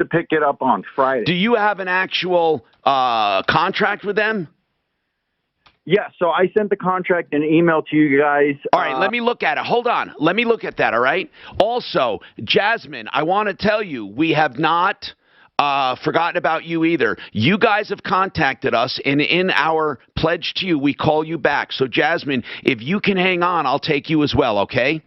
to pick it up on Friday. Do you have an actual contract with them? Yeah, so I sent the contract and email to you guys. All right, let me look at it. Hold on. Let me look at that, all right? Also, Jasmine, I want to tell you, we have not forgotten about you either. You guys have contacted us, and in our pledge to you, we call you back. So, Jasmine, if you can hang on, I'll take you as well, okay?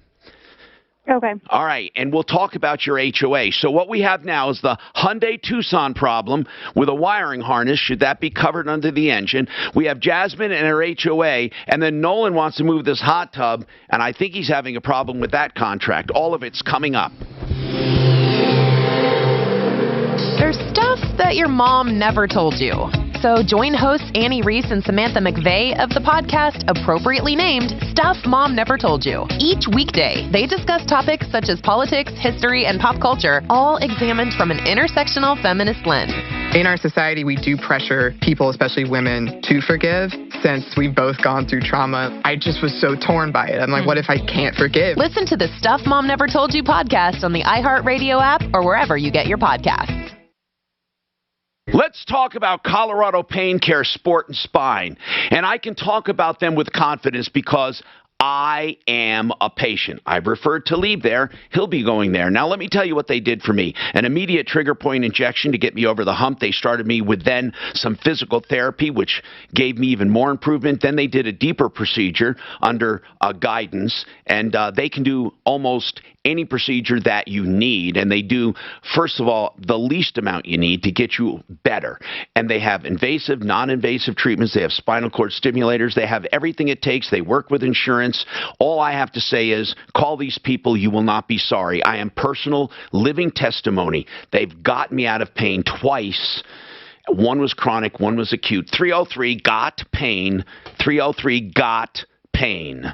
Okay. All right, and we'll talk about your HOA. So what we have now is the Hyundai Tucson problem with a wiring harness. Should that be covered under the engine? We have Jasmine and her HOA, and then Nolan wants to move this hot tub, and I think he's having a problem with that contract. All of it's coming up. There's stuff that your mom never told you. So join hosts Annie Reese and Samantha McVeigh of the podcast appropriately named Stuff Mom Never Told You. Each weekday, they discuss topics such as politics, history, and pop culture, all examined from an intersectional feminist lens. In our society, we do pressure people, especially women, to forgive. Since we've both gone through trauma, I just was so torn by it. I'm like, what if I can't forgive? Listen to the Stuff Mom Never Told You podcast on the iHeartRadio app or wherever you get your podcasts. Let's talk about Colorado Pain Care Sport and Spine. And I can talk about them with confidence because I am a patient. I've referred Talib there. He'll be going there. Now, let me tell you what they did for me. An immediate trigger point injection to get me over the hump. They started me with then some physical therapy, which gave me even more improvement. Then they did a deeper procedure under guidance, and they can do almost any procedure that you need. And they do, first of all, the least amount you need to get you better. And they have invasive, non-invasive treatments. They have spinal cord stimulators. They have everything it takes. They work with insurance. All I have to say is call these people. You will not be sorry. I am personal living testimony. They've gotten me out of pain twice. One was chronic, one was acute. 303-GOT-PAIN. 303-GOT-PAIN.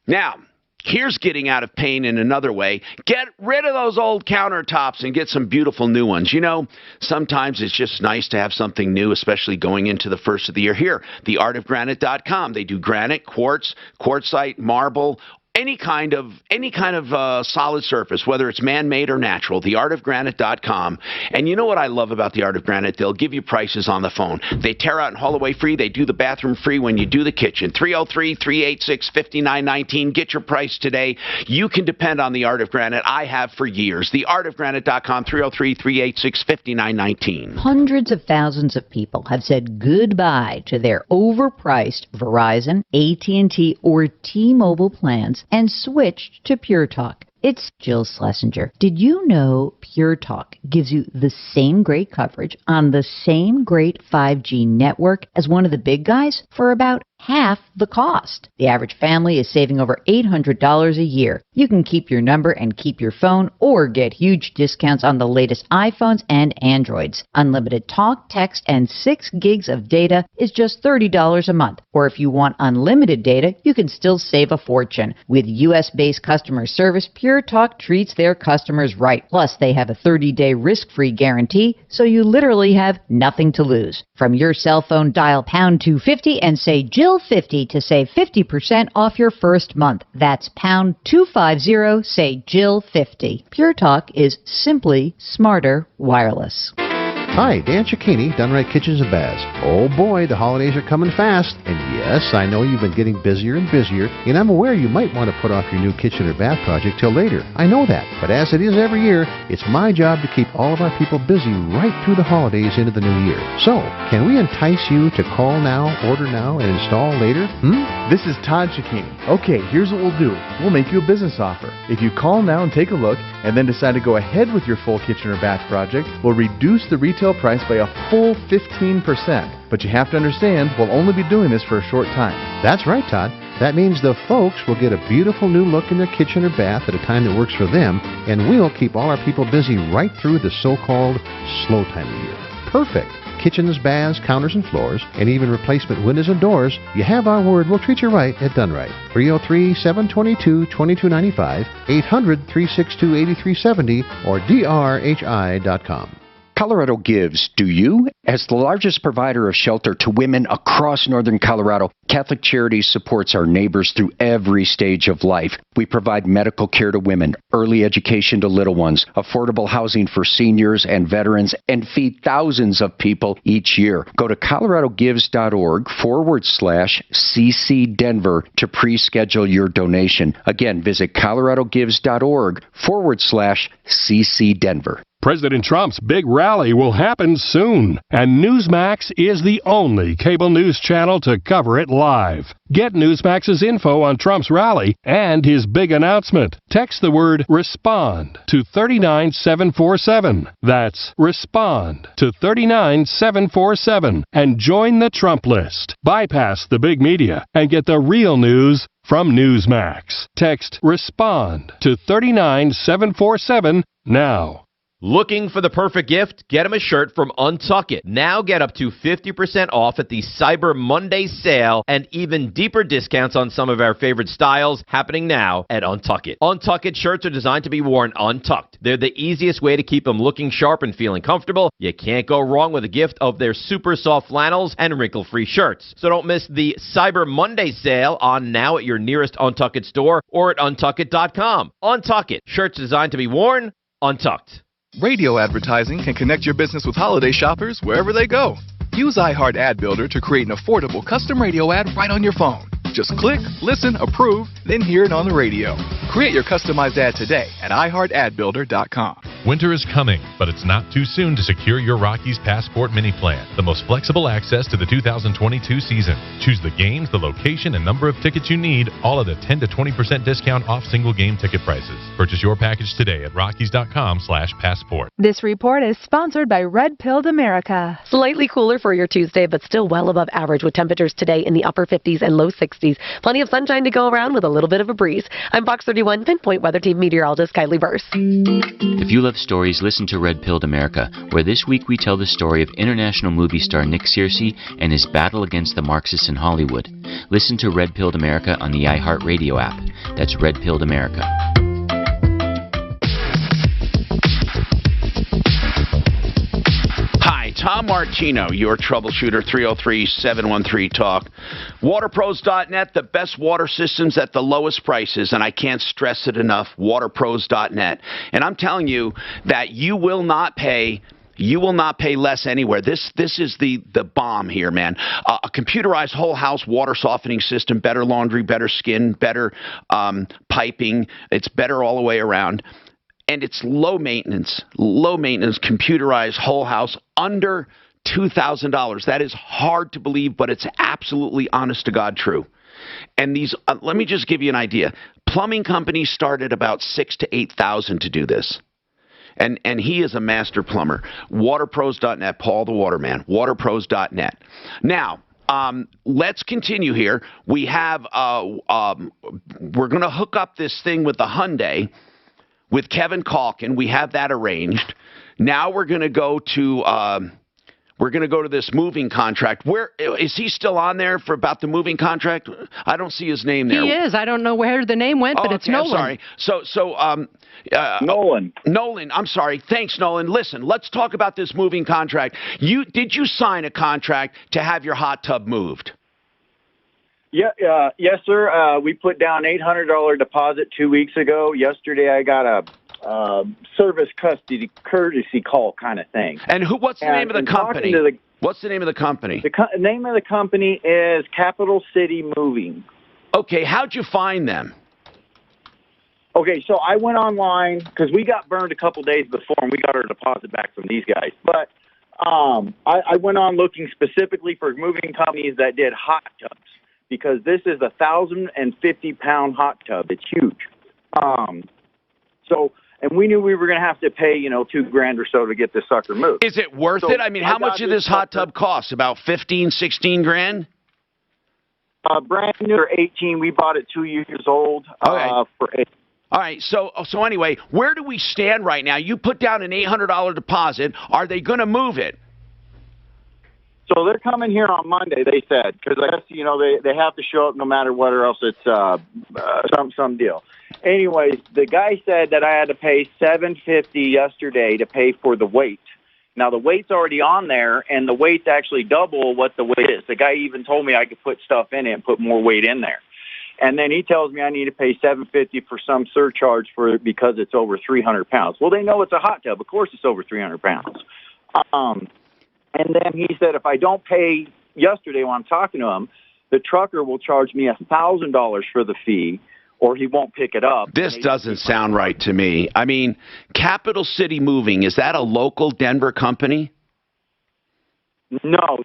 Now, here's getting out of pain in another way. Get rid of those old countertops and get some beautiful new ones. You know, sometimes it's just nice to have something new, especially going into the first of the year. Here, theartofgranite.com. They do granite, quartz, quartzite, marble, any kind of solid surface, whether it's man-made or natural, theartofgranite.com. And you know what I love about The Art of Granite? They'll give you prices on the phone. They tear out and haul away free. They do the bathroom free when you do the kitchen. 303-386-5919. Get your price today. You can depend on The Art of Granite. I have for years. Theartofgranite.com, 303-386-5919. Hundreds of thousands of people have said goodbye to their overpriced Verizon, AT&T, or T-Mobile plans and switched to Pure Talk. It's Jill Schlesinger. Did you know Pure Talk gives you the same great coverage on the same great 5G network as one of the big guys for about half the cost? The average family is saving over $800 a year. You can keep your number and keep your phone or get huge discounts on the latest iPhones and Androids. Unlimited talk, text, and 6 gigs of data is just $30 a month. Or if you want unlimited data, you can still save a fortune. With U.S.-based customer service, Pure Talk treats their customers right. Plus, they have a 30-day risk-free guarantee, so you literally have nothing to lose. From your cell phone, dial pound 250 and say Jill 50 to save 50% off your first month. That's pound 250, say Jill 50. Pure Talk is simply smarter wireless. Hi, Dan Cicchini, Done Right Kitchens and Baths. Oh boy, the holidays are coming fast. And yes, I know you've been getting busier and busier, and I'm aware you might want to put off your new kitchen or bath project till later. I know that. But as it is every year, it's my job to keep all of our people busy right through the holidays into the new year. So, can we entice you to call now, order now, and install later? This is Todd Cicchini. Okay, here's what we'll do. We'll make you a business offer. If you call now and take a look, and then decide to go ahead with your full kitchen or bath project, we'll reduce the retail price by a full 15%. But you have to understand, we'll only be doing this for a short time. That's right, Todd. That means the folks will get a beautiful new look in their kitchen or bath at a time that works for them, and we'll keep all our people busy right through the so-called slow time of year. Perfect. Kitchens, baths, counters, and floors, and even replacement windows and doors. You have our word. We'll treat you right at Done Right. 303-722-2295, 800-362-8370, or drhi.com. Colorado gives, do you? As the largest provider of shelter to women across northern Colorado, Catholic Charities supports our neighbors through every stage of life. We provide medical care to women, early education to little ones, affordable housing for seniors and veterans, and feed thousands of people each year. Go to coloradogives.org/CC Denver to pre-schedule your donation. Again, visit coloradogives.org/CC Denver. President Trump's big rally will happen soon, and Newsmax is the only cable news channel to cover it live. Get Newsmax's info on Trump's rally and his big announcement. Text the word RESPOND to 39747. That's RESPOND to 39747 and join the Trump list. Bypass the big media and get the real news from Newsmax. Text RESPOND to 39747 now. Looking for the perfect gift? Get him a shirt from Untuck It. Now get up to 50% off at the Cyber Monday sale and even deeper discounts on some of our favorite styles happening now at Untuck It. Untuck It shirts are designed to be worn untucked. They're the easiest way to keep them looking sharp and feeling comfortable. You can't go wrong with a gift of their super soft flannels and wrinkle-free shirts. So don't miss the Cyber Monday sale on now at your nearest Untuck It store or at untuckit.com. Untuck It. Shirts designed to be worn untucked. Radio advertising can connect your business with holiday shoppers wherever they go. Use iHeart Ad Builder to create an affordable custom radio ad right on your phone. Just click, listen, approve, then hear it on the radio. Create your customized ad today at iHeartAdBuilder.com. Winter is coming, but it's not too soon to secure your Rockies Passport Mini Plan, the most flexible access to the 2022 season. Choose the games, the location, and number of tickets you need, all at a 10 to 20% discount off single game ticket prices. Purchase your package today at Rockies.com/passport. This report is sponsored by Red Pilled America. Slightly cooler for your Tuesday, but still well above average with temperatures today in the upper 50s and low 60s. Plenty of sunshine to go around with a little bit of a breeze. I'm Fox 31 Pinpoint Weather Team meteorologist Kylie Burse. If you love stories, listen to Red Pilled America, where this week we tell the story of international movie star Nick Searcy and his battle against the Marxists in Hollywood. Listen to Red Pilled America on the iHeartRadio app. That's Red Pilled America. Tom Martino, your troubleshooter, 303-713-TALK. WaterPros.net, the best water systems at the lowest prices, and I can't stress it enough, WaterPros.net. And I'm telling you that you will not pay less anywhere. This is the bomb here, man. A computerized whole house water softening system, better laundry, better skin, better piping. It's better all the way around. And it's low maintenance, computerized whole house, under $2,000. That is hard to believe, but it's absolutely honest to God true. And these, let me just give you an idea. Plumbing companies start at about $6,000 to $8,000 to do this. And he is a master plumber. WaterPros.net, Paul the Waterman, WaterPros.net. Now, let's continue here. We have, we're going to hook up this thing with the Hyundai with Kevin Calkin. We have that arranged. Now we're going to go to this moving contract. Where is he still on there for about the moving contract? I don't see his name there. He is. I don't know where the name went, but it's Nolan. I'm sorry. So Nolan. Nolan. I'm sorry. Thanks, Nolan. Listen, let's talk about this moving contract. Did you sign a contract to have your hot tub moved? Yeah, yes, sir. We put down $800 deposit 2 weeks ago. Yesterday, I got a service custody courtesy call kind of thing. And what's the name of the company? What's the name of the company? The name of the company is Capital City Moving. Okay, how'd you find them? Okay, so I went online because we got burned a couple days before, and we got our deposit back from these guys. But I went on looking specifically for moving companies that did hot tubs, because this is a 1,050-pound hot tub. It's huge. And we knew we were going to have to pay, $2,000 or so to get this sucker moved. Is it worth it? I mean, how much did this hot tub cost? About 15, 16 grand? Brand new or 18. We bought it 2 years old. Okay. For 8. All right. So anyway, where do we stand right now? You put down an $800 deposit. Are they going to move it? So they're coming here on Monday, they said, because I guess, they have to show up no matter what, or else it's some deal. Anyways, the guy said that I had to pay $750 yesterday to pay for the weight. Now, the weight's already on there, and the weight's actually double what the weight is. The guy even told me I could put stuff in it and put more weight in there. And then he tells me I need to pay $750 for some surcharge for it because it's over 300 pounds. Well, they know it's a hot tub. Of course it's over 300 pounds. And then he said if I don't pay yesterday when I'm talking to him, the trucker will charge me $1,000 for the fee, or he won't pick it up. This doesn't sound right to me. I mean, Capital City Moving, is that a local Denver company? No,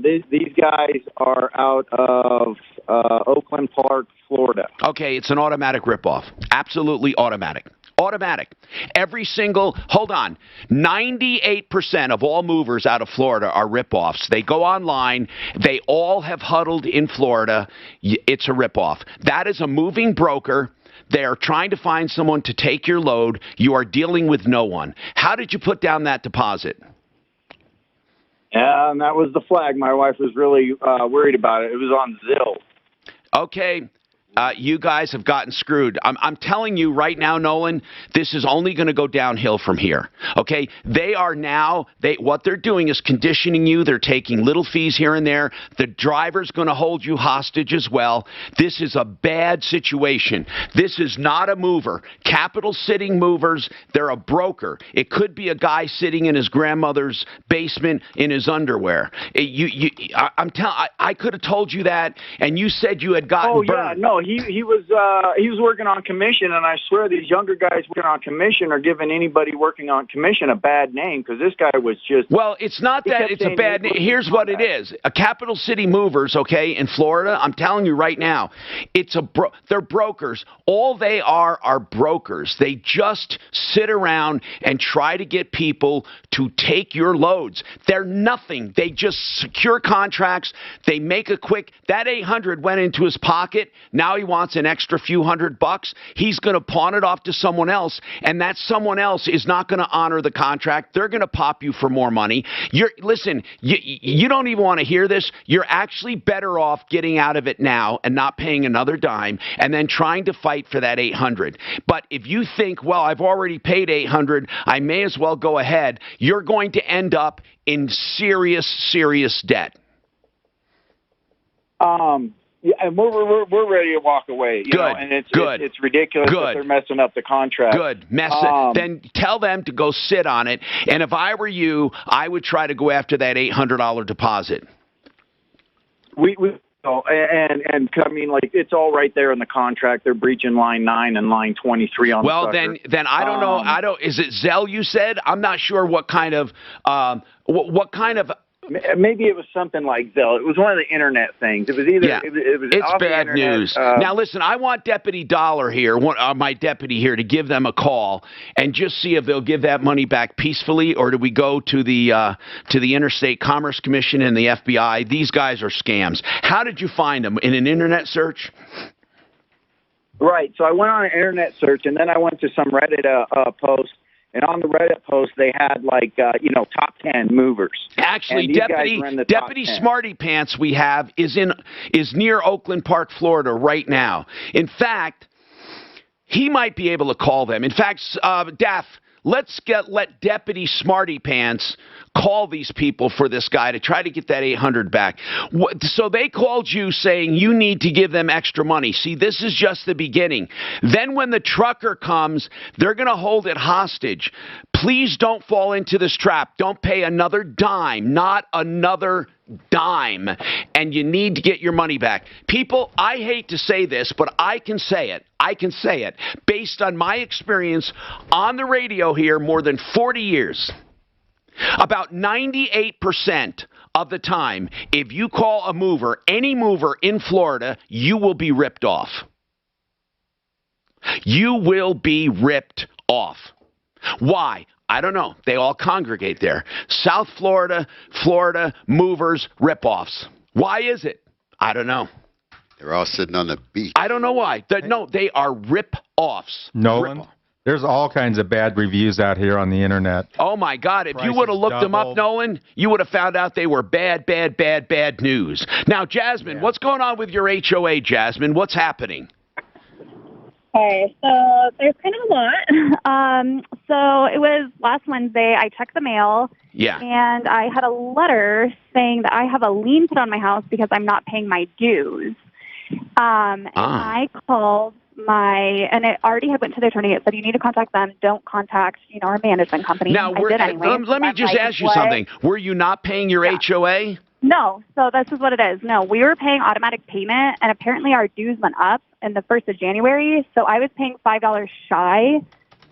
these guys are out of Oakland Park, Florida. Okay, it's an automatic ripoff. Absolutely automatic. Automatic. Every single, hold on, 98% of all movers out of Florida are ripoffs. They go online. They all have huddled in Florida. It's a ripoff. That is a moving broker. They're trying to find someone to take your load. You are dealing with no one. How did you put down that deposit? Yeah, and that was the flag. My wife was really worried about it. It was on Zillow. Okay. You guys have gotten screwed. I'm telling you right now, Nolan, this is only going to go downhill from here. Okay? They are now, what they're doing is conditioning you. They're taking little fees here and there. The driver's going to hold you hostage as well. This is a bad situation. This is not a mover. Capital City Movers, they're a broker. It could be a guy sitting in his grandmother's basement in his underwear. I could have told you that, and you said you had gotten burned. No. He was working on commission, and I swear these younger guys working on commission are giving anybody working on commission a bad name because this guy was just. Well, it's not that it's a bad name. Here's what it is: a Capital City Movers, okay, in Florida. I'm telling you right now, they're brokers. All they are brokers. They just sit around and try to get people to take your loads. They're nothing. They just secure contracts. They make a quick. That 800 went into his pocket. Now he wants an extra few $100. He's going to pawn it off to someone else, and that someone else is not going to honor the contract. They're going to pop you for more money. Listen, you don't even want to hear this. You're actually better off getting out of it now and not paying another dime and then trying to fight for that 800. But if you think, well, I've already paid 800, I may as well go ahead, you're going to end up in serious, serious debt. Yeah, and we're ready to walk away. You know, and it's ridiculous that they're messing up the contract. Good. Then tell them to go sit on it. And if I were you, I would try to go after that $800 deposit. And I mean, like, it's all right there in the contract. They're breaching line 9 and line 23 on the sucker. Well, then I don't know. Is it Zelle you said? I'm not sure what kind of what kind of. Maybe it was something like Zelle. It was one of the internet things. It was either. Yeah. It was it's off bad the internet. news. Now listen, I want Deputy Dollar here, my deputy here, to give them a call and just see if they'll give that money back peacefully, or do we go to the Interstate Commerce Commission and the FBI? These guys are scams. How did you find them? In an internet search? Right. So I went on an internet search, and then I went to some Reddit post. And on the Reddit post, they had top 10 movers. Actually, Deputy Smarty Pants we have is near Oakland Park, Florida, right now. In fact, he might be able to call them. In fact, Daff, let Deputy Smarty Pants call these people for this guy to try to get that 800 back. So they called you saying you need to give them extra money. See, this is just the beginning. Then when the trucker comes, they're going to hold it hostage. Please don't fall into this trap. Don't pay another dime, not another dime, and you need to get your money back. People, I hate to say this, but I can say it. Based on my experience on the radio here more than 40 years. About 98% of the time, if you call a mover, any mover in Florida, you will be ripped off. You will be ripped off. Why? I don't know. They all congregate there. South Florida, movers, rip-offs. Why is it? I don't know. They're all sitting on the beach. I don't know why. No, they are rip-offs. Nolan, there's all kinds of bad reviews out here on the internet. Oh, my God. If you would have looked them up, Nolan, you would have found out they were bad news. Now, Jasmine, what's going on with your HOA, Jasmine? What's happening? Okay, so there's kind of a lot. So it was last Wednesday. I checked the mail. Yeah. And I had a letter saying that I have a lien put on my house because I'm not paying my dues. And I called and it already had went to the attorney. It said, you need to contact them. Don't contact, our management company. Now, I did anyway. let me just ask you something. Were you not paying your HOA? No, so this is what it is. No, we were paying automatic payment, and apparently our dues went up in the 1st of January, so I was paying $5 shy,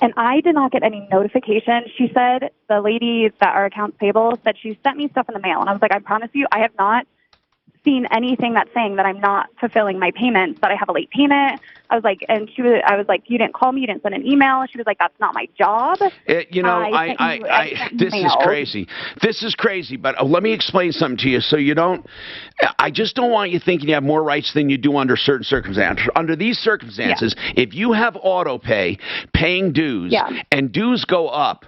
and I did not get any notification. She said, the lady that our accounts payable said she sent me stuff in the mail, and I was like, I promise you, I have not seen anything that's saying that I'm not fulfilling my payments, that I have a late payment. I was like, I was like, you didn't call me, you didn't send an email. She was like, that's not my job. This is crazy. This is crazy, but let me explain something to you so you don't, I just don't want you thinking you have more rights than you do under certain circumstances. Under these circumstances, if you have auto pay, paying dues, and dues go up,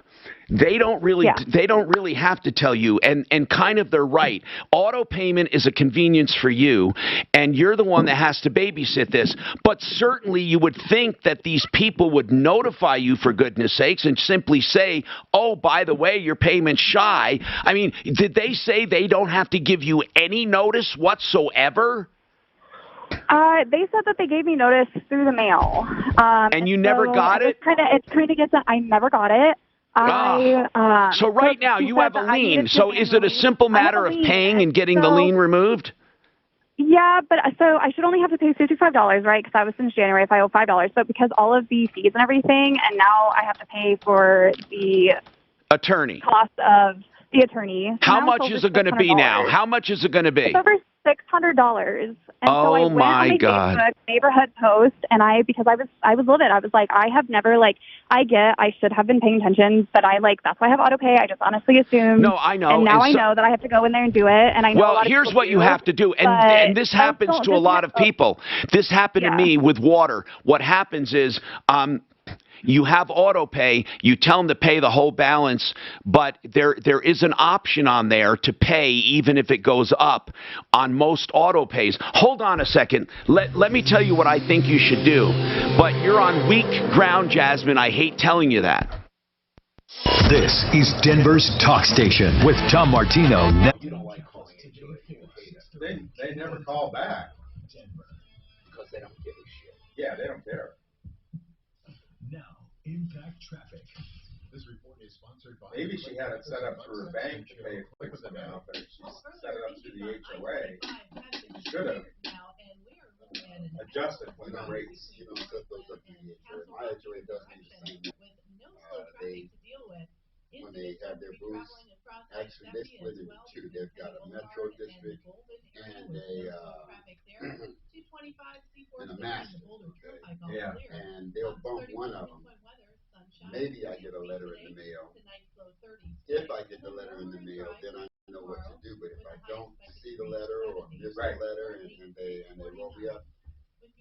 they don't really have to tell you, and kind of they're right. Auto payment is a convenience for you, and you're the one that has to babysit this. But certainly you would think that these people would notify you, for goodness sakes, and simply say, oh, by the way, your payment's shy. I mean, did they say they don't have to give you any notice whatsoever? They said that they gave me notice through the mail. And you never got it? It kind of gets that I never got it. So right now you have a lien. So is it a simple matter of paying and getting the lien removed? Yeah, but so I should only have to pay $55, right? Because that was since January if I owe $5. But because all of the fees and everything, and now I have to pay for the attorney cost of the attorney. How much is it going to be now? How much is it going to be? It's over $600. And so I went on my Facebook neighborhood post, and because I was livid. I was like, I have never I should have been paying attention, but that's why I have auto pay. I just honestly assumed. No, I know. And now I know that I have to go in there and do it. And I know. Well, here's what you have to do, and this happens to a lot of people. This happened to me with water. What happens is, you have auto pay, you tell them to pay the whole balance, but there is an option on there to pay even if it goes up on most auto pays. Hold on a second. Let me tell you what I think you should do. But you're on weak ground, Jasmine. I hate telling you that. This is Denver's Talk Station with Tom Martino. You don't like calling they never call back. Because they don't give a shit. Yeah, they don't care. Impact traffic. This report is sponsored by. Maybe she had it set up through her bank to pay a fixed amount, but if she set it up through the HOA, she should have adjusted for the rates. You don't set those up through the HOA. My HOA does need the same. When they have their booths, actually they split into two. They've got a metro district and a master. Okay? Yeah. And they'll bump one of them. Maybe I get a letter in the mail. If I get the letter in the mail, then I know what to do. But if I don't see the letter or miss the letter and they roll me up,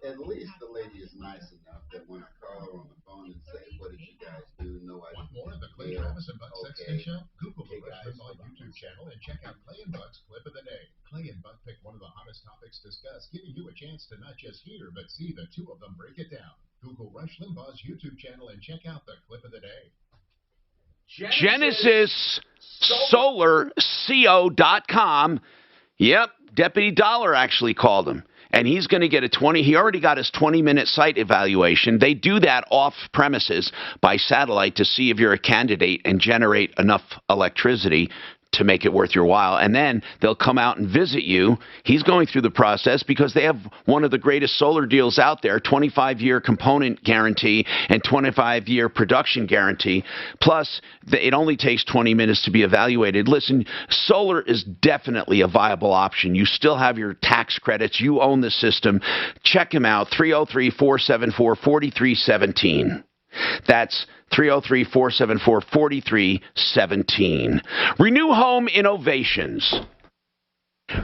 at least the lady is nice enough that when I call her on the phone and say, what did you guys do? No, I didn't. More of the Clay Travis and Buck Sex Tape Show? Google the Rush Limbaugh YouTube channel and check out Clay and Buck's Clip of the Day. Clay and Buck pick one of the hottest topics discussed, giving you a chance to not just hear, but see the two of them break it down. Google Rush Limbaugh's YouTube channel and check out the Clip of the Day. GenesisSolarCO.com. Yep, Deputy Dollar actually called him. And he's going to get he already got his 20-minute site evaluation. They do that off premises by satellite to see if you're a candidate and generate enough electricity to make it worth your while. And then they'll come out and visit you. He's going through the process because they have one of the greatest solar deals out there, 25-year component guarantee and 25-year production guarantee. Plus, it only takes 20 minutes to be evaluated. Listen, solar is definitely a viable option. You still have your tax credits. You own the system. Check him out, 303-474-4317. That's 303-474-4317. Renew Home Innovations.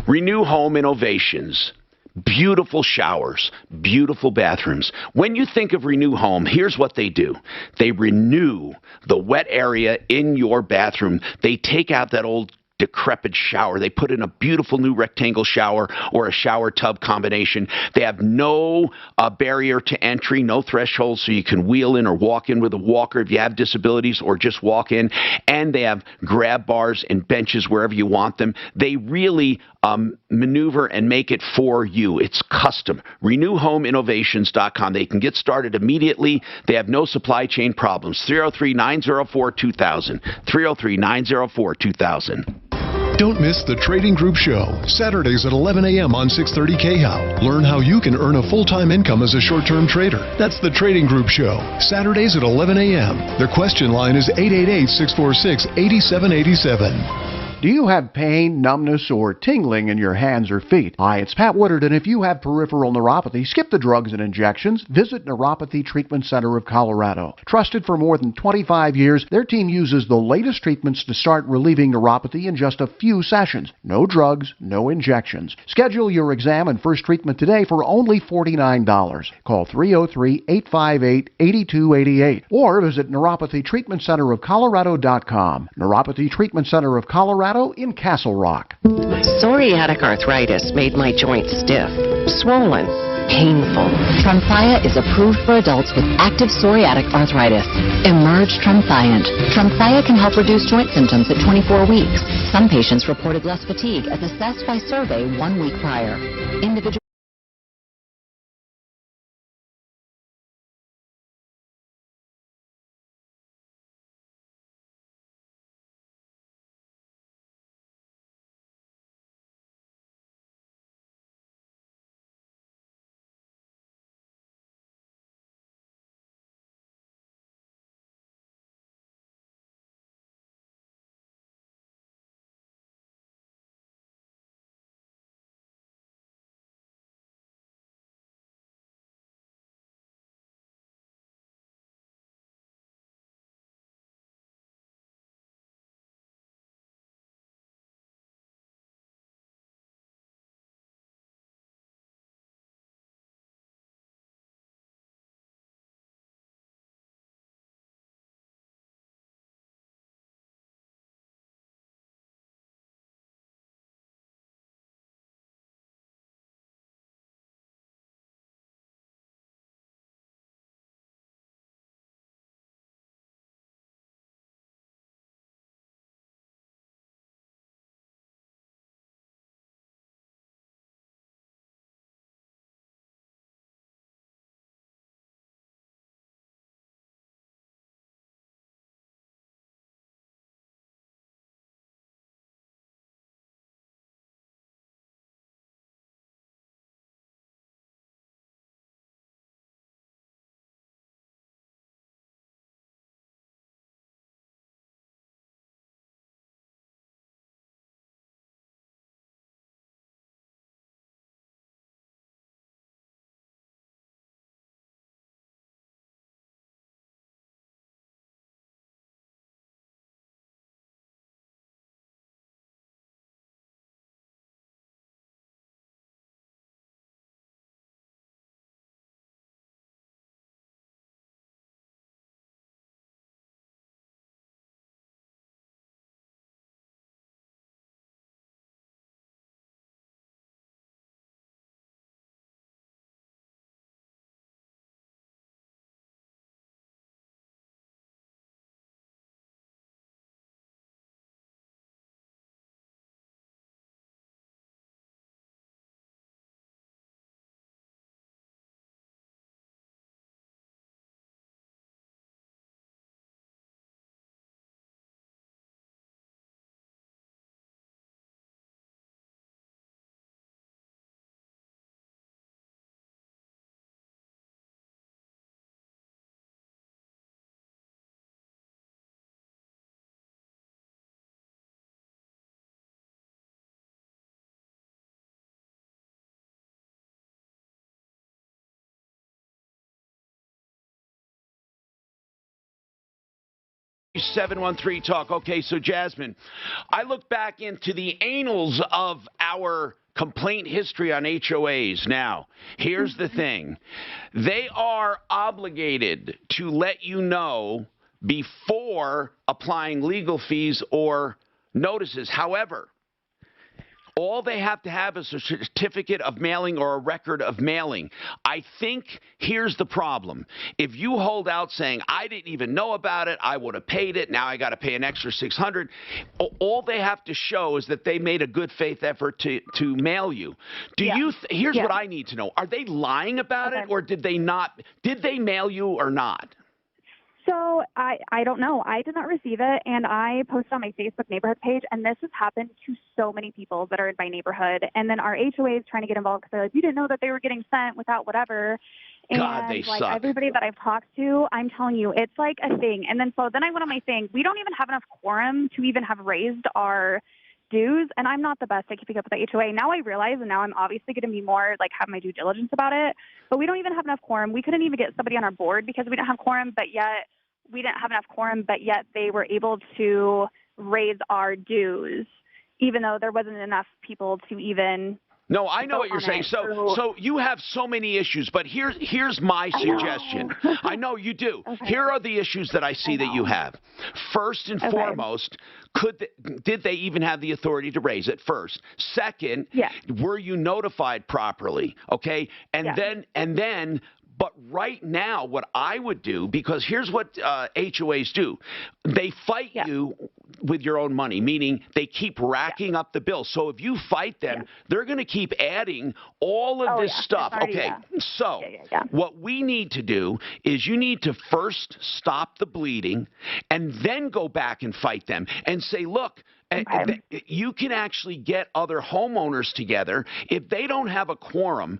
Renew Home Innovations. Beautiful showers, beautiful bathrooms. When you think of Renew Home, here's what they do. They renew the wet area in your bathroom. They take out that old decrepit shower. They put in a beautiful new rectangle shower or a shower tub combination. They have no barrier to entry, no threshold, so you can wheel in or walk in with a walker if you have disabilities, or just walk in. And they have grab bars and benches wherever you want them. They really maneuver and make it for you. It's custom. RenewHomeInnovations.com. They can get started immediately. They have no supply chain problems. 303-904-2000. 303-904-2000. Don't miss the Trading Group Show, Saturdays at 11 a.m. on 630 KHOW. Learn how you can earn a full-time income as a short-term trader. That's the Trading Group Show, Saturdays at 11 a.m. Their question line is 888-646-8787. Do you have pain, numbness, or tingling in your hands or feet? Hi, it's Pat Woodard, and if you have peripheral neuropathy, skip the drugs and injections. Visit Neuropathy Treatment Center of Colorado. Trusted for more than 25 years, their team uses the latest treatments to start relieving neuropathy in just a few sessions. No drugs, no injections. Schedule your exam and first treatment today for only $49. Call 303-858-8288 or visit neuropathytreatmentcenterofcolorado.com. Neuropathy Treatment Center of Colorado in Castle Rock. Psoriatic arthritis made my joints stiff, swollen, painful. Tremfya is approved for adults with active psoriatic arthritis. Emerge Tremfyant. Tremfya can help reduce joint symptoms at 24 weeks. Some patients reported less fatigue as assessed by survey 1 week prior. Individual $713 Talk. Okay, so Jasmine, I look back into the annals of our complaint history on HOAs. Now, here's the thing. They are obligated to let you know before applying legal fees or notices. However, all they have to have is a certificate of mailing or a record of mailing. I think here's the problem. If you hold out saying, I didn't even know about it, I would have paid it, now I got to pay an extra $600, all they have to show is that they made a good faith effort to mail you. Here's what I need to know. Are they lying about it, or did they not? Did they mail you or not? So I don't know. I did not receive it, and I posted on my Facebook neighborhood page, and this has happened to so many people that are in my neighborhood. And then our HOA is trying to get involved because they're like, you didn't know that they were getting sent without whatever. God, and they like suck. everybody that I've talked to, I'm telling you, it's like a thing. And then I went on my thing. We don't even have enough quorum to even have raised our dues, and I'm not the best at keeping up with the HOA. Now I realize, and now I'm obviously going to be more like have my due diligence about it, but we don't even have enough quorum. We couldn't even get somebody on our board because we didn't have quorum, but yet they were able to raise our dues, even though there wasn't enough people to even. No, I know what you're saying. So you have so many issues, but here's my suggestion. I know you do. Okay. Here are the issues that I see that you have. First and foremost, did they even have the authority to raise it? First. Second, were you notified properly? Okay, and then. But right now, what I would do, because here's what HOAs do. They fight you with your own money, meaning they keep racking up the bill. So if you fight them, they're going to keep adding all of this stuff. So what we need to do is you need to first stop the bleeding and then go back and fight them and say, look, you can actually get other homeowners together if they don't have a quorum,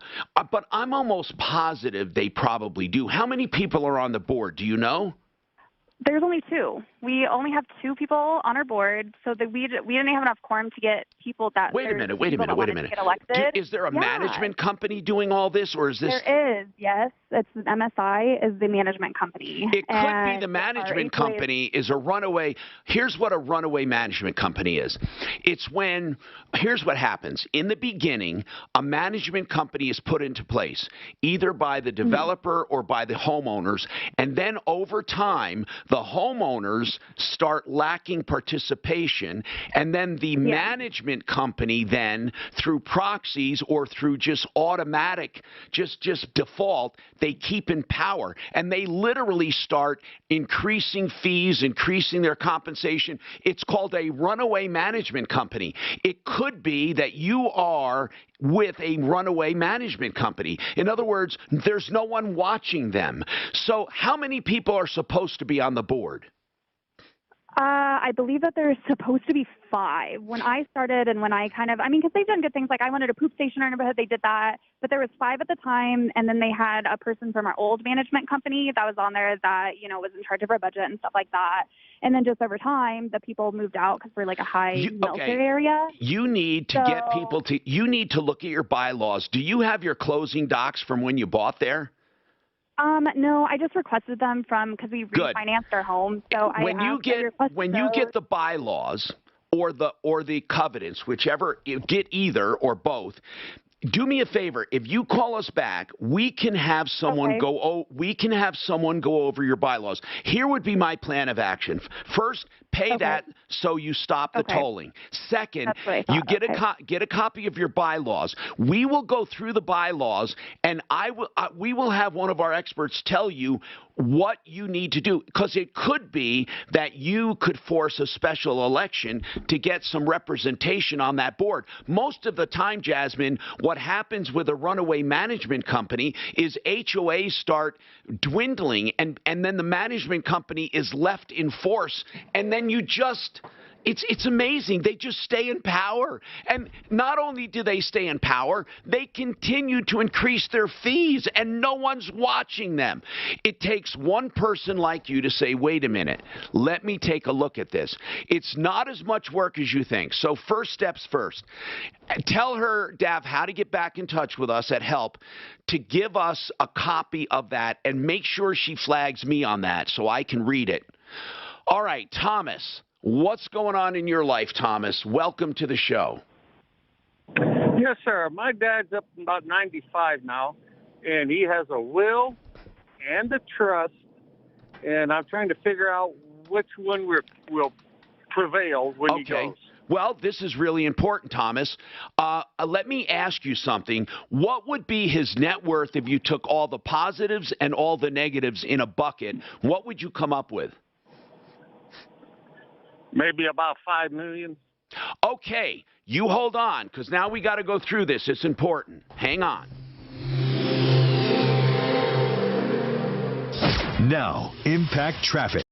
but I'm almost positive they probably do. How many people are on the board? Do you know? There's only 2. We only have 2 people on our board, so that we didn't have enough quorum to get people that. Wait a minute. Get elected. Is there a management company doing all this, or is this? There is, yes. It's an MSI is the management company. It could be the management company is a runaway. Here's what a runaway management company is. Here's what happens. In the beginning, a management company is put into place, either by the developer or by the homeowners, and then over time, the homeowners start lacking participation, and then the management company then, through proxies or through just automatic, just default, they keep in power, and they literally start increasing fees, increasing their compensation. It's called a runaway management company. It could be that you are with a runaway management company. In other words, there's no one watching them. So how many people are supposed to be on the board? I believe that there's supposed to be 5. When I started and when I because they've done good things. Like I wanted a poop station in our neighborhood, they did that. But there was 5 at the time, and then they had a person from our old management company that was on there that, was in charge of our budget and stuff like that. And then just over time, the people moved out because we're like a high military area. You need to get people to, you need to look at your bylaws. Do you have your closing docs from when you bought there? No, I just requested them because we refinanced our home. So when you get the bylaws or the covenants, whichever, get either or both. Do me a favor. If you call us back, we can have someone go over your bylaws. Here would be my plan of action. First, pay that so you stop the tolling. Second, you get a copy of your bylaws. We will go through the bylaws, and we will have one of our experts tell you what you need to do, because it could be that you could force a special election to get some representation on that board. Most of the time, Jasmine, what happens with a runaway management company is HOAs start dwindling, and then the management company is left in force, and then you just... It's amazing. They just stay in power. And not only do they stay in power, they continue to increase their fees, and no one's watching them. It takes one person like you to say, wait a minute, let me take a look at this. It's not as much work as you think. So first steps first. Tell her, Dav, how to get back in touch with us at HELP to give us a copy of that, and make sure she flags me on that so I can read it. All right, Thomas. What's going on in your life, Thomas? Welcome to the show. Yes, sir. My dad's up about 95 now, and he has a will and a trust, and I'm trying to figure out which one we'll prevail when he goes. Well, this is really important, Thomas. Let me ask you something. What would be his net worth if you took all the positives and all the negatives in a bucket? What would you come up with? Maybe about $5 million. Okay, you hold on, because now we got to go through this. It's important. Hang on. Now, impact traffic.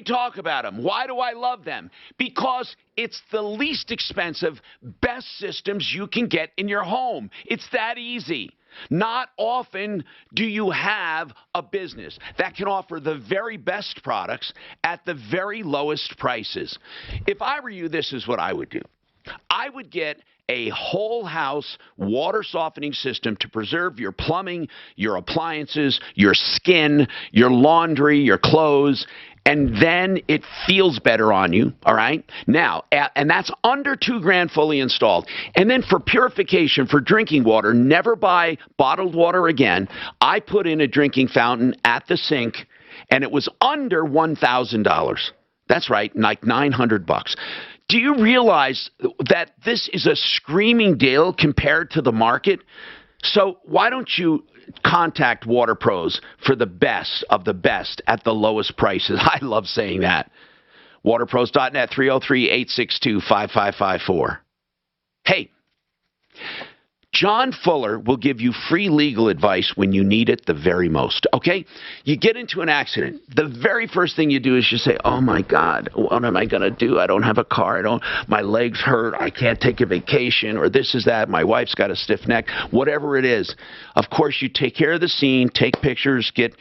Talk about them. Why do I love them? Because it's the least expensive, best systems you can get in your home. It's that easy. Not often do you have a business that can offer the very best products at the very lowest prices. If I were you, this is what I would do. I would get a whole house water softening system to preserve your plumbing, your appliances, your skin, your laundry, your clothes, and then it feels better on you, all right? Now, and that's under $2,000 fully installed. And then for purification, for drinking water, never buy bottled water again. I put in a drinking fountain at the sink, and it was under $1,000. That's right, like $900. Do you realize that this is a screaming deal compared to the market? So why don't you contact Water Pros for the best of the best at the lowest prices? I love saying that. WaterPros.net, 303-862-5554. Hey, John Fuller will give you free legal advice when you need it the very most, okay? You get into an accident. The very first thing you do is you say, oh, my God, what am I going to do? I don't have a car. My legs hurt. I can't take a vacation, or this is that. My wife's got a stiff neck, whatever it is. Of course, you take care of the scene, take pictures, get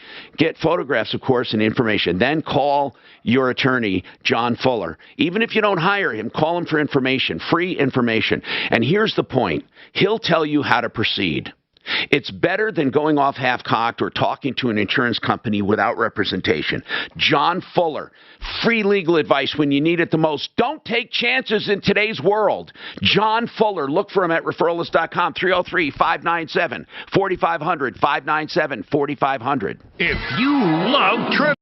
photographs, of course, and information. Then call your attorney, John Fuller. Even if you don't hire him, call him for information, free information. And here's the point. He'll tell you how to proceed. It's better than going off half-cocked or talking to an insurance company without representation. John Fuller, free legal advice when you need it the most. Don't take chances in today's world. John Fuller, look for him at referralist.com, 303-597-4500, 597-4500. If you love trivia.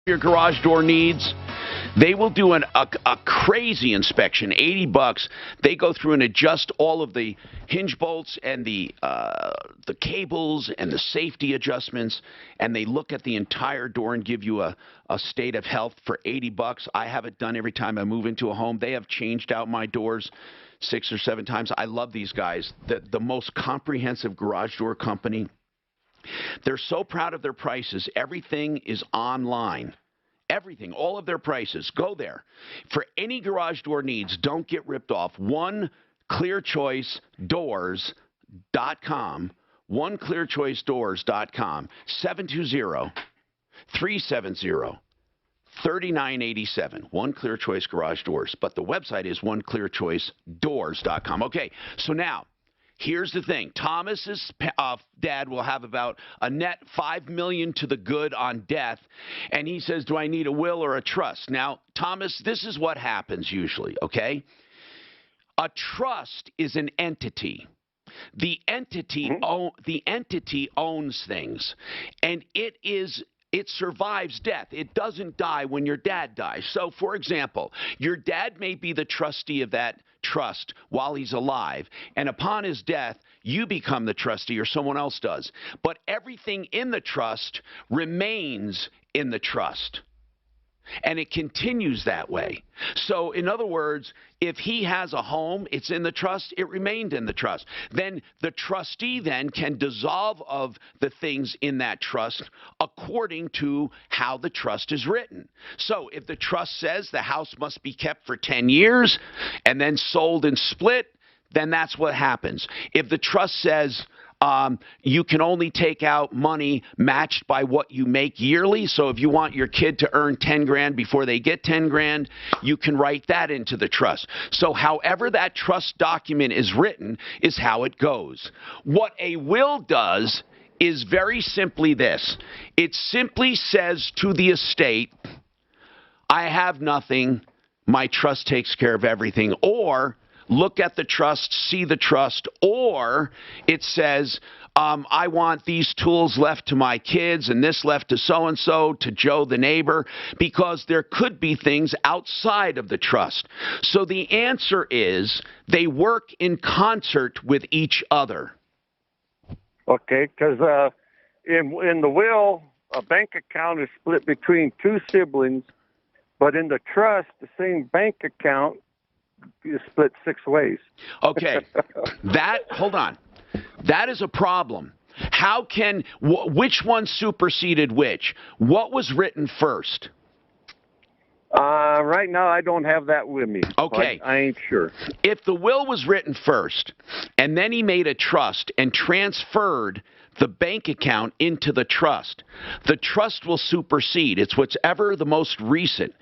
your garage door needs, they will do a crazy inspection, $80. They go through and adjust all of the hinge bolts and the cables and the safety adjustments, and they look at the entire door and give you a state of health for $80. I have it done every time I move into a home. They have changed out my doors 6 or 7 times. I love these guys. The most comprehensive garage door company. They're so proud of their prices. Everything is online. Everything, all of their prices. Go there. For any garage door needs, don't get ripped off. OneClearChoiceDoors.com. OneClearChoiceDoors.com. 720-370-3987. One Clear Choice Garage Doors. But the website is OneClearChoiceDoors.com. Okay, so now, here's the thing. Thomas's dad will have about a net $5 million to the good on death, and he says, do I need a will or a trust? Now, Thomas, this is what happens usually, okay? A trust is an entity. The entity owns things, and it survives death. It doesn't die when your dad dies. So, for example, your dad may be the trustee of that trust while he's alive, and upon his death, you become the trustee or someone else does. But everything in the trust remains in the trust. And it continues that way. So, in other words, if he has a home, it's in the trust, it remained in the trust. Then the trustee then can dissolve of the things in that trust according to how the trust is written. So, if the trust says the house must be kept for 10 years and then sold and split, then that's what happens. If the trust says you can only take out money matched by what you make yearly. So if you want your kid to earn 10 grand before they get 10 grand, you can write that into the trust. So however that trust document is written is how it goes. What a will does is very simply this. It simply says to the estate, I have nothing. My trust takes care of everything. Or look at the trust, see the trust, or it says, I want these tools left to my kids and this left to so-and-so, to Joe the neighbor, because there could be things outside of the trust. So the answer is they work in concert with each other. Okay, because in the will, a bank account is split between 2 siblings, but in the trust, the same bank account is split 6 ways. Okay, hold on. That is a problem. How can, which one superseded which? What was written first? Right now, I don't have that with me. Okay. I ain't sure. If the will was written first, and then he made a trust and transferred the bank account into the trust will supersede. It's whatever the most recent.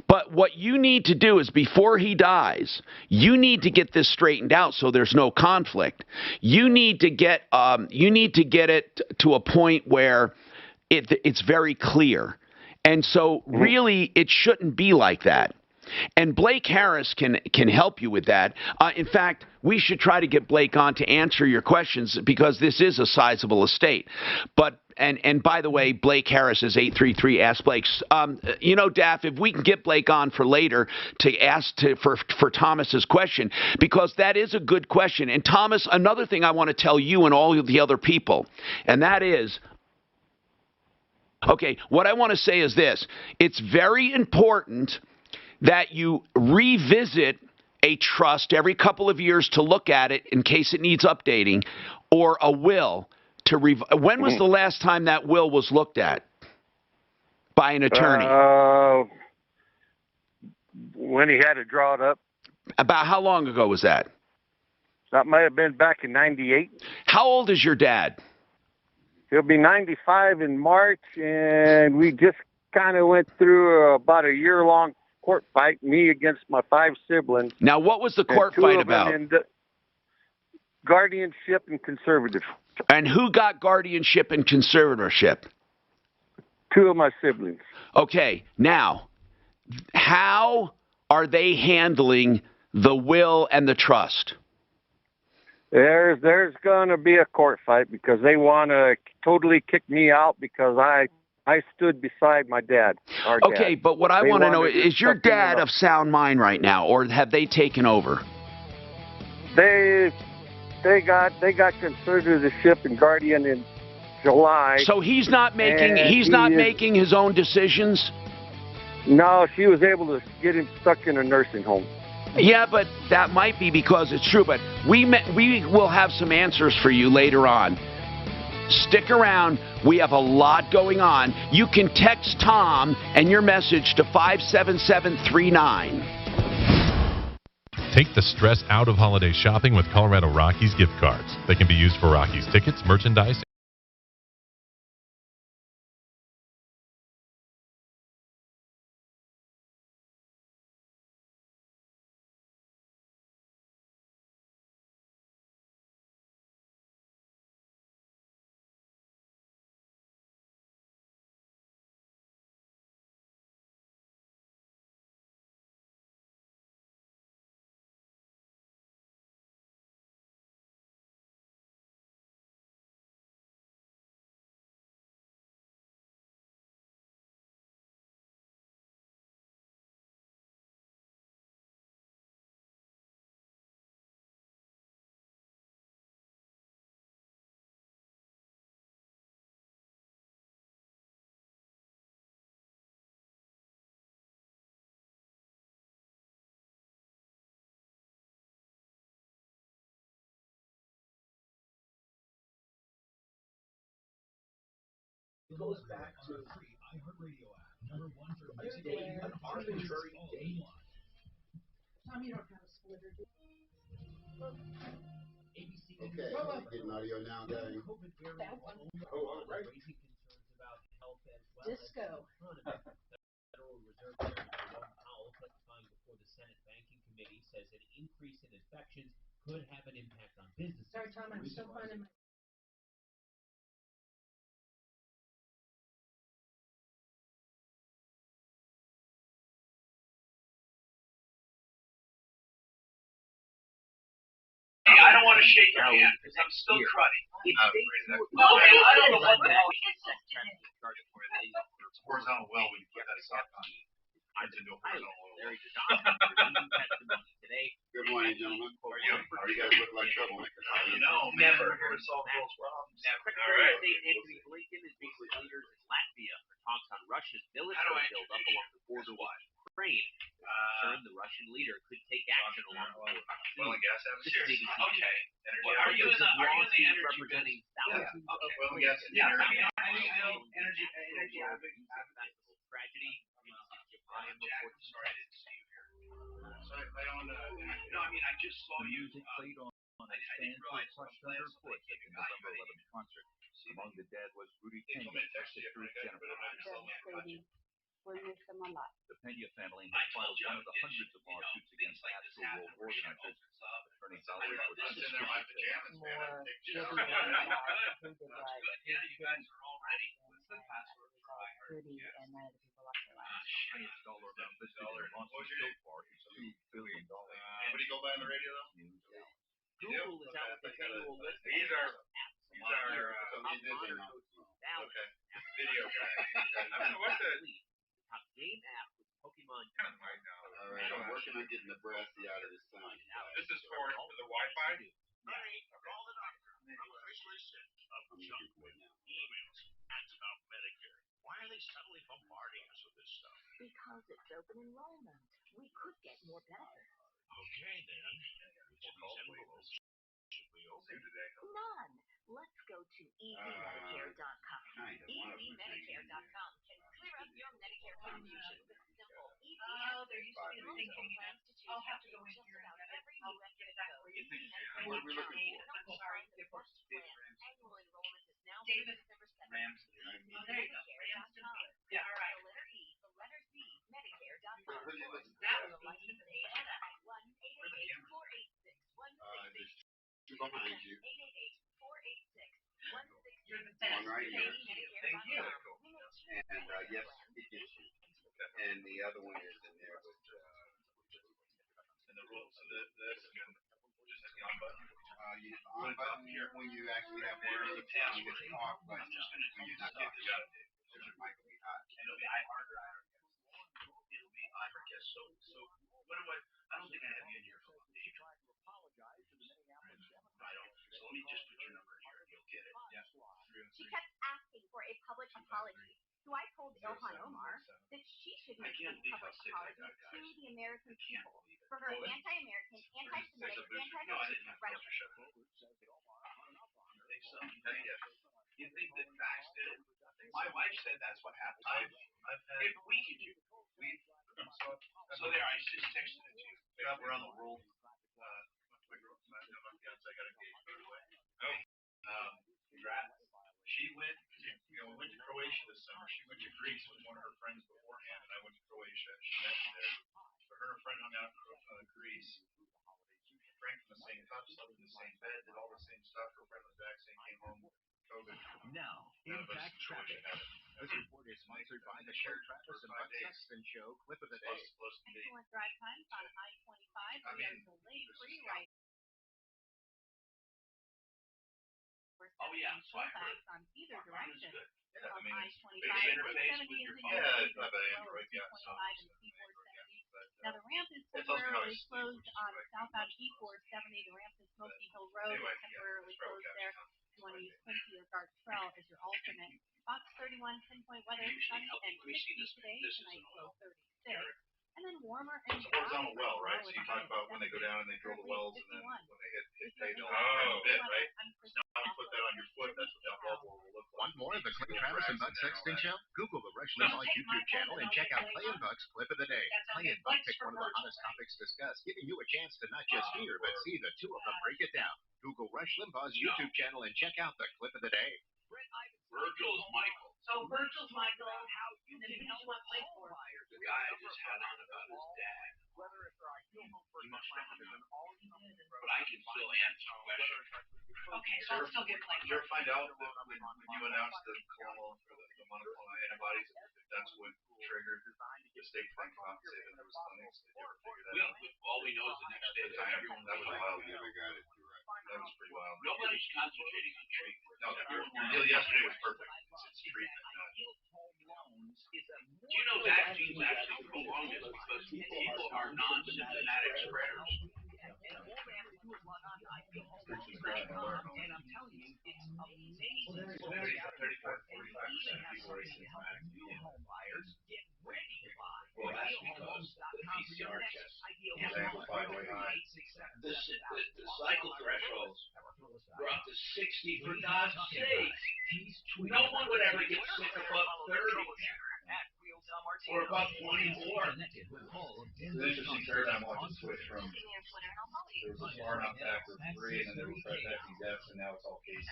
But what you need to do is before he dies, you need to get this straightened out so there's no conflict. You need to get it to a point where it's very clear. And so really it shouldn't be like that. And Blake Harris can help you with that. In fact, we should try to get Blake on to answer your questions because this is a sizable estate. But and by the way, Blake Harris is 833 Ask Blake. Daff, if we can get Blake on for later to ask for Thomas's question, because that is a good question. And Thomas, another thing I want to tell you and all of the other people, and that is, okay, what I want to say is this. It's very important that you revisit a trust every couple of years to look at it in case it needs updating, or a will to when was the last time that will was looked at by an attorney? When he had to draw it up. About how long ago was that? That might have been back in 98. How old is your dad? He'll be 95 in March, and we just kind of went through about a year-long court fight, me against my 5 siblings. Now, what was the court fight about? Guardianship and conservatorship. And who got guardianship and conservatorship? 2 of my siblings. Okay, now, how are they handling the will and the trust? There's going to be a court fight because they want to totally kick me out because I I stood beside my dad. Our Okay, dad. but what I They want to know wanted to is your suck him in dad the- of sound mind right now, or have they taken over? They got conservatorship and guardian in July. So he's not making and making his own decisions? No, she was able to get him stuck in a nursing home. Yeah, but that might be because it's true. But we will have some answers for you later on. Stick around. We have a lot going on. You can text Tom and your message to 57739. Take the stress out of holiday shopping with Colorado Rockies gift cards. They can be used for Rockies tickets, merchandise, Goes back to the free iHeartRadio app, number one for today, an arbitrary day one. Tom, you don't have a splitter, do ABC. Okay, getting audio now, guys. Oh, right. Raising concerns about health as well Disco. as Federal Reserve Chairman Jerome Powell testifying before the Senate Banking Committee says an increase in infections could have an impact on businesses. Sorry, Tom, I'm still finding my... I don't want to shake your hand because I'm still cruddy. No, I don't know what the hell. It's horizontal well when you put that sock on. I didn't know horizontal well. Good morning, gentlemen. How are you guys look like troublemakers? No, never. Here to solve those problems. Never. All right. Anthony Blinken is meeting with leaders in Latvia for talks on Russia's military buildup along the border with Ukraine. Concerned the Russian leader could take action along the border. Oil and gas atmosphere. Okay. Are you in the energy representing thousands of oil and gas Yeah, I mean, energy tragedy. I am sorry, I didn't see you here. So I don't, no, I mean, I just saw you. Music played on I didn't realize crushed underfoot at the November 11th concert. Among the dead was Rudy Pena, sister Jennifer. The Pena family has filed one of the hundreds of lawsuits against actual world organizers. Attorney Valerie for in there my pajamas, man. Yeah, you guys are all ready. What's the password for iHeart? Highest dollar amount listed in the lawsuit so far is $2 billion. What do you go by on the radio though? Google is out with its annual list. These are okay. Video guy. I don't know what the Game app with Pokemon. right now. All right, I'm working on getting the brassy out of this sign. This is for the Wi-Fi. Right. Call the doctor. Officially sick of junk emails. That's about Medicare. Why are they suddenly bombarding us with this stuff? Because it's open enrollment. We could get more benefits. Okay then. Which of these envelopes should we open today? None. Let's go to easymedicare.com. Easymedicare.com can clear up your Medicare confusion with simple, easy, there used to be a thing plans to choose. I'll have to go in here and get every new get it for you. What are we looking for? I'm sorry. The first plan. Annual enrollment is now through December 7th. Medicare.com. Yeah, all right. The letter E, the letter Z, Medicare.com. What are you looking for? Now the license data at 1-888-486-1660. Two behind you. 888-486-1660. One right here. Thank you. And yes, it gets you. And the other one is in there with. And the rules. So this just hit the on button. You on button here when you actually have where the tab is off button when you're not getting it. mic will be hot. And it'll be iHeart or iHeart. It'll be iHeart, yes. So what do I don't think I have you in here for a day. I don't. So let me just put your number here and you'll get it. Yeah. She kept asking for a public apology. So I told Ilhan Omar that she should make a public apology to the American people for her anti-American, anti-Semitic, anti-racist rhetoric. You think that facts did it? My wife said that's what happened. I've had. If we could do, so there. I just texted it to you. Yeah, we're on the roll. My fiance got engaged, by the way. Oh. Congrats. She went. We went to Croatia this summer. She went to Greece with one of her friends beforehand, and I went to Croatia. She met me there. So her and her friend hung out in Greece. Drank from the same cup, slept in the same bed, did all the same stuff. Her friend was vaccinated, came home with COVID. Now, Impact Traffic. This report is sponsored by the Share Travis and Buck Sexton Show Clip of the Day. Excellent drive times on I-25. We are delayed free right. Oh yeah, so I heard. On either direction. Yeah, I mean, I-25. interface with your phone. Yeah, it's not bad Android, yeah. Now the ramp is temporarily closed on southbound E470. The ramp is Smoky Hill Road is temporarily closed there. You want to use Quincy or Guard Trail as your alternate. Fox 31 pinpoint weather, sunny and 60 today. Tonight low 36. And then warmer and it's a horizontal well, right? So you talk about when they go down and they drill the wells, and then when they hit pay, they'll a bit, right? Now you put that on your foot, that's what that bubble will look like. Want more of the Clay Travis and Buck Sexton Show? Google the Rush Limbaugh YouTube channel and check out Clay and Buck's Clip of the Day. Clay and Buck pick one of the hottest topics discussed, giving you a chance to not just hear, but see the two of them break it down. Google Rush Limbaugh's YouTube channel and check out the Clip of the Day. Virgil's Michael. So Virgil's Michael, how you can help what play for? The guy just had on about his dad. He must have done all he did, but I can still answer questions. Okay, so I'll still get played. Did you ever find out that when you announced the clonal or the monoclonal antibodies, that's what triggered the state thing about saying that there was clinics? Did you ever figure that out? All we know is the next day that everyone that was wild. Yeah, they got it. That was pretty wild. Nobody's concentrating on treatment. No, your deal yesterday was perfect. It's treatment. Do you know vaccines actually prolong this because people are non-symptomatic spreaders? And I'm telling you, it's amazing. 35, 45% people are asymptomatic. Get ready to buy. Well, that's because the PCR test is amplified way high. The cycle thresholds were up to 60 for God's sake. No one would ever get sick above 30 or above 24. It's an interesting paradigm watching switch from there was a far enough back for 3 and then there was trifecting deaths and now it's all cases.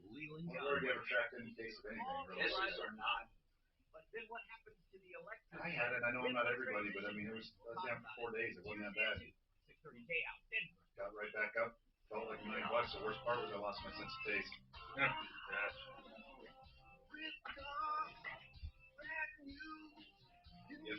Where do you ever track any case of anything? Really? Cases are not. I had it. I know I'm not everybody, but I mean, I was down for 4 days. It wasn't that bad. Got right back up. Felt like $1 million. The worst part was I lost my sense of taste. Yeah. Yep.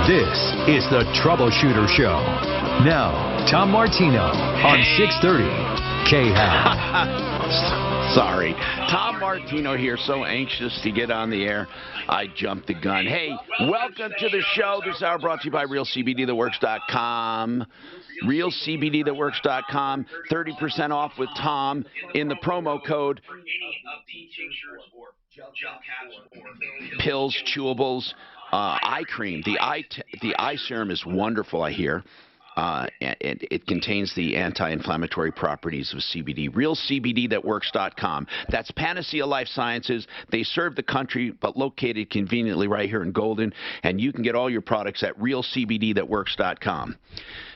This is the Troubleshooter Show. Now, Tom Martino on 630 KHAL. Sorry. Tom Martino here, so anxious to get on the air. I jumped the gun. Hey, welcome to the show. This hour brought to you by RealCBDThatWorks.com. RealCBDThatWorks.com. 30% off with Tom in the promo code. Pills, chewables, eye cream. The eye serum is wonderful, I hear. And it contains the anti-inflammatory properties of CBD. RealCBDThatWorks.com. That's Panacea Life Sciences. They serve the country, but located conveniently right here in Golden. And you can get all your products at RealCBDThatWorks.com.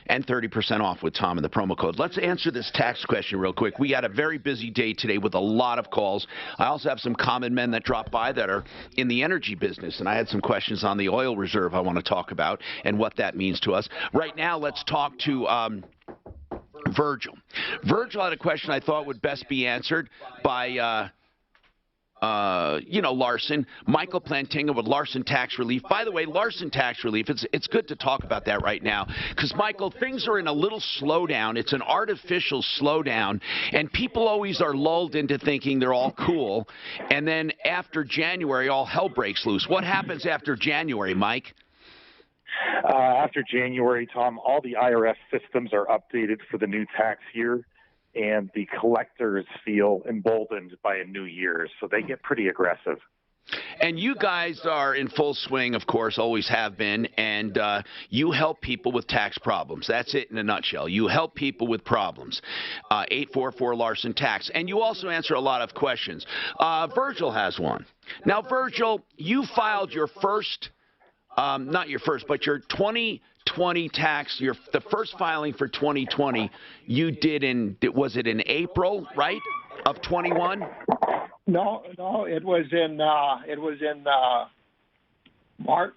And 30% off with Tom in the promo code. Let's answer this tax question real quick. We had a very busy day today with a lot of calls. I also have some common men that dropped by that are in the energy business, and I had some questions on the oil reserve I want to talk about and what that means to us. Right now, let's talk to Virgil. Virgil had a question I thought would best be answered by Larson, Michael Plantinga with Larson Tax Relief. By the way, Larson Tax Relief, it's good to talk about that right now because, Michael, things are in a little slowdown. It's an artificial slowdown, and people always are lulled into thinking they're all cool, and then after January, all hell breaks loose. What happens after January, Mike? After January, Tom, all the IRS systems are updated for the new tax year, and the collectors feel emboldened by a new year, so they get pretty aggressive. And you guys are in full swing, of course, always have been, and you help people with tax problems. That's it in a nutshell. You help people with problems. 844 Larson Tax. And you also answer a lot of questions. Virgil has one. Now, Virgil, you filed your first, not your first, but your 2020 tax, the first filing for 2020, you did was it in April, right, of 21? No, it was in March.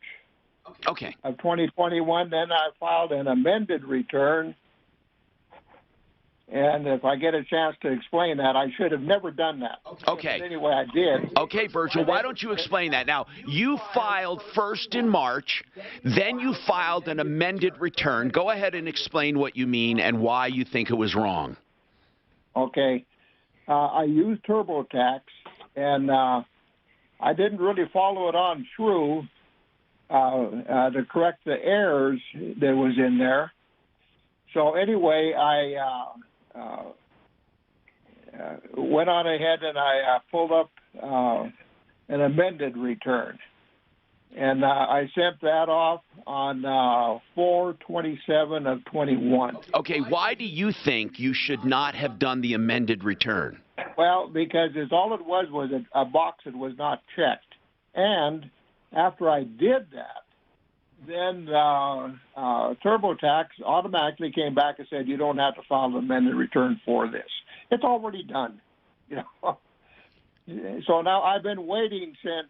Okay. Of 2021. Then I filed an amended return. And if I get a chance to explain that, I should have never done that. Okay. But anyway, I did. Okay, Virgil, why don't you explain that? Now, you filed first in March, then you filed an amended return. Go ahead and explain what you mean and why you think it was wrong. Okay. I used TurboTax, and I didn't really follow it on through to correct the errors that was in there. So anyway, I went on ahead and I pulled up an amended return. And I sent that off on 4/27 of 21. Okay, why do you think you should not have done the amended return? Well, because all it was a box that was not checked. And after I did that, then TurboTax automatically came back and said, you don't have to file an amended return for this. It's already done. So now I've been waiting since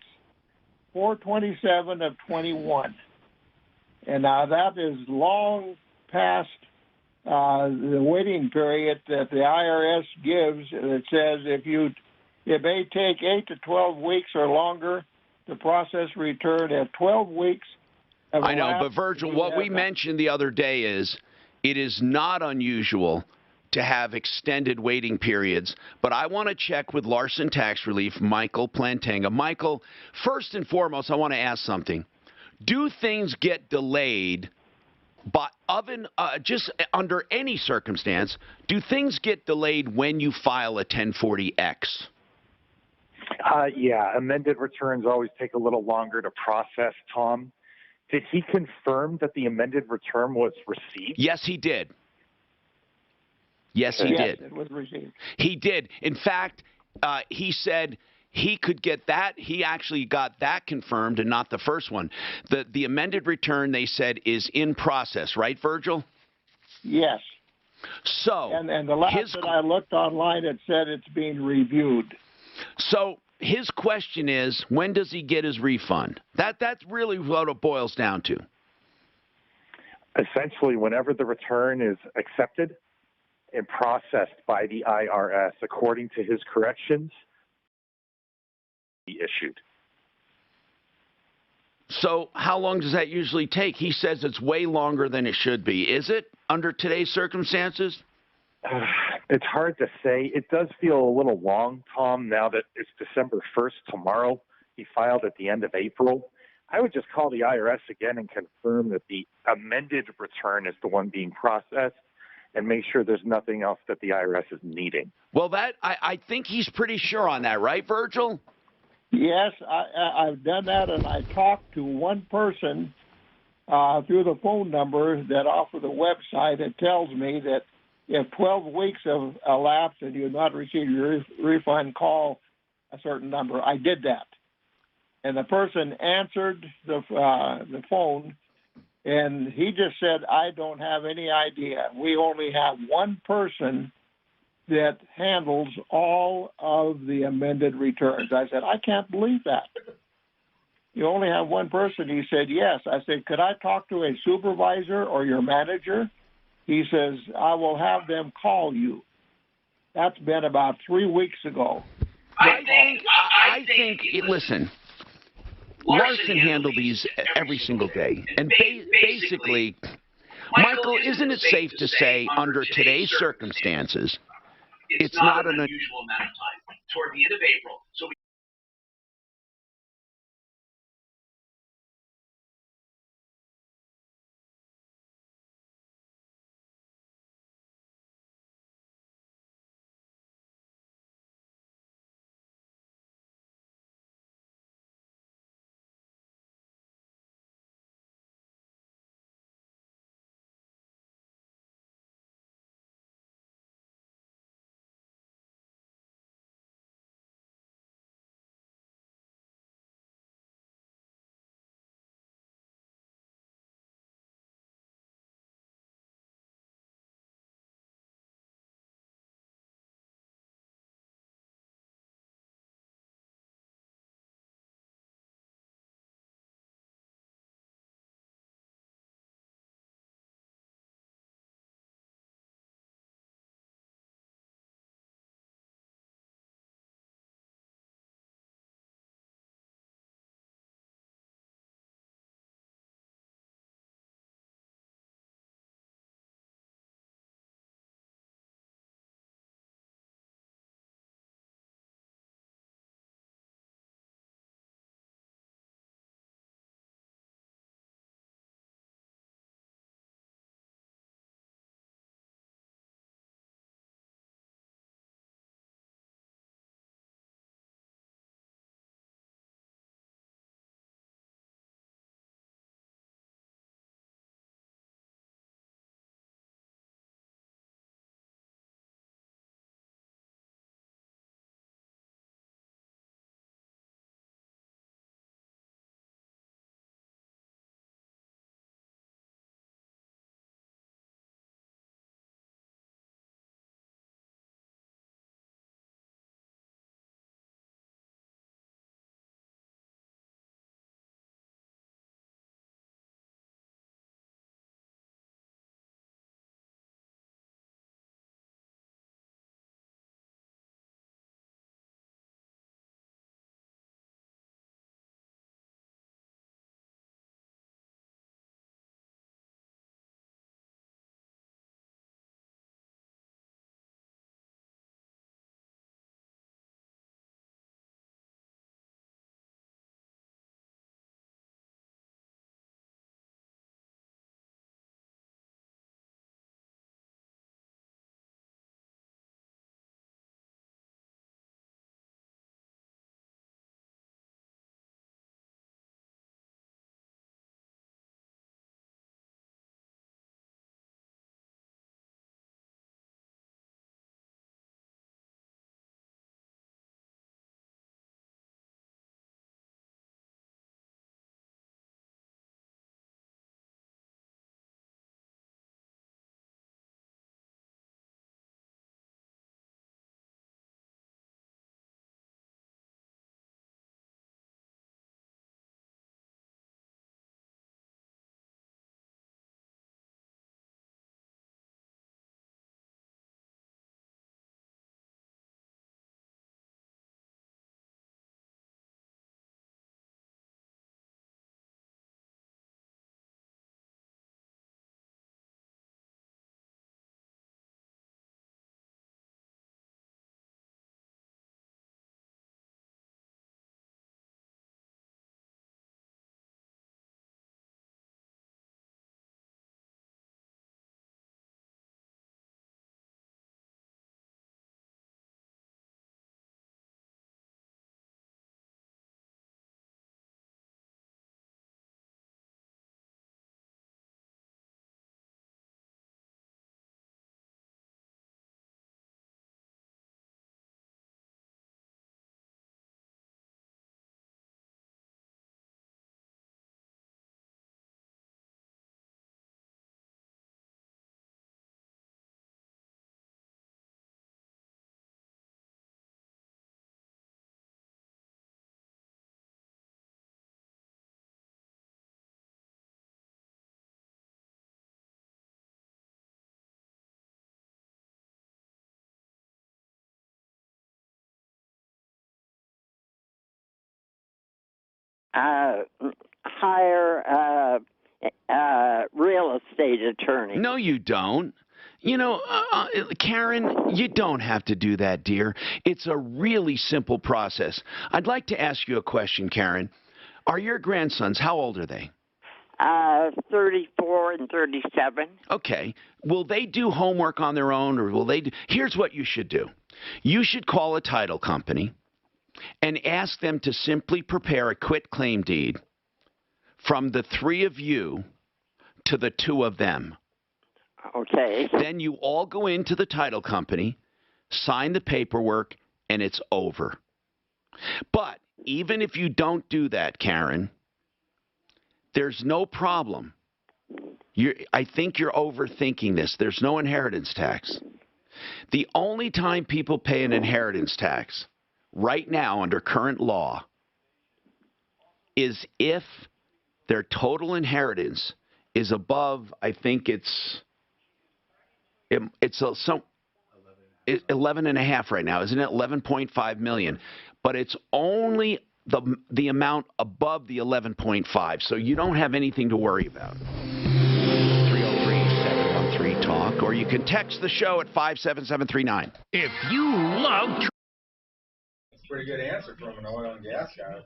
4/27 of 21. And now that is long past the waiting period that the IRS gives. It says it may take 8 to 12 weeks or longer to process return. At 12 weeks, I know, but Virgil, what we mentioned the other day is it is not unusual to have extended waiting periods, but I want to check with Larson Tax Relief, Michael Plantinga. Michael, first and foremost, I want to ask something. Do things get delayed just under any circumstance? Do things get delayed when you file a 1040X? Yeah, amended returns always take a little longer to process, Tom. Did he confirm that the amended return was received? Yes, he did. Yes, he did. It was received. He did. In fact, he said he could get that. He actually got that confirmed and not the first one. The amended return, they said, is in process, right, Virgil? Yes. So, and the last that I looked online, it said it's being reviewed. So his question is, when does he get his refund? That's really what it boils down to. Essentially, whenever the return is accepted and processed by the IRS according to his corrections, he issued. So how long does that usually take? He says it's way longer than it should be. Is it under today's circumstances? It's hard to say. It does feel a little long, Tom, now that it's December 1st tomorrow. He filed at the end of April. I would just call the IRS again and confirm that the amended return is the one being processed and make sure there's nothing else that the IRS is needing. Well, I think he's pretty sure on that, right, Virgil? Yes, I've done that, and I talked to one person through the phone number that off of the website. It tells me that if 12 weeks have elapsed and you have not received your refund, call a certain number. I did that. And the person answered the phone, and he just said, I don't have any idea. We only have one person that handles all of the amended returns. I said, I can't believe that. You only have one person? He said, yes. I said, could I talk to a supervisor or your manager? He says, I will have them call you. That's been about 3 weeks ago. I I think, listen, Larson handled these every single day. And basically, Michael, isn't it safe to say under today's circumstances, it's not an unusual amount of time toward the end of April. So hire real estate attorney. No, you don't. You know, Karen, you don't have to do that, dear. It's a really simple process. I'd like to ask you a question, Karen. Are your grandsons, how old are they? 34 and 37. Okay. Will they do homework on their own, or will they do... Here's what you should do. You should call a title company and ask them to simply prepare a quitclaim deed from the three of you to the two of them. Okay. Then you all go into the title company, sign the paperwork, and it's over. But even if you don't do that, Karen, there's no problem. I think you're overthinking this. There's no inheritance tax. The only time people pay an inheritance tax right now under current law is if their total inheritance is above, I think it's 11 and a half right now, isn't it? 11.5 million. But it's only the amount above the 11.5, so you don't have anything to worry about. 303-713-TALK, or you can text the show at 57739. If you love... That's a pretty good answer from an oil and gas guy.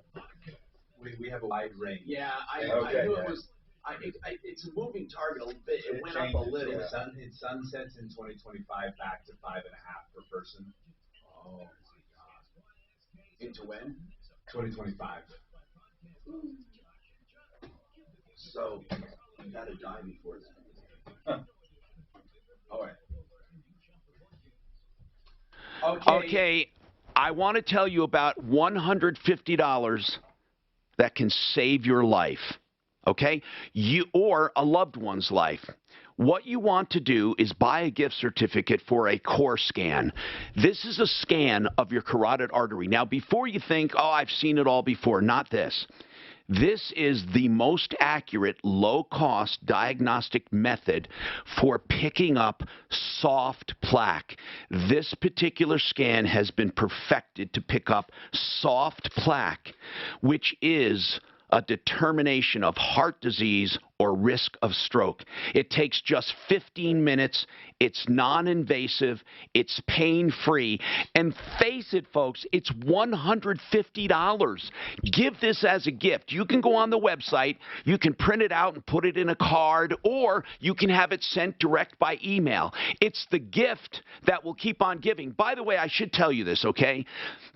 We have a wide range. Yeah, I knew it was... it's a moving target a little bit. It went up a little. It sunsets in 2025 back to 5.5 per person. Oh my God! Into when? 2025. So you gotta die before then. All right. Okay, I want to tell you about $150 that can save your life. Okay? Or a loved one's life. What you want to do is buy a gift certificate for a core scan. This is a scan of your carotid artery. Now, before you think, oh, I've seen it all before, not this. This is the most accurate, low-cost diagnostic method for picking up soft plaque. This particular scan has been perfected to pick up soft plaque, which is a determination of heart disease or risk of stroke. It takes just 15 minutes. It's non-invasive. It's pain-free. And face it, folks, it's $150. Give this as a gift. You can go on the website. You can print it out and put it in a card, or you can have it sent direct by email. It's the gift that will keep on giving. By the way, I should tell you this, okay?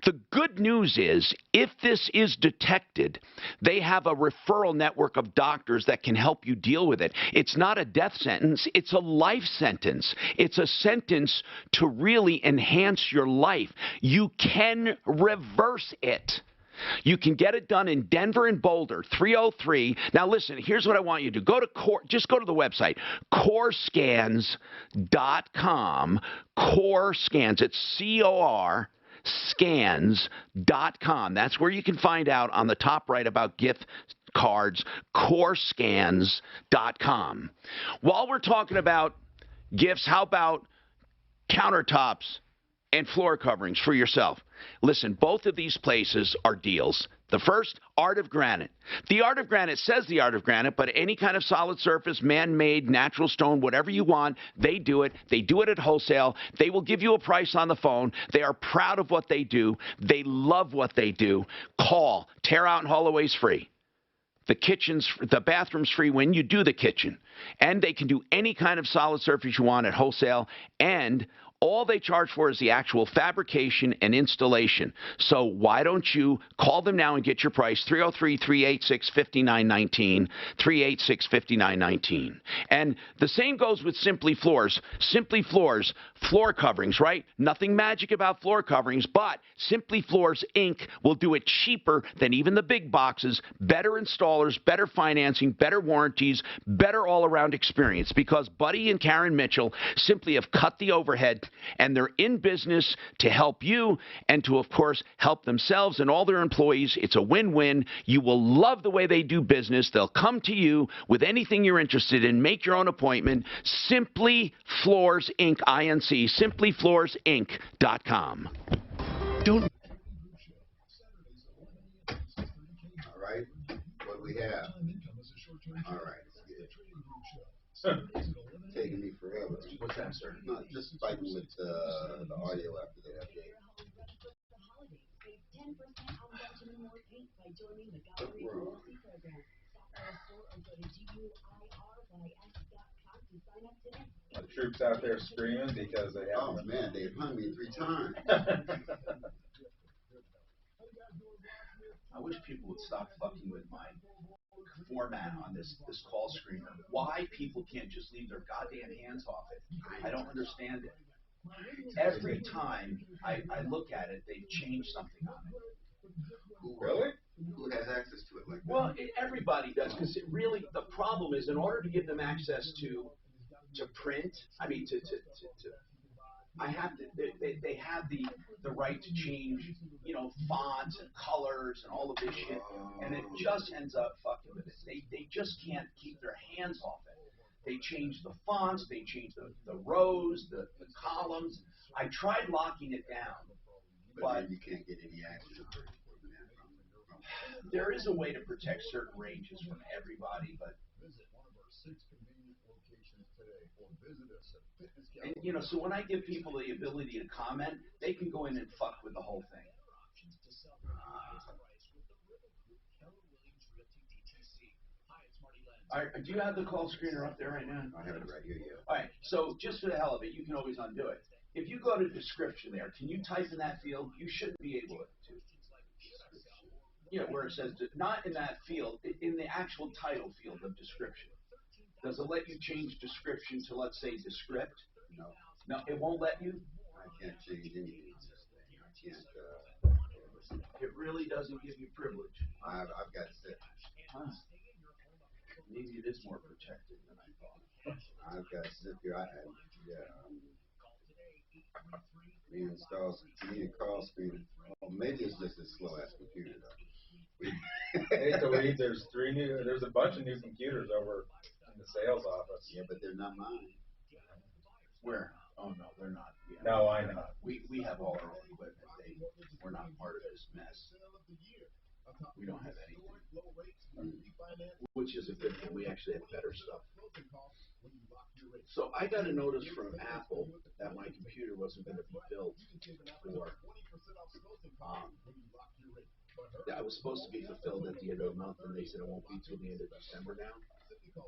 The good news is, if this is detected, they have a referral network of doctors that can help you deal with it. It's not a death sentence. It's a life sentence. It's a sentence to really enhance your life. You can reverse it. You can get it done in Denver and Boulder, 303. Now, listen, here's what I want you to do. Just go to the website, corescans.com. Core Scans. It's C-O-R. Scans.com. That's where you can find out on the top right about gift cards, corescans.com. While we're talking about gifts, how about countertops and floor coverings for yourself? Listen, both of these places are deals. The first, Art of Granite. The Art of Granite says the Art of Granite, but any kind of solid surface, man-made, natural stone, whatever you want, they do it. They do it at wholesale. They will give you a price on the phone. They are proud of what they do. They love what they do. Call. Tear out and haul away's free. The bathroom's free when you do the kitchen. And they can do any kind of solid surface you want at wholesale. And all they charge for is the actual fabrication and installation. So why don't you call them now and get your price, 303-386-5919, 386-5919. And the same goes with Simply Floors. Simply Floors, floor coverings, right? Nothing magic about floor coverings, but Simply Floors, Inc. will do it cheaper than even the big boxes, better installers, better financing, better warranties, better all-around experience, because Buddy and Karen Mitchell simply have cut the overhead, and they're in business to help you and to, of course, help themselves and all their employees. It's a win-win. You will love the way they do business. They'll come to you with anything you're interested in. Make your own appointment. Simply Floors, Inc., INC, simplyfloorsinc.com. All right. we have. All right. Taking me forever. What's that, sir? No, just fighting with the audio after the update. What's wrong? The troops out there screaming because they have. Oh man, they've hung me 3 times. I wish people would stop fucking with my format on this call screener. Why people can't just leave their goddamn hands off it? I don't understand it. Every time I look at it, they've changed something on it. Really? Who has access to it like that? Well, everybody does, because it really, the problem is, in order to give them access to print, I mean, I have to, they have the right to change, you know, fonts and colors and all of this shit, and it just ends up fucking with it. They just can't keep their hands off it. They change the fonts, they change the rows, the columns. I tried locking it down, but you can't get any access to it. There is a way to protect certain ranges from everybody, but. And, you know, so when I give people the ability to comment, they can go in and fuck with the whole thing. Do you have the call screener up there right now? I have it right here, yeah. All right, so just for the hell of it, you can always undo it. If you go to description there, can you type in that field? You shouldn't be able to. Yeah, where it says, not in that field, in the actual title field of description. Does it let you change description to, let's say, descript? No. No, it won't let you? I can't change anything on this thing. I can't. It really doesn't give you privilege. I've got zip. Huh. Maybe it is more protected than I thought. I've got zip here. Me and Carl screening. Oh, maybe it's just a slow ass computer though. Hey, to read, there's a bunch of new computers over in the sales office. Yeah, but they're not mine. Where? Oh no, they're not. Yeah. No, I know. We have all our own equipment. We're not part of this mess. We don't have anything. Which is a good thing. We actually have better stuff. So I got a notice from Apple that my computer wasn't going to be built for. That was supposed to be fulfilled at the end of the month, and they said it won't be till the end of December now.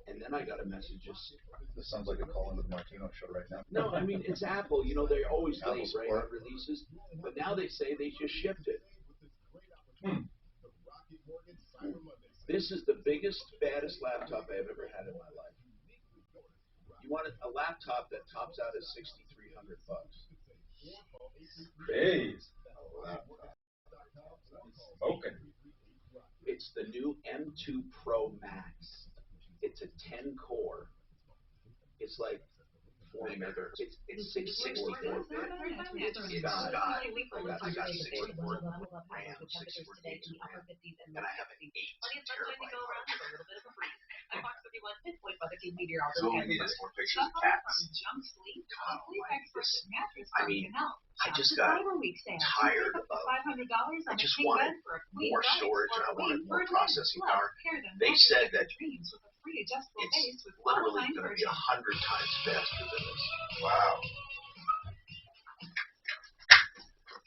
And then I got a message just. This sounds like a call into the Martino show right now. No, I mean, it's Apple. You know, they're always late, right, on releases. But now they say they just shipped it. This is the biggest, baddest laptop I've ever had in my life. You want a laptop that tops out at $6,300. Jeez. Okay. It's the new M2 Pro Max. It's a 10 core. It's like 4 megahertz. It's 664 bit. It's got I got 64 RAM, 64 gigs of RAM, and I have an 8 terabyte hard drive. So we need more pictures of cats. God, I mean, I just got tired of. I just wanted more storage and I wanted more processing power. They said that it's literally going to be 100 times faster than this. Wow.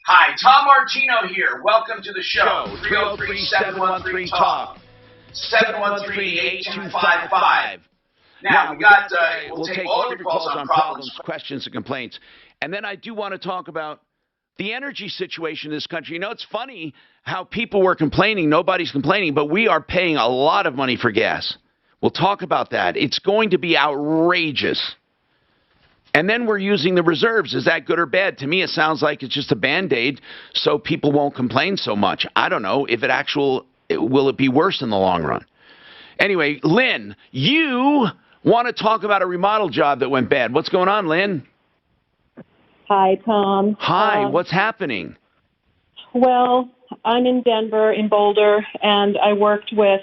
Hi, Tom Martino here. Welcome to the show. 303-713-TALK. 713-8255. Now, we'll take all of your calls on problems, questions, and complaints. And then I do want to talk about the energy situation in this country. You know, it's funny how people were complaining. Nobody's complaining, but we are paying a lot of money for gas. We'll talk about that. It's going to be outrageous. And then we're using the reserves. Is that good or bad? To me, it sounds like it's just a Band-Aid so people won't complain so much. I don't know if will it be worse in the long run. Anyway, Lynn, you want to talk about a remodel job that went bad. What's going on, Lynn? Hi, Tom. Hi, what's happening? Well, I'm in Denver, in Boulder, and I worked with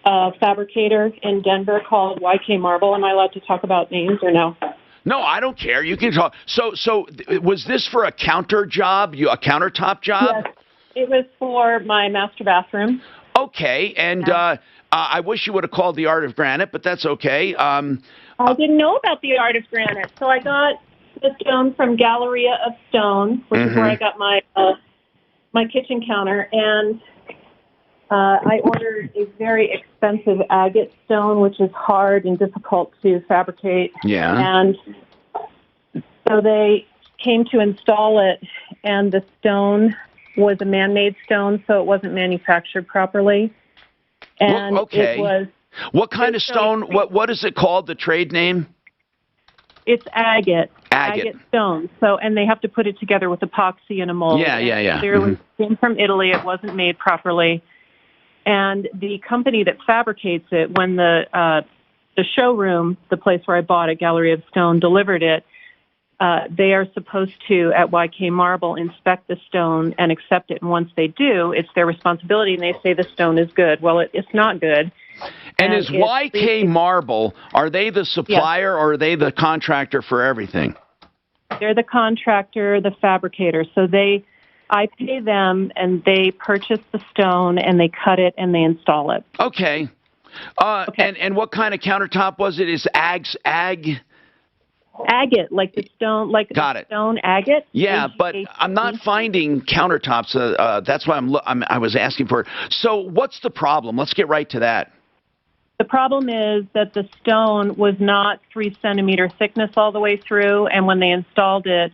a fabricator in Denver called YK Marble. Am I allowed to talk about names or no? No, I don't care. You can talk. So was this for a counter job, a countertop job? Yes, it was for my master bathroom. Okay, and I wish you would have called the Art of Granite, but that's okay. I didn't know about the Art of Granite, so I got the stone from Galleria of Stone, which is where I got my my kitchen counter, and I ordered a very expensive agate stone, which is hard and difficult to fabricate. Yeah. And so they came to install it, and the stone was a man-made stone, so it wasn't manufactured properly. And well, okay. it was. What kind of stone? What is it called? The trade name? It's agate. Agate stone. So, and they have to put it together with epoxy and a mold. Yeah. It clearly came from Italy. It wasn't made properly. And the company that fabricates it, when the showroom, the place where I bought it, Gallery of Stone, delivered it, they are supposed to, at YK Marble, inspect the stone and accept it. And once they do, it's their responsibility, and they say the stone is good. Well, it's not good. And is YK Marble, are they the supplier or are they the contractor for everything? They're the contractor, the fabricator. So I pay them, and they purchase the stone, and they cut it, and they install it. Okay. And what kind of countertop was it? Is agate, like the stone, like Got the it. stone agate. Yeah, but I'm not finding countertops. That's why I was asking for it. So what's the problem? Let's get right to that. The problem is that the stone was not 3 centimeter thickness all the way through, and when they installed it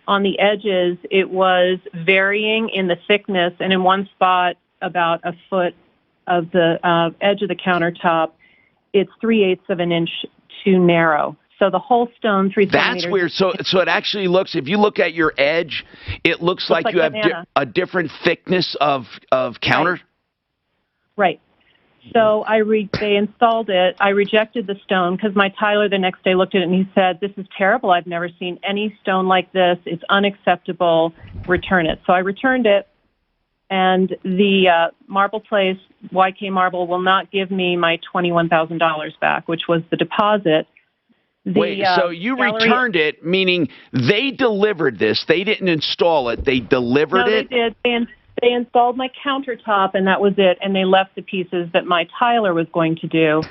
on the edges, it was varying in the thickness, and in one spot, about a foot of the edge of the countertop, it's 3/8 of an inch too narrow. So the whole stone, 3 centimeters. That's weird. So it actually looks, if you look at your edge, it looks like you have a different thickness of counter? Right. So they installed it. I rejected the stone because my Tyler the next day looked at it and he said, "This is terrible. I've never seen any stone like this. It's unacceptable. Return it." So I returned it, and the marble place, YK Marble, will not give me my $21,000 back, which was the deposit. Wait, so you returned it, meaning they delivered this. They didn't install it. They delivered it? No, they did. They installed my countertop, and that was it, and they left the pieces that my Tyler was going to do.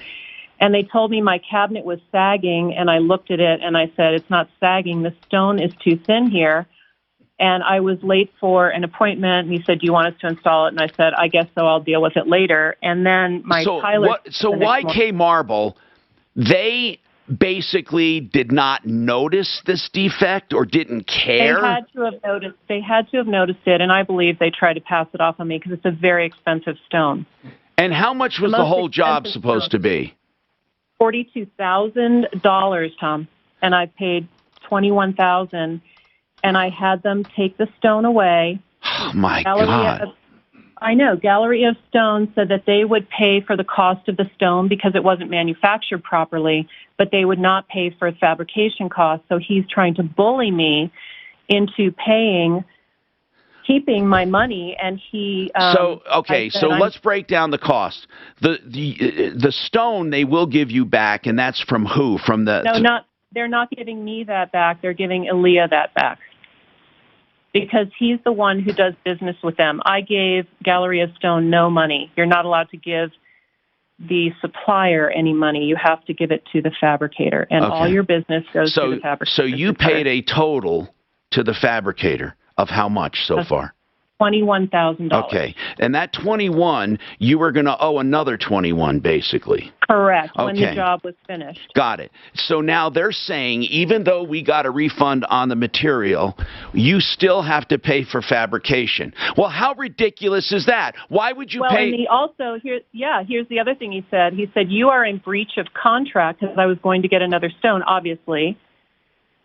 And they told me my cabinet was sagging, and I looked at it, and I said, "It's not sagging. The stone is too thin here." And I was late for an appointment, and he said, "Do you want us to install it?" And I said, "I guess so. I'll deal with it later." And then my Tyler... So YK Marble, they basically did not notice this defect or didn't care? They had to have noticed it, and I believe they tried to pass it off on me because it's a very expensive stone. And how much was the whole job supposed to be? $42,000, Tom, and I paid $21,000, and I had them take the stone away. Oh my God. I know. Gallery of Stone said that they would pay for the cost of the stone because it wasn't manufactured properly, but they would not pay for fabrication costs. So he's trying to bully me into keeping my money, and he. So let's break down the cost. The stone they will give you back, and that's from who? From the they're not giving me that back. They're giving Aaliyah that back. Because he's the one who does business with them. I gave Gallery of Stone no money. You're not allowed to give the supplier any money. You have to give it to the fabricator, and all your business goes to the fabricator. So you paid a total to the fabricator of how much so far? $21,000. Okay, and that 21, you were going to owe another 21, basically. Correct. Okay. When the job was finished. Got it. So now they're saying, even though we got a refund on the material, you still have to pay for fabrication. Well, how ridiculous is that? Why would you pay? And he also here's the other thing he said. He said, "You are in breach of contract," because I was going to get another stone, obviously,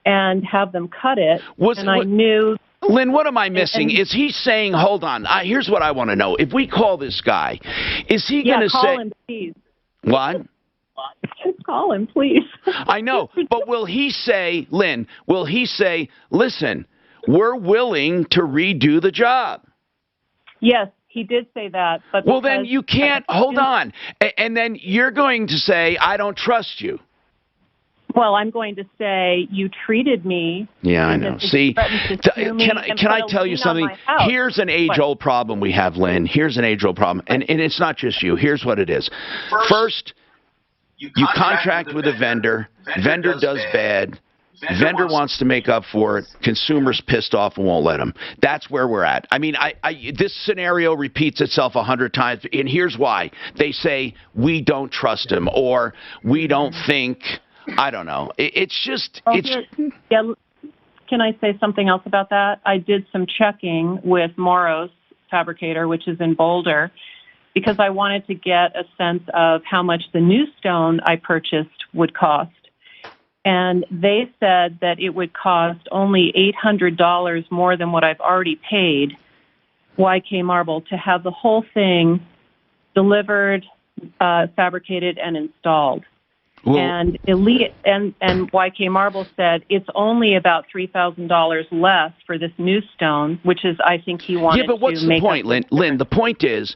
and have them cut it. I knew. Lynn, what am I missing? Is he saying, hold on, here's what I want to know. If we call this guy, is he going to say... call him, please. What? Just call him, please. I know, but will he say, Lynn, listen, we're willing to redo the job? Yes, he did say that. But well, then you can't, hold on. And then you're going to say, I don't trust you. Well, I'm going to say you treated me. Yeah, I know. See, can I tell you something? Here's an age-old problem we have, Lynn. Here's an age-old problem, and it's not just you. Here's what it is. First, you contract with a vendor. Vendor does bad. Vendor wants to make up for it. Consumer's pissed off and won't let him. That's where we're at. I mean, this scenario repeats itself 100 times, and here's why. They say, we don't trust him, or we don't think, I don't know. It's just, Yeah, can I say something else about that? I did some checking with Moros Fabricator, which is in Boulder, because I wanted to get a sense of how much the new stone I purchased would cost. And they said that it would cost only $800 more than what I've already paid YK Marble to have the whole thing delivered, fabricated, and installed. Well, and Elite and YK Marble said it's only about $3,000 less for this new stone, which is, I think, he wanted to make. Yeah, but what's the point, Lynn? Lynn, the point is,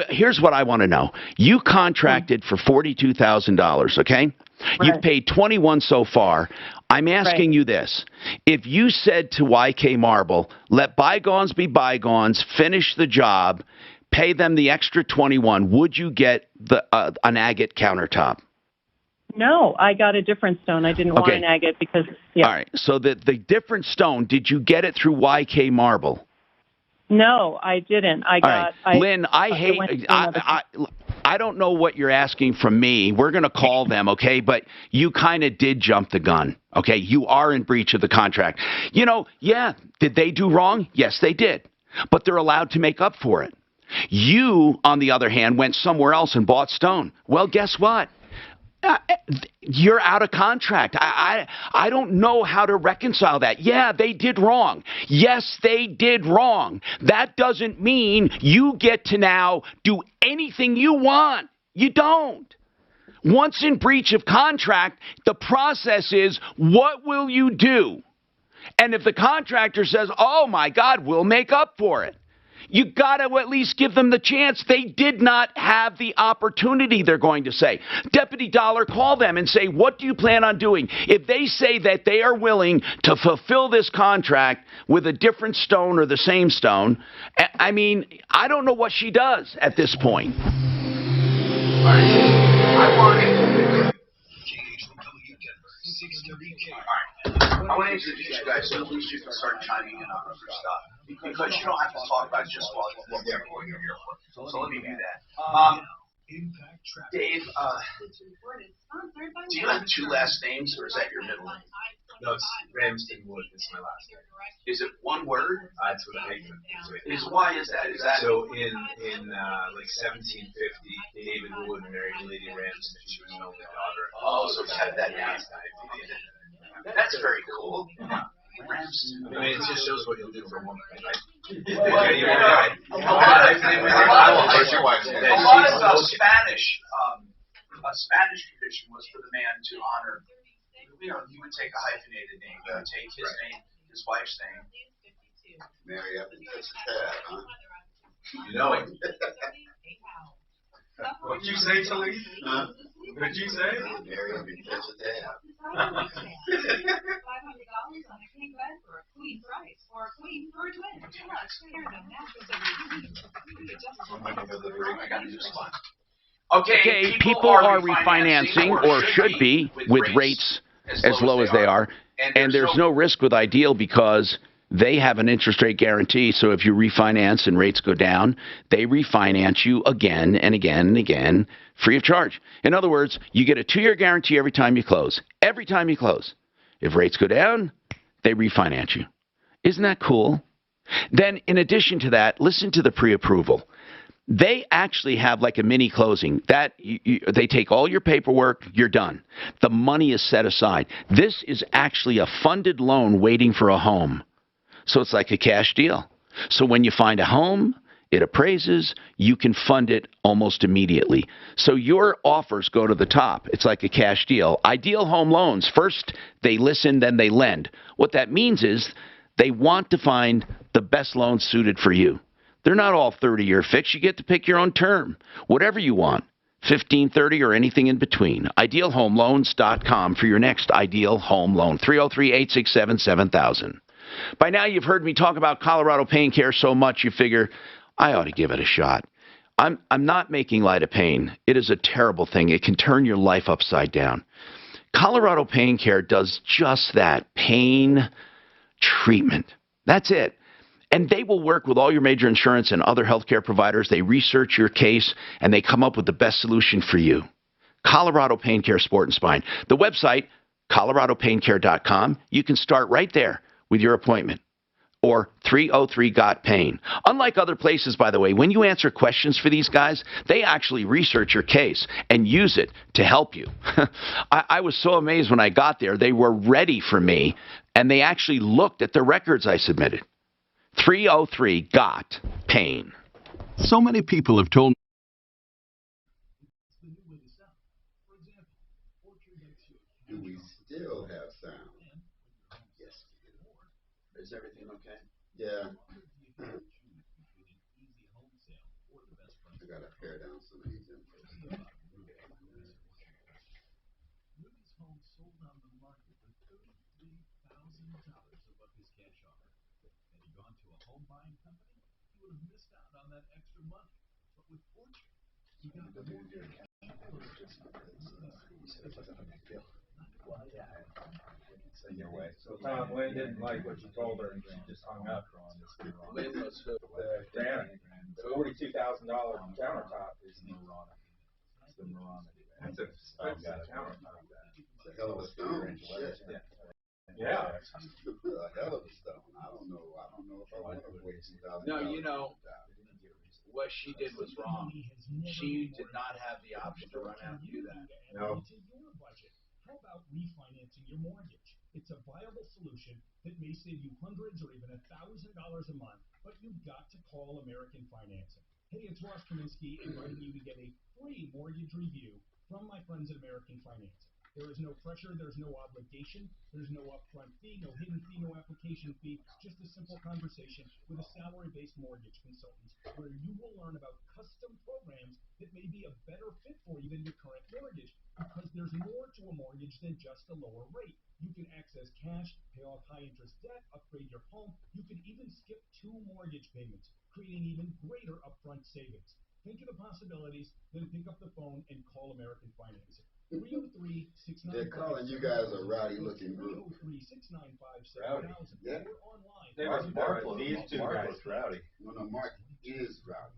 here's what I want to know. You contracted for $42,000, okay? Right. You've paid $21,000 so far. I'm asking you this. If you said to YK Marble, let bygones be bygones, finish the job, pay them the extra $21,000, would you get an agate countertop? No, I got a different stone. I didn't want an agate because, All right. So the different stone, did you get it through YK Marble? No, I didn't. Lynn, I don't know what you're asking from me. We're going to call them, okay? But you kind of did jump the gun, okay? You are in breach of the contract. You know, yeah, did they do wrong? Yes, they did. But they're allowed to make up for it. You, on the other hand, went somewhere else and bought stone. Well, guess what? You're out of contract. I don't know how to reconcile that. Yeah, they did wrong. Yes, they did wrong. That doesn't mean you get to now do anything you want. You don't. Once in breach of contract, the process is, what will you do? And if the contractor says, oh, my God, we'll make up for it, you got to at least give them the chance. They did not have the opportunity, they're going to say. Deputy Dollar, call them and say, what do you plan on doing? If they say that they are willing to fulfill this contract with a different stone or the same stone, I mean, I don't know what she does at this point. All right. I want to introduce you guys so at least you can start chiming in on other stuff. Because you don't have to talk about just what you're here for. So let me do that. Dave, do you have two last names, or is that your middle name? No, it's Ramsden Wood. It's my last name. Is it one word? It's with a hyphen. Why is that? Is that so? In like 1750, David Wood married Lady Ramsden. She was an only daughter. Oh, so it's had that name. That's very cool. Ramsden. I mean, it just shows what you'll do for a woman. A lot of Spanish tradition was for the man to honor. You know, he would take a hyphenated name. He would take his name, his wife's name. Mary up and touch the tab, huh? You know it. What'd you say, Talib? Huh? What'd you say? Mary up and touch the tab. $500 on a king bed for a queen price or a queen for a twin. Okay, people are refinancing, or should be, with rates as low as they are. And there's no risk with Ideal because they have an interest rate guarantee. So if you refinance and rates go down, they refinance you again and again and again, free of charge. In other words, you get a 2-year guarantee every time you close. Every time you close. If rates go down, they refinance you. Isn't that cool? Then, in addition to that, listen to the pre-approval. They actually have like a mini closing. That they take all your paperwork, you're done. The money is set aside. This is actually a funded loan waiting for a home. So it's like a cash deal. So when you find a home, it appraises, you can fund it almost immediately. So your offers go to the top. It's like a cash deal. Ideal Home Loans, first they listen, then they lend. What that means is they want to find the best loan suited for you. They're not all 30-year fixed. You get to pick your own term, whatever you want. 1530, or anything in between. IdealHomeLoans.com for your next ideal home loan. 303-867-7000. By now, you've heard me talk about Colorado Pain Care so much, you figure, I ought to give it a shot. I'm not making light of pain. It is a terrible thing. It can turn your life upside down. Colorado Pain Care does just that, pain treatment. That's it. And they will work with all your major insurance and other healthcare providers. They research your case, and they come up with the best solution for you. Colorado Pain Care Sport and Spine. The website, coloradopaincare.com. You can start right there with your appointment. Or 303-GOT-PAIN. Unlike other places, by the way, when you answer questions for these guys, they actually research your case and use it to help you. I was so amazed when I got there. They were ready for me, and they actually looked at the records I submitted. 303-GOT-PAIN. So many people have told Do we still have sound? Yes. Is everything okay? Yeah. I gotta pare down some of these infos. In your way. So Tom, Lynn didn't like what you told her, and she just hung up. Lynn was The granite, the $42,000 countertop is the That's an expensive countertop. It's a hell of a stone. Shit. Yeah. A hell of a stone. I don't know if I want to waste $2,000. No, you know, what she did was wrong. She did not have the option to run out and do that. No. How about refinancing your mortgage? It's a viable solution that may save you hundreds or even $1,000 a month, but you've got to call American Financing. Hey, it's Ross Kaminsky inviting you to get a free mortgage review from my friends at American Financing. There is no pressure, there's no obligation, there's no upfront fee, no hidden fee, no application fee, just a simple conversation with a salary-based mortgage consultant where you will learn about custom programs that may be a better fit for you than your current mortgage, because there's more to a mortgage than just a lower rate. You can access cash, pay off high-interest debt, upgrade your home. You could even skip 2 mortgage payments, creating even greater upfront savings. Think of the possibilities, then pick up the phone and call American Financing. 303-695-7000. They're calling you guys a rowdy-looking group. 303-695-7000. Yeah. We're online. Mark, these two guys rowdy. No, Mark is rowdy.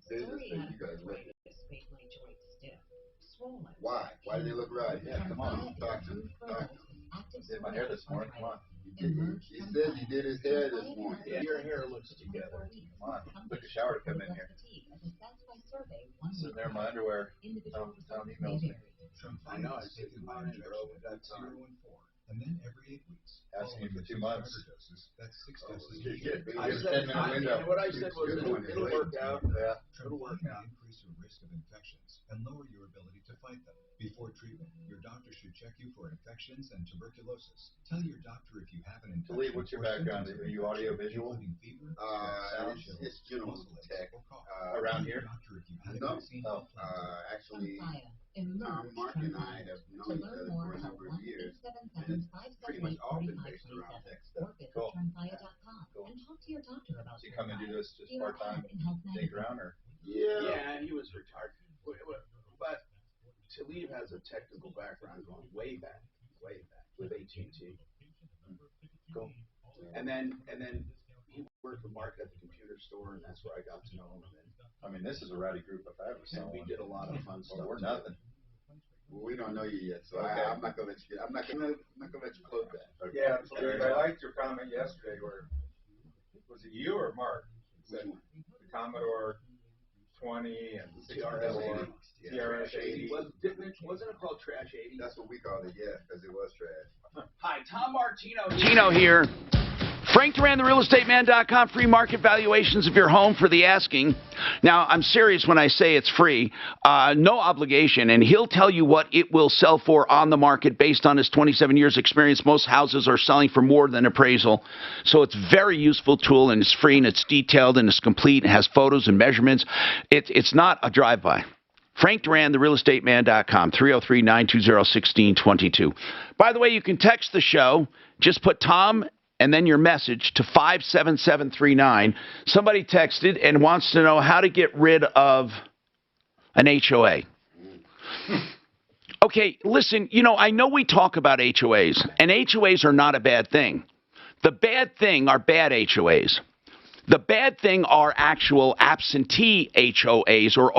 They just think you guys look. Why? Why do they look rowdy? Yeah, come on, talk to me. I did my hair this morning. Come on. He said he did his hair this morning. Yeah, your hair looks together. Come on. Took a shower to come in here. Sitting there in my underwear. Tom emails me. I know. I said, come on in, bro. We got time. And then every 8 weeks. Asking you for 2 months. That's 6 doses. I said, what I said was, it'll work out. Yeah. It'll work out. Increase your risk of infections and lower your ability to fight them. Before treatment, your doctor should check you for infections and tuberculosis. Tell your doctor if you have an infection. Lee, what's your background? Are you audio visual? It's general tech. Around here? No. Actually, Tom, Mark, and I have known each other for a number of years, and it's pretty much all been based around tech stuff. Cool. Cool. And talk to your doctor about So you come and do this just part-time, dig around, or? Yeah, he was retired. But Talib has a technical background going way back with AT&T. Cool. And then he worked with Mark at the computer store, and that's where I got to know him. I mean, this is a rowdy group if I ever saw one. We did a lot of fun stuff. We're nothing. Well, we don't know you yet, so okay. I'm not gonna let you. I'm not gonna let you close that. Okay. Yeah, I liked your comment yesterday. Where was it you or Mark? Said the Commodore 20 and the TRS 80. Wasn't it called Trash 80? That's what we called it, yeah, because it was trash. Hi, Tom Martino. Tino here. Frank Duran, therealestateman.com, free market valuations of your home for the asking. Now, I'm serious when I say it's free, no obligation, and he'll tell you what it will sell for on the market based on his 27 years experience. Most houses are selling for more than appraisal, so it's a very useful tool, and it's free, and it's detailed, and it's complete, and has photos and measurements. It's not a drive-by. Frank Duran, therealestateman.com, 303-920-1622. By the way, you can text the show. Just put Tom and then your message to 57739. Somebody texted and wants to know how to get rid of an HOA. Okay, listen, I know we talk about HOAs, and HOAs are not a bad thing. The bad thing are bad HOAs. The bad thing are actual absentee HOAs or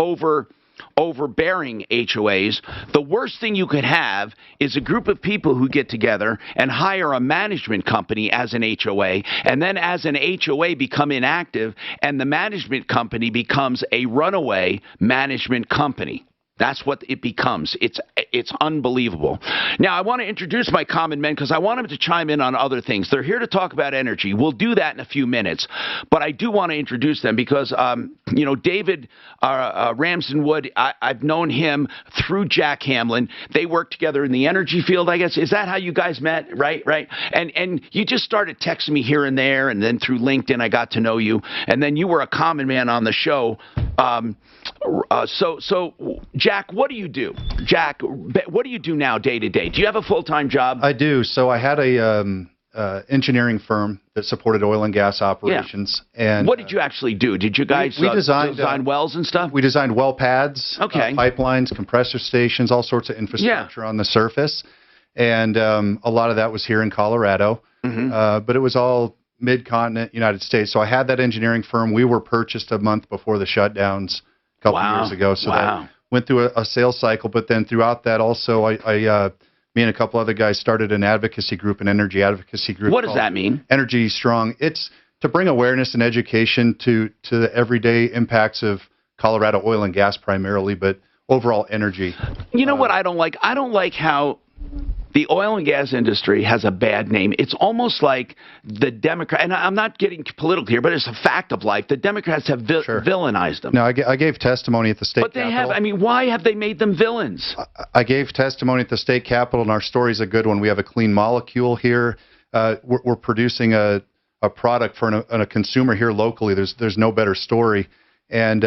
overbearing HOAs. The worst thing you could have is a group of people who get together and hire a management company as an HOA, and then as an HOA become inactive, and the management company becomes a runaway management company. That's what it becomes. It's unbelievable. Now, I want to introduce my common men because I want them to chime in on other things. They're here to talk about energy. We'll do that in a few minutes. But I do want to introduce them because, David Ramsden-Wood, I've known him through Jack Hamlin. They worked together in the energy field, I guess. Is that how you guys met? Right. And you just started texting me here and there, and then through LinkedIn I got to know you. And then you were a common man on the show. So Jack, what do you do? Jack, what do you do now day to day? Do you have a full-time job? I do. So I had a engineering firm that supported oil and gas operations. Yeah. And what did you actually do? Did you guys we design wells and stuff? We designed well pads, pipelines, compressor stations, all sorts of infrastructure on the surface. And a lot of that was here in Colorado. But it was all mid-continent United States. So I had that engineering firm. We were purchased a month before the shutdowns a couple years ago. So that went through a sales cycle. But then throughout that also, me and a couple other guys started an advocacy group, an energy advocacy group. What does that mean? Energy Strong. It's to bring awareness and education to the everyday impacts of Colorado oil and gas primarily, but overall energy. You know what I don't like? I don't like how the oil and gas industry has a bad name. It's almost like the Democrat, and I'm not getting political here, but it's a fact of life. The Democrats have villainized them. No, I gave testimony at the state capitol. But they have, why have they made them villains? I gave testimony at the state capitol, and our story's a good one. We have a clean molecule here. We're producing a product for a consumer here locally. There's no better story. And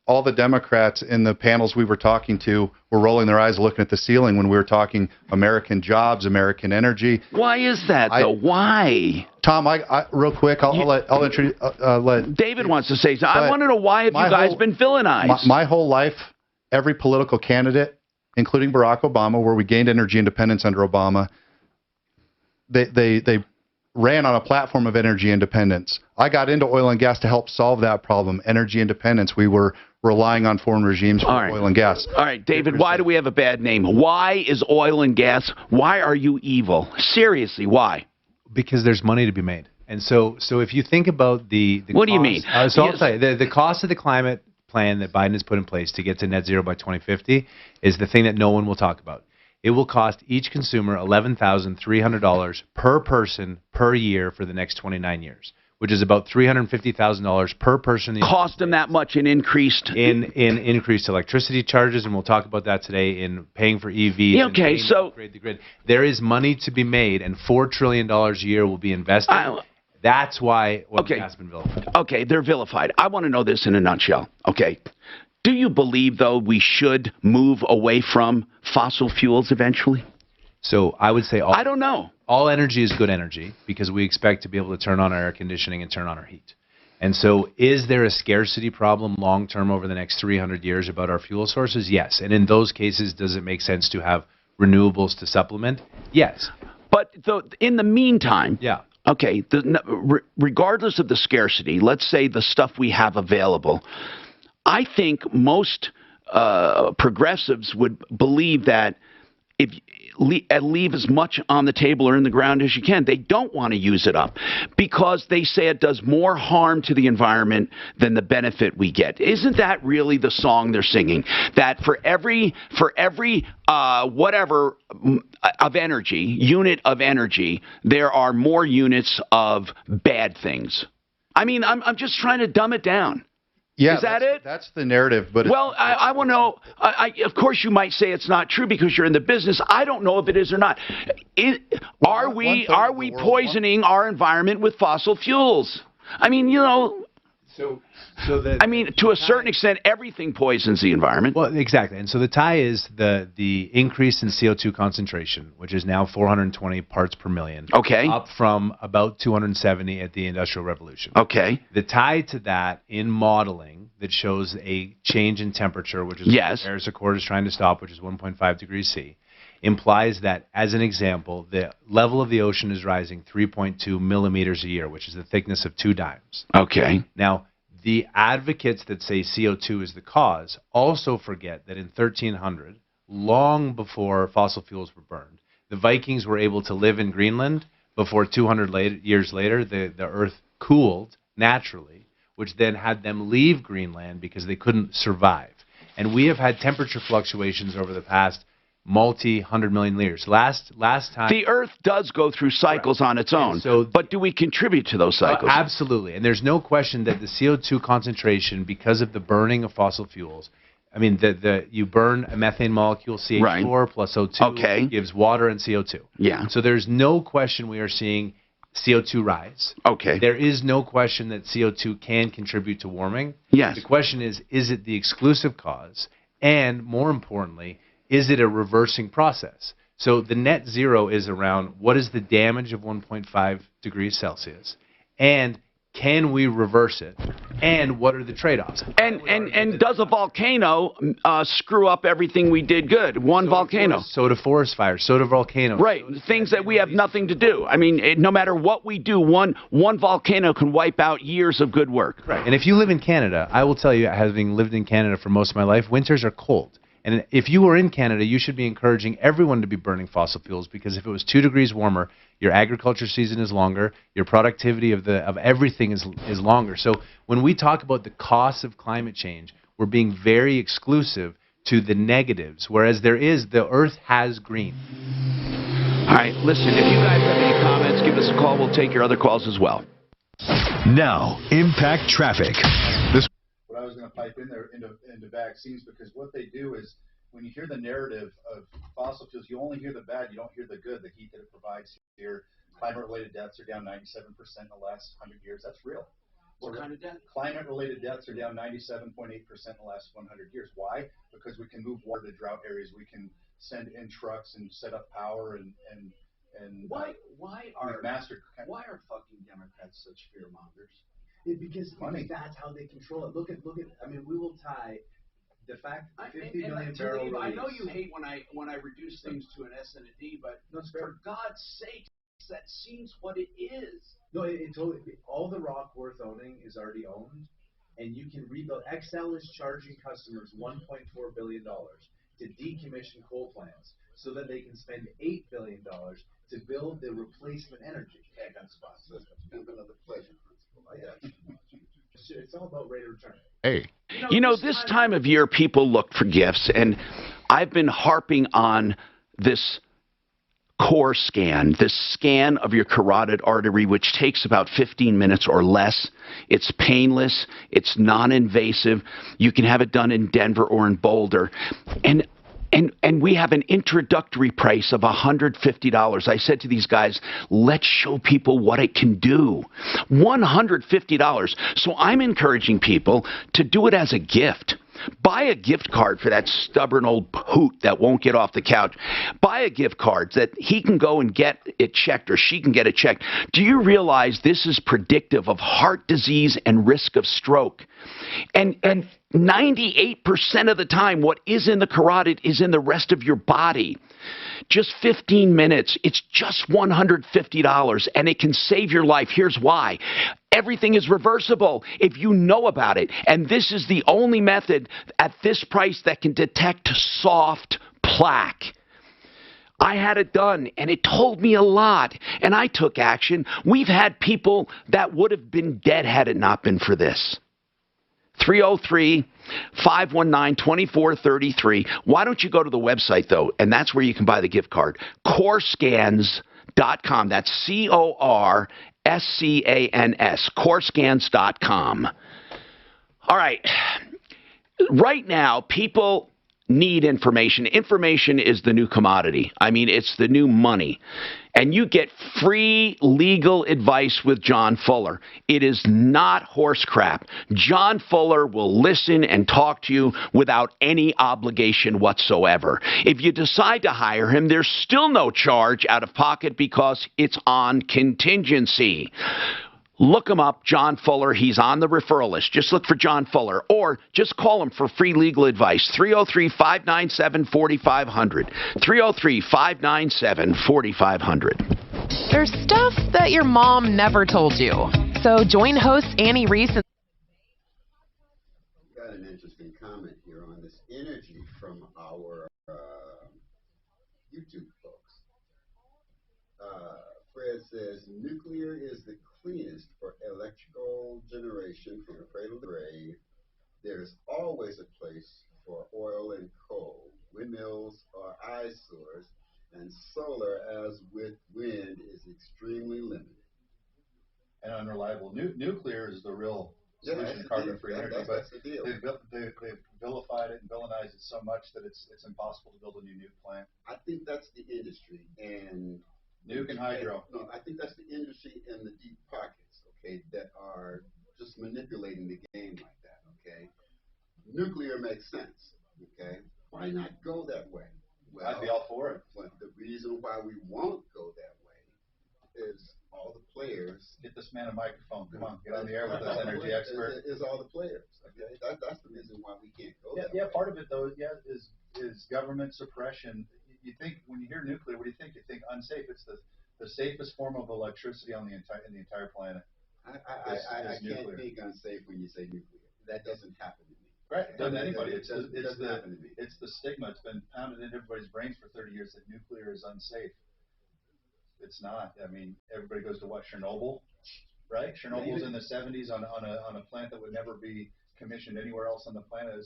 all the Democrats in the panels we were talking to were rolling their eyes looking at the ceiling when we were talking American jobs, American energy. Why is that, though? Why? Tom, real quick, I'll introduce. David wants to say something. I want to know, why have you guys been villainized? My whole life, every political candidate, including Barack Obama, where we gained energy independence under Obama, they ran on a platform of energy independence. I got into oil and gas to help solve that problem, energy independence. We were relying on foreign regimes for oil and gas. All right, David, why do we have a bad name? Why is oil and gas, why are you evil? Seriously, why? Because there's money to be made. And so if you think about the what do you mean? I'll tell you, the cost of the climate plan that Biden has put in place to get to net zero by 2050 is the thing that no one will talk about. It will cost each consumer $11,300 per person per year for the next 29 years, which is about $350,000 per person. Cost them that much in increased increased electricity charges, and we'll talk about that today in paying for EVs. Yeah, okay, so upgrade the grid. There is money to be made, and $4 trillion a year will be invested. That's why oil and gas has been vilified. Okay, they're vilified. I want to know this in a nutshell. Okay. Do you believe, though, we should move away from fossil fuels eventually? So I would say I don't know. All energy is good energy because we expect to be able to turn on our air conditioning and turn on our heat. And so is there a scarcity problem long-term over the next 300 years about our fuel sources? Yes. And in those cases, does it make sense to have renewables to supplement? Yes. But in the meantime, okay, regardless of the scarcity, let's say the stuff we have available, I think most progressives would believe that if, leave as much on the table or in the ground as you can. They don't want to use it up because they say it does more harm to the environment than the benefit we get. Isn't that really the song they're singing? That for every whatever of energy, unit of energy, there are more units of bad things. I mean, I'm just trying to dumb it down. Yeah, is that it? That's the narrative. But well, I want to know. Of course, you might say it's not true because you're in the business. I don't know if it is or not. Are we poisoning our environment with fossil fuels? I mean, you know. I mean, to a certain extent, everything poisons the environment. Well, exactly. And so the tie is the increase in CO2 concentration, which is now 420 parts per million. Okay. Up from about 270 at the Industrial Revolution. Okay. The tie to that in modeling that shows a change in temperature, which is what the Paris Accord is trying to stop, which is 1.5 degrees C, implies that, as an example, the level of the ocean is rising 3.2 millimeters a year, which is the thickness of 2 dimes. Okay. Now, the advocates that say CO2 is the cause also forget that in 1300, long before fossil fuels were burned, the Vikings were able to live in Greenland before 200 years later the Earth cooled naturally, which then had them leave Greenland because they couldn't survive. And we have had temperature fluctuations over the past multi-hundred million years. Last time, the Earth does go through cycles on its own. But do we contribute to those cycles? Absolutely. And there's no question that the CO2 concentration, because of the burning of fossil fuels, I mean, you burn a methane molecule, CH4 plus O2, gives water and CO2. Yeah. So there's no question we are seeing CO2 rise. Okay. There is no question that CO2 can contribute to warming. Yes. The question is it the exclusive cause? And more importantly, is it a reversing process? So the net zero is around what is the damage of 1.5 degrees Celsius, and can we reverse it, and what are the trade-offs? And does a volcano screw up everything we did good? One volcano. So do forest fires, so do volcanoes. Right, things that we have nothing to do. I mean, no matter what we do, one volcano can wipe out years of good work. Right, and if you live in Canada, I will tell you, having lived in Canada for most of my life, winters are cold. And if you were in Canada, you should be encouraging everyone to be burning fossil fuels, because if it was 2 degrees warmer, your agriculture season is longer, your productivity of everything is longer. So when we talk about the costs of climate change, we're being very exclusive to the negatives, whereas the Earth has green. All right, listen, if you guys have any comments, give us a call. We'll take your other calls as well. Now, impact traffic. What I was going to pipe in there into vaccines, because what they do is when you hear the narrative of fossil fuels, you only hear the bad, you don't hear the good, the heat that it provides here. Climate-related deaths are down 97% in the last 100 years. That's real. What kind of death? Climate-related deaths are down 97.8% in the last 100 years. Why? Because we can move water to drought areas. We can send in trucks and set up power and why are fucking Democrats such fear mongers? Because that's how they control it. Look at. I mean, we will tie the fact 50 million barrel release. I know you hate when I reduce things to an S and a D, but for God's sake, that seems what it is. No, it totally. All the rock worth owning is already owned, and you can rebuild. Xcel is charging customers $1.4 billion to decommission coal plants, so that they can spend $8 billion to build the replacement energy. That's another pleasure. It's all about rate of return. Hey. You know, this time of year, people look for gifts, and I've been harping on this core scan, this scan of your carotid artery, which takes about 15 minutes or less. It's painless. It's non-invasive. You can have it done in Denver or in Boulder. And we have an introductory price of $150. I said to these guys, let's show people what it can do. $150. So I'm encouraging people to do it as a gift. Buy a gift card for that stubborn old hoot that won't get off the couch. Buy a gift card that he can go and get it checked, or she can get it checked. Do you realize this is predictive of heart disease and risk of stroke? And 98% of the time, what is in the carotid is in the rest of your body. Just 15 minutes. It's just $150, and it can save your life. Here's why. Everything is reversible if you know about it. And this is the only method at this price that can detect soft plaque. I had it done, and it told me a lot, and I took action. We've had people that would have been dead had it not been for this. 303-519-2433. Why don't you go to the website, though, and that's where you can buy the gift card. Corescans.com. That's CORSCANS. Corescans.com. All right. Right now, people need information. Information is the new commodity. I mean, it's the new money. And you get free legal advice with John Fuller. It is not horse crap. John Fuller will listen and talk to you without any obligation whatsoever. If you decide to hire him, there's still no charge out of pocket because it's on contingency. Look him up, John Fuller. He's on the referral list. Just look for John Fuller, or just call him for free legal advice. 303-597-4500. 303-597-4500. There's stuff that your mom never told you. So join host Annie Reese. Got an interesting comment here on this energy from our YouTube folks. Fred says, nuclear is the cleanest for electrical generation from cradle to grave. There's always a place for oil and coal. Windmills are eyesores, and solar, as with wind, is extremely limited. And unreliable. Nuclear is the real solution to carbon-free energy, but the deal. They've vilified it and villainized it so much that it's impossible to build a new nuke plant. I think that's the industry, and nuke and hydro. No, I think that's the industry and the deep pockets, okay, that are just manipulating the game like that, okay? Nuclear makes sense, okay? Why not go that way? Well, I'd be all for it. Well, the reason why we won't go that way is all the players. Get this man a microphone. Come on, get on the air with us, energy expert. Is all the players, okay? That's the reason why we can't go that way. Yeah, part of it, though, is government suppression. You think, when you hear nuclear, what do you think? You think unsafe. It's the safest form of electricity on the entire planet. I can't think unsafe when you say nuclear. That doesn't happen to me. Right, it doesn't anybody. It doesn't happen to me. It's the stigma. It's been pounded into everybody's brains for 30 years that nuclear is unsafe. It's not. I mean, everybody goes to what, Chernobyl, right? Chernobyl's in the 70s on a plant that would never be commissioned anywhere else on the planet.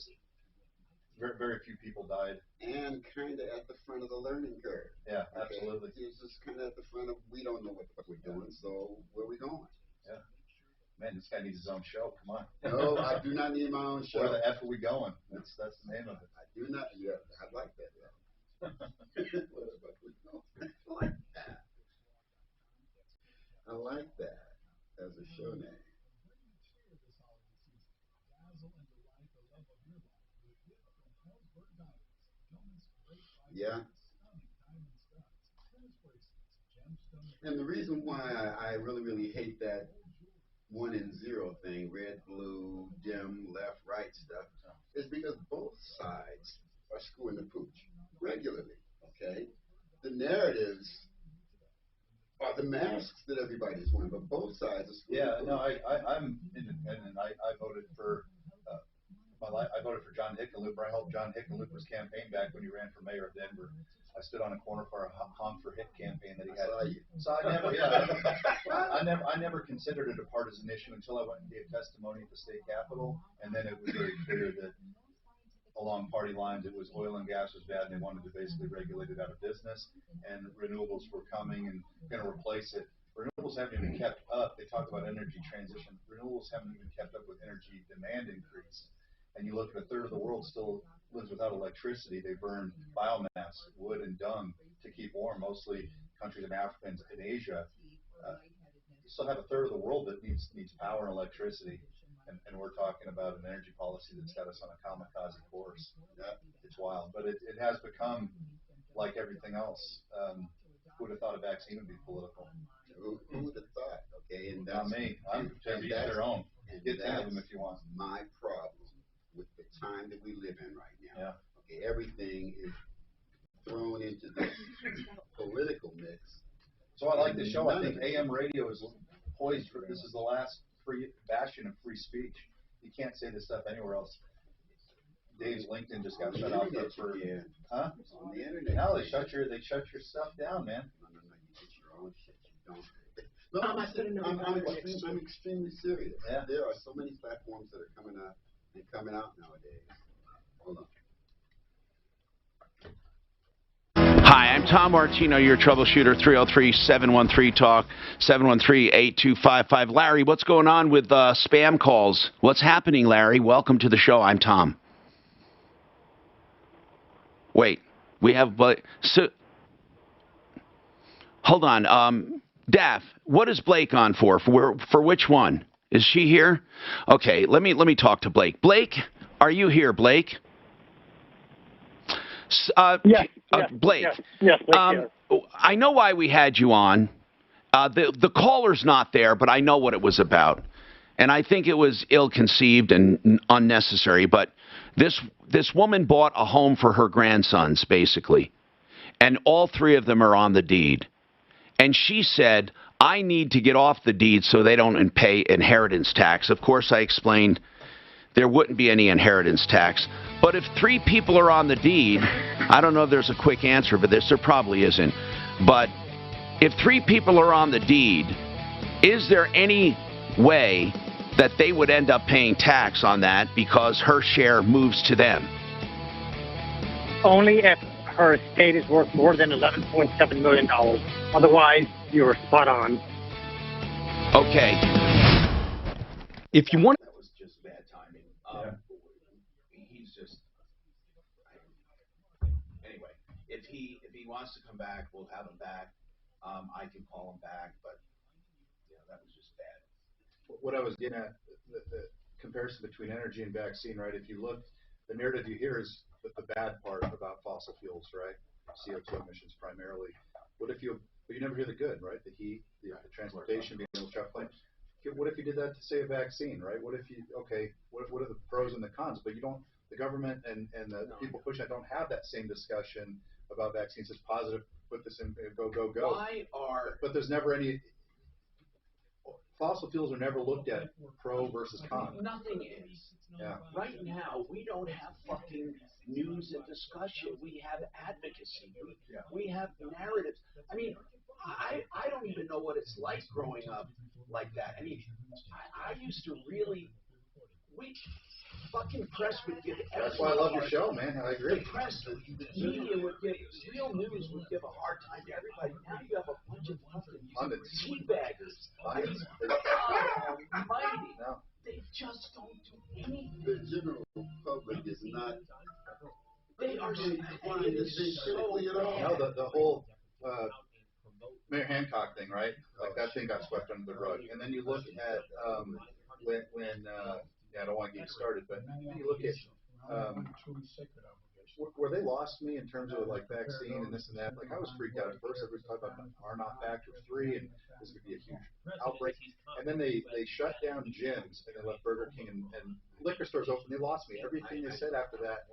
Very, very few people died. And kind of at the front of the learning curve. Yeah, absolutely. It's just kind of at the front of, we don't know what the fuck we're doing, so where are we going? Yeah. Man, this guy needs his own show. Come on. No, I do not need my own show. Where the F are we going? That's the name of it. I do not. Yeah, I like that. Yeah. Where the fuck we going? I like that. I like that as a show name. Yeah. And the reason why I really, really hate that 1 and 0 thing, red, blue, dim, left, right stuff, is because both sides are screwing the pooch regularly, okay? The narratives are the masks that everybody's wearing, but both sides are screwing the pooch. No, I'm independent. I voted for I voted for John Hickenlooper. I helped John Hickenlooper's campaign back when he ran for mayor of Denver. I stood on a corner for a Honk for Hick campaign that he had. So I never considered it a partisan issue until I went and gave testimony at the state capitol, and then it was very clear that along party lines it was oil and gas was bad, and they wanted to basically regulate it out of business, and renewables were coming and going to replace it. Renewables haven't even kept up. They talk about energy transition. Renewables haven't even kept up with energy demand increase. And you look at a third of the world still lives without electricity. They burn biomass, wood, and dung to keep warm, mostly countries in Africa and in Asia. You still have a third of the world that needs power and electricity. And we're talking about an energy policy that's got us on a kamikaze course. It's wild. But it has become like everything else. Who would have thought a vaccine would be political? Who would have thought? Okay, and not me. I'm to each their own. Get 10 of them if you want. My problem with the time that we live in right now. Yeah. Okay, everything is thrown into this political mix. So I like the show. I think AM radio is poised for this is the last free bastion of free speech. You can't say this stuff anywhere else. Dave's LinkedIn just got shut off for huh? On the internet. No, they shut your stuff down, man. No, you get your own shit. You don't. No, I'm extremely serious. Yeah. There are so many platforms that are coming out nowadays. Hold on. Hi, I'm Tom Martino, your troubleshooter, 303-713-TALK, 713-8255. Larry, what's going on with spam calls? What's happening, Larry? Welcome to the show. I'm Tom. Wait, we have... So, hold on. Daff, what is Blake on for? For which one? Is she here? Okay, let me talk to Blake. Blake, are you here, Blake? Yes. Blake. Yes, Blake, I know why we had you on. The caller's not there, but I know what it was about. And I think it was ill-conceived and unnecessary. But this woman bought a home for her grandsons, basically. And all three of them are on the deed. And she said, I need to get off the deed so they don't pay inheritance tax. Of course, I explained there wouldn't be any inheritance tax. But if three people are on the deed, I don't know if there's a quick answer for this. There probably isn't. But if three people are on the deed, is there any way that they would end up paying tax on that because her share moves to them? Only if her estate is worth more than $11.7 million. Otherwise, you're spot on. Okay. If you want... That was just bad timing. He's just... Anyway, if he wants to come back, we'll have him back. I can call him back, but that was just bad. What I was getting at, the comparison between energy and vaccine, right? If you look, the narrative you hear is the bad part about fossil fuels, right? CO2 emissions primarily. But you never hear the good, right? The heat, the transportation, being able to travel plane. What if you did that to say a vaccine, right? What if what are the pros and the cons? But you don't, the government and the people pushing it don't have that same discussion about vaccines. It's positive, put this in, go. But there's never any, fossil fuels are never looked at pro versus con. Nothing is. Yeah. Right now, we don't have fucking news and discussion. We have advocacy. We have narratives. I mean, I don't even know what it's like growing up like that. I mean, I used to really, fucking press would give everything. That's why I love your show, man. I agree. The press, the media would give, real news would give a hard time to everybody. Now you have a bunch of fucking teabaggers. I mean, almighty. No. They just don't do anything. The general public is not. They are so no, the whole Mayor Hancock thing, right? Like that thing got swept under the rug. And then you look at when I don't want to get started, but you look at where they lost me in terms of like vaccine and this and that. Like I was freaked out at first. Everybody's talking about R0 factor 3 and this could be a huge outbreak. And then they shut down gyms and they left Burger King and liquor stores open. They lost me. Everything they said after that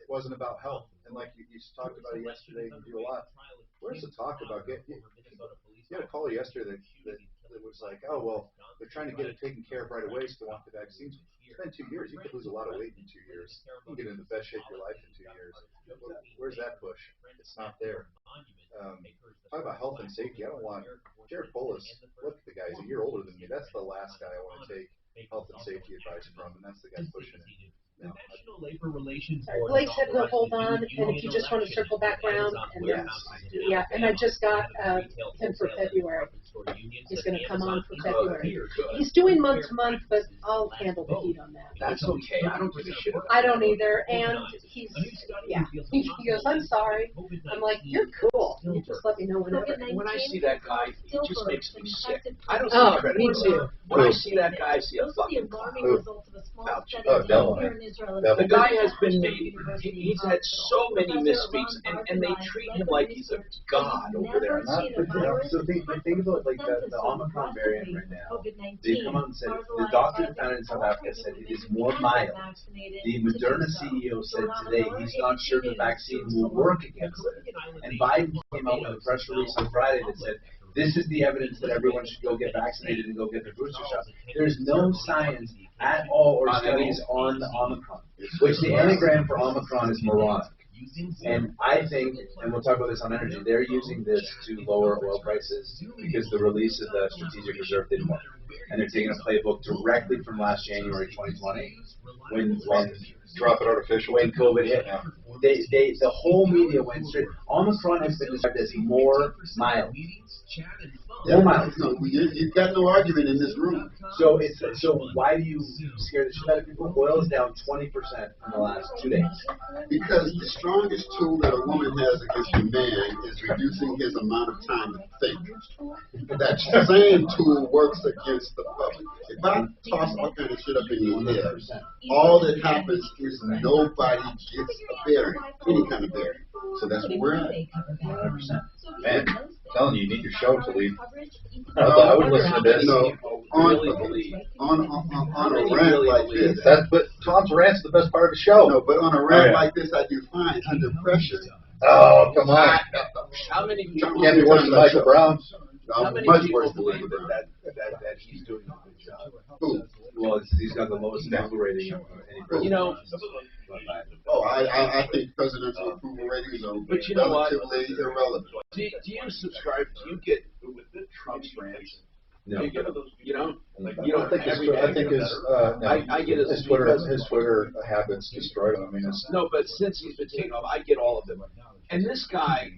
wasn't about health. And like you talked about it yesterday, you do a lot. Where's the talk about you had a caller yesterday that was like, oh well, they're trying to get it taken care of right away, so they want the vaccines. It's been 2 years. You could lose a lot of weight in 2 years. You can get in the best shape of your life in 2 years. Where's that push? It's not there. Talk about health and safety. I don't want Jared Polis. Look at the guy. He's a year older than me. That's the last guy I want to take health and safety advice from, and that's the guy pushing it. The National Labor Relations Board. Blake said he'll hold on, and if you just want to circle back around, and then, and I just got him for February. He's going to come on for February. He's doing month to month, but I'll handle the heat on that. That's okay. I don't give a shit. I don't either, and he goes, I'm sorry. I'm like, you're cool. You just let me know whenever. When I see that guy, he just makes me sick. I don't see credit. Me too. When I see that guy, I see a fucking the guy has been made, he's had so many misspeaks, and they treat him like he's a god over there. So think about like the Omicron variant right now. They've come out and said, the doctor found in South Africa said it is more mild. The Moderna CEO said today he's not sure the vaccine will work against it. And Biden came out with a press release on Friday that said this is the evidence that everyone should go get vaccinated and go get their booster shot. There's no science at all or studies on the Omicron, which the anagram for Omicron is moronic. And I think, and we'll talk about this on energy, they're using this to lower oil prices because the release of the strategic reserve didn't work. And they're taking a playbook directly from last January 2020 when drop it artificial. When COVID hit. The whole media went straight. Omicron has been described as more mild. More mild. No, you've got no argument in this room. So why do you scare the shit out of people? Oil is down 20% in the last 2 days. Because the strongest tool that a woman has against a man is reducing his amount of time to think. That same tool works against the public. If I toss all kind of shit up in your head, all that happens is nobody gets a bearing, any kind of bearing. So that's where we're at. 100%. Man, I'm telling you, you need your show to leave. I would listen to this. No, on a rant like this. But Tom's rant's the best part of the show. No, but on a rant like this, I do fine under pressure. Oh, come on. How many people can't be worse than Michael Brown? How many much people worse believe that he's doing a good job? Who? Well, he's got the lowest approval rating of any president. I think presidential approval ratings are relatively irrelevant. Do you subscribe? Do you get with the Trump's rants? No. You don't. I think his Twitter habits destroyed him. I mean, no, but since he's been taken off, I get all of them. And this guy,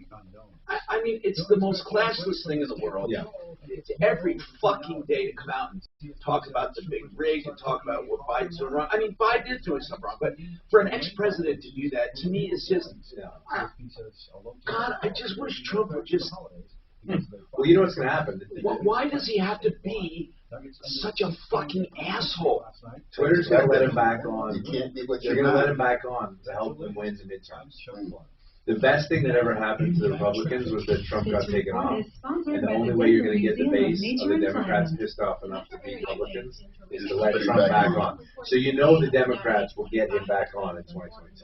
I mean, it's the most classless thing in the world. Yeah. It's every fucking day to come out and talk about the big rig and talk about what Biden's doing wrong. I mean, Biden is doing something wrong, but for an ex-president to do that, to me, is just, God, I just wish Trump would just. Well, you know what's going to happen. Why does he have to be such a fucking asshole? Twitter's going to let him back on. You can't be what They're you're going to let not. him back on to help them win the midterms. The best thing that ever happened to the Republicans was that Trump got taken off. And the only way you're going to get the base of the Democrats pissed off enough to beat Republicans is to let Trump back on. So you know the Democrats will get him back on in 2022.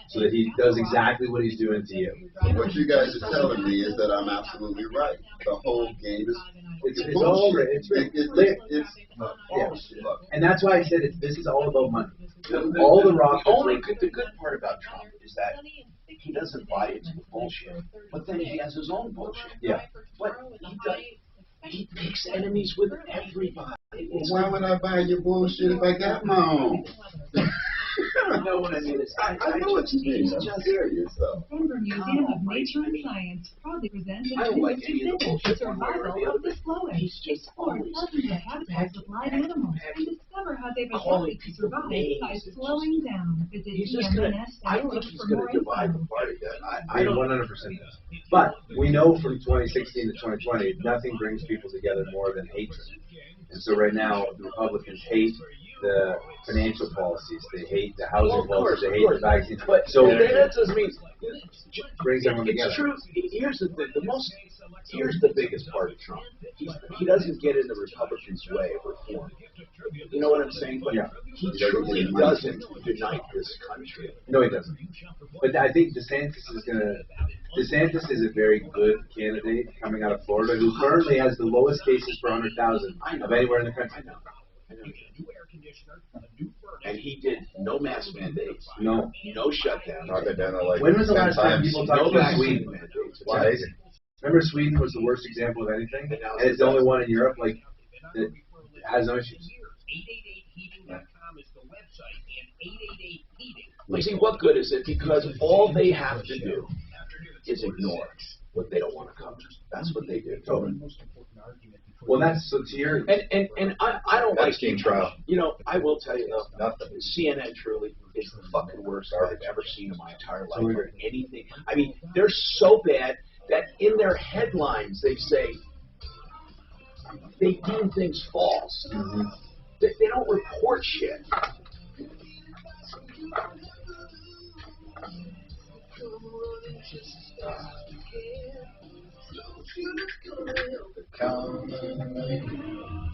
So that he does exactly what he's doing to you. What you guys are telling me is that I'm absolutely right. The whole game is it's all it's and that's why I said this is all about money. All the rock. The good part about Trump is that he doesn't buy into the bullshit, but then he has his own bullshit. Yeah. But he picks enemies with everybody. Well, why would I buy your bullshit if I got my own? You know what I mean? I know what you mean. I'm serious, though. Denver Museum of Nature and Science proudly presents I don't like any of the bullshit. survival of the slowest. Explore dozens of habitats with live animals and discover how they've adapted to survive by slowing down. Visit I think he's going to divide the party. I don't 100%. But we know from 2016 to 2020, nothing brings people together more than hatred. And so right now, the Republicans hate the financial policies, they hate the housing policies, they hate the vaccines. But so that doesn't mean brings everyone together. It's true. Here's the thing. Here's the biggest part of Trump. He doesn't get in the Republicans' way of reform. You know what I'm saying? But he truly doesn't unite this country. No, he doesn't. But I think DeSantis is a very good candidate coming out of Florida, who currently has the lowest cases per 100,000 of anywhere in the country. I know. And he did no mask mandates. No I've shutdown. been down there like When was the 10 last time times. people talked about Sweden? Mandates. It's amazing. Remember, Sweden was the worst example of anything, and it's the only one in Europe that has no issues. 888heating.com is the website, and 888heating. You see, what good is it? Because all they have to do is ignore what they don't want to cover. That's what they do. Well, that's so to your and I don't like Epstein trial. You know, I will tell you though, Nothing. CNN truly is the fucking worst I've ever seen in my entire life. Or anything. I mean, they're so bad that in their headlines they say they deem things false. Mm-hmm. They don't report shit.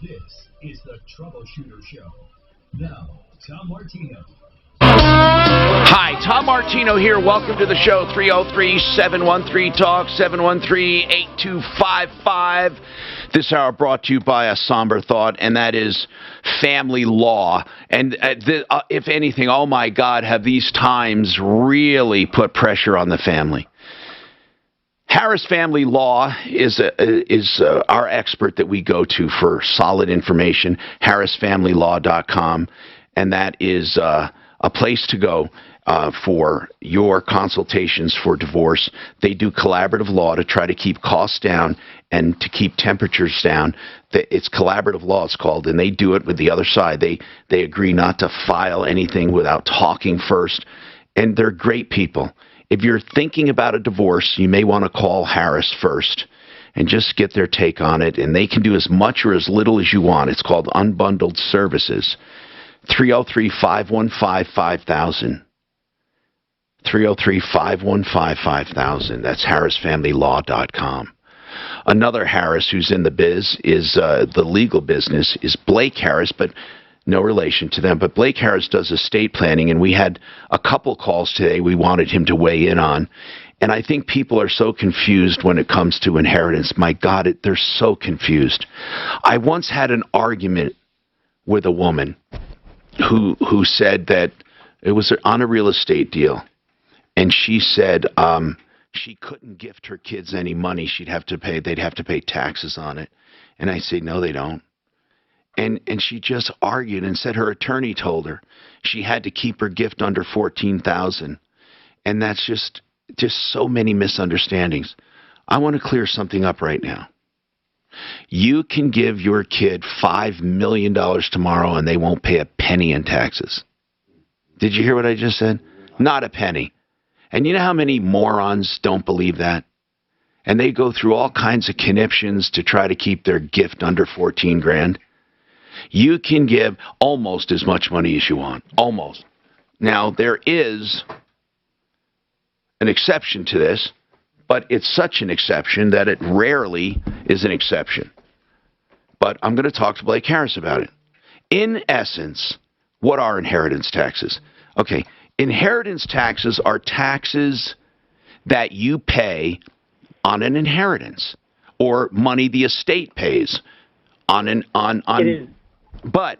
This is the Troubleshooter Show. Now, Tom Martino. Hi, Tom Martino here. Welcome to the show. 303-713-TALK, 713-8255. This hour brought to you by a somber thought, and that is family law. And if anything, oh my God, have these times really put pressure on the family. Harris Family Law is our expert that we go to for solid information, harrisfamilylaw.com, and that is a place to go for your consultations for divorce. They do collaborative law to try to keep costs down and to keep temperatures down. It's collaborative law, it's called, and they do it with the other side. They agree not to file anything without talking first, and they're great people. If you're thinking about a divorce, you may want to call Harris first and just get their take on it, and they can do as much or as little as you want. It's called Unbundled Services. 303-515-5000. 303-515-5000. That's harrisfamilylaw.com. Another Harris who's in the biz is the legal business is Blake Harris, but no relation to them. But Blake Harris does estate planning, and we had a couple calls today we wanted him to weigh in on. And I think people are so confused when it comes to inheritance. My God, they're so confused. I once had an argument with a woman who said that it was on a real estate deal. And she said she couldn't gift her kids any money. They'd have to pay taxes on it. And I say, no, they don't. And she just argued and said her attorney told her she had to keep her gift under $14,000. And that's just so many misunderstandings. I want to clear something up right now. You can give your kid $5 million tomorrow and they won't pay a penny in taxes. Did you hear what I just said? Not a penny. And you know how many morons don't believe that? And they go through all kinds of conniptions to try to keep their gift under 14 grand. You can give almost as much money as you want. Almost. Now, there is an exception to this, but it's such an exception that it rarely is an exception. But I'm going to talk to Blake Harris about it. In essence, what are inheritance taxes? Okay. Inheritance taxes are taxes that you pay on an inheritance or money the estate pays on but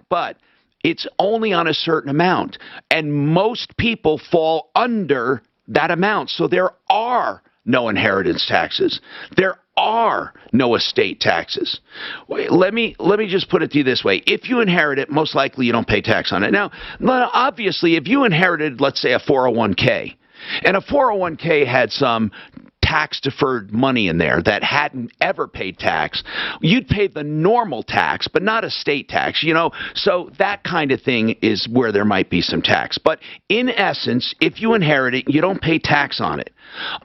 it's only on a certain amount, and most people fall under that amount. So there are no inheritance taxes. There are no estate taxes. Let me just put it to you this way. If you inherit it, most likely you don't pay tax on it. Now, obviously, if you inherited, let's say, a 401k, and a 401k had some tax-deferred money in there that hadn't ever paid tax, you'd pay the normal tax, but not estate tax, So that kind of thing is where there might be some tax. But in essence, if you inherit it, you don't pay tax on it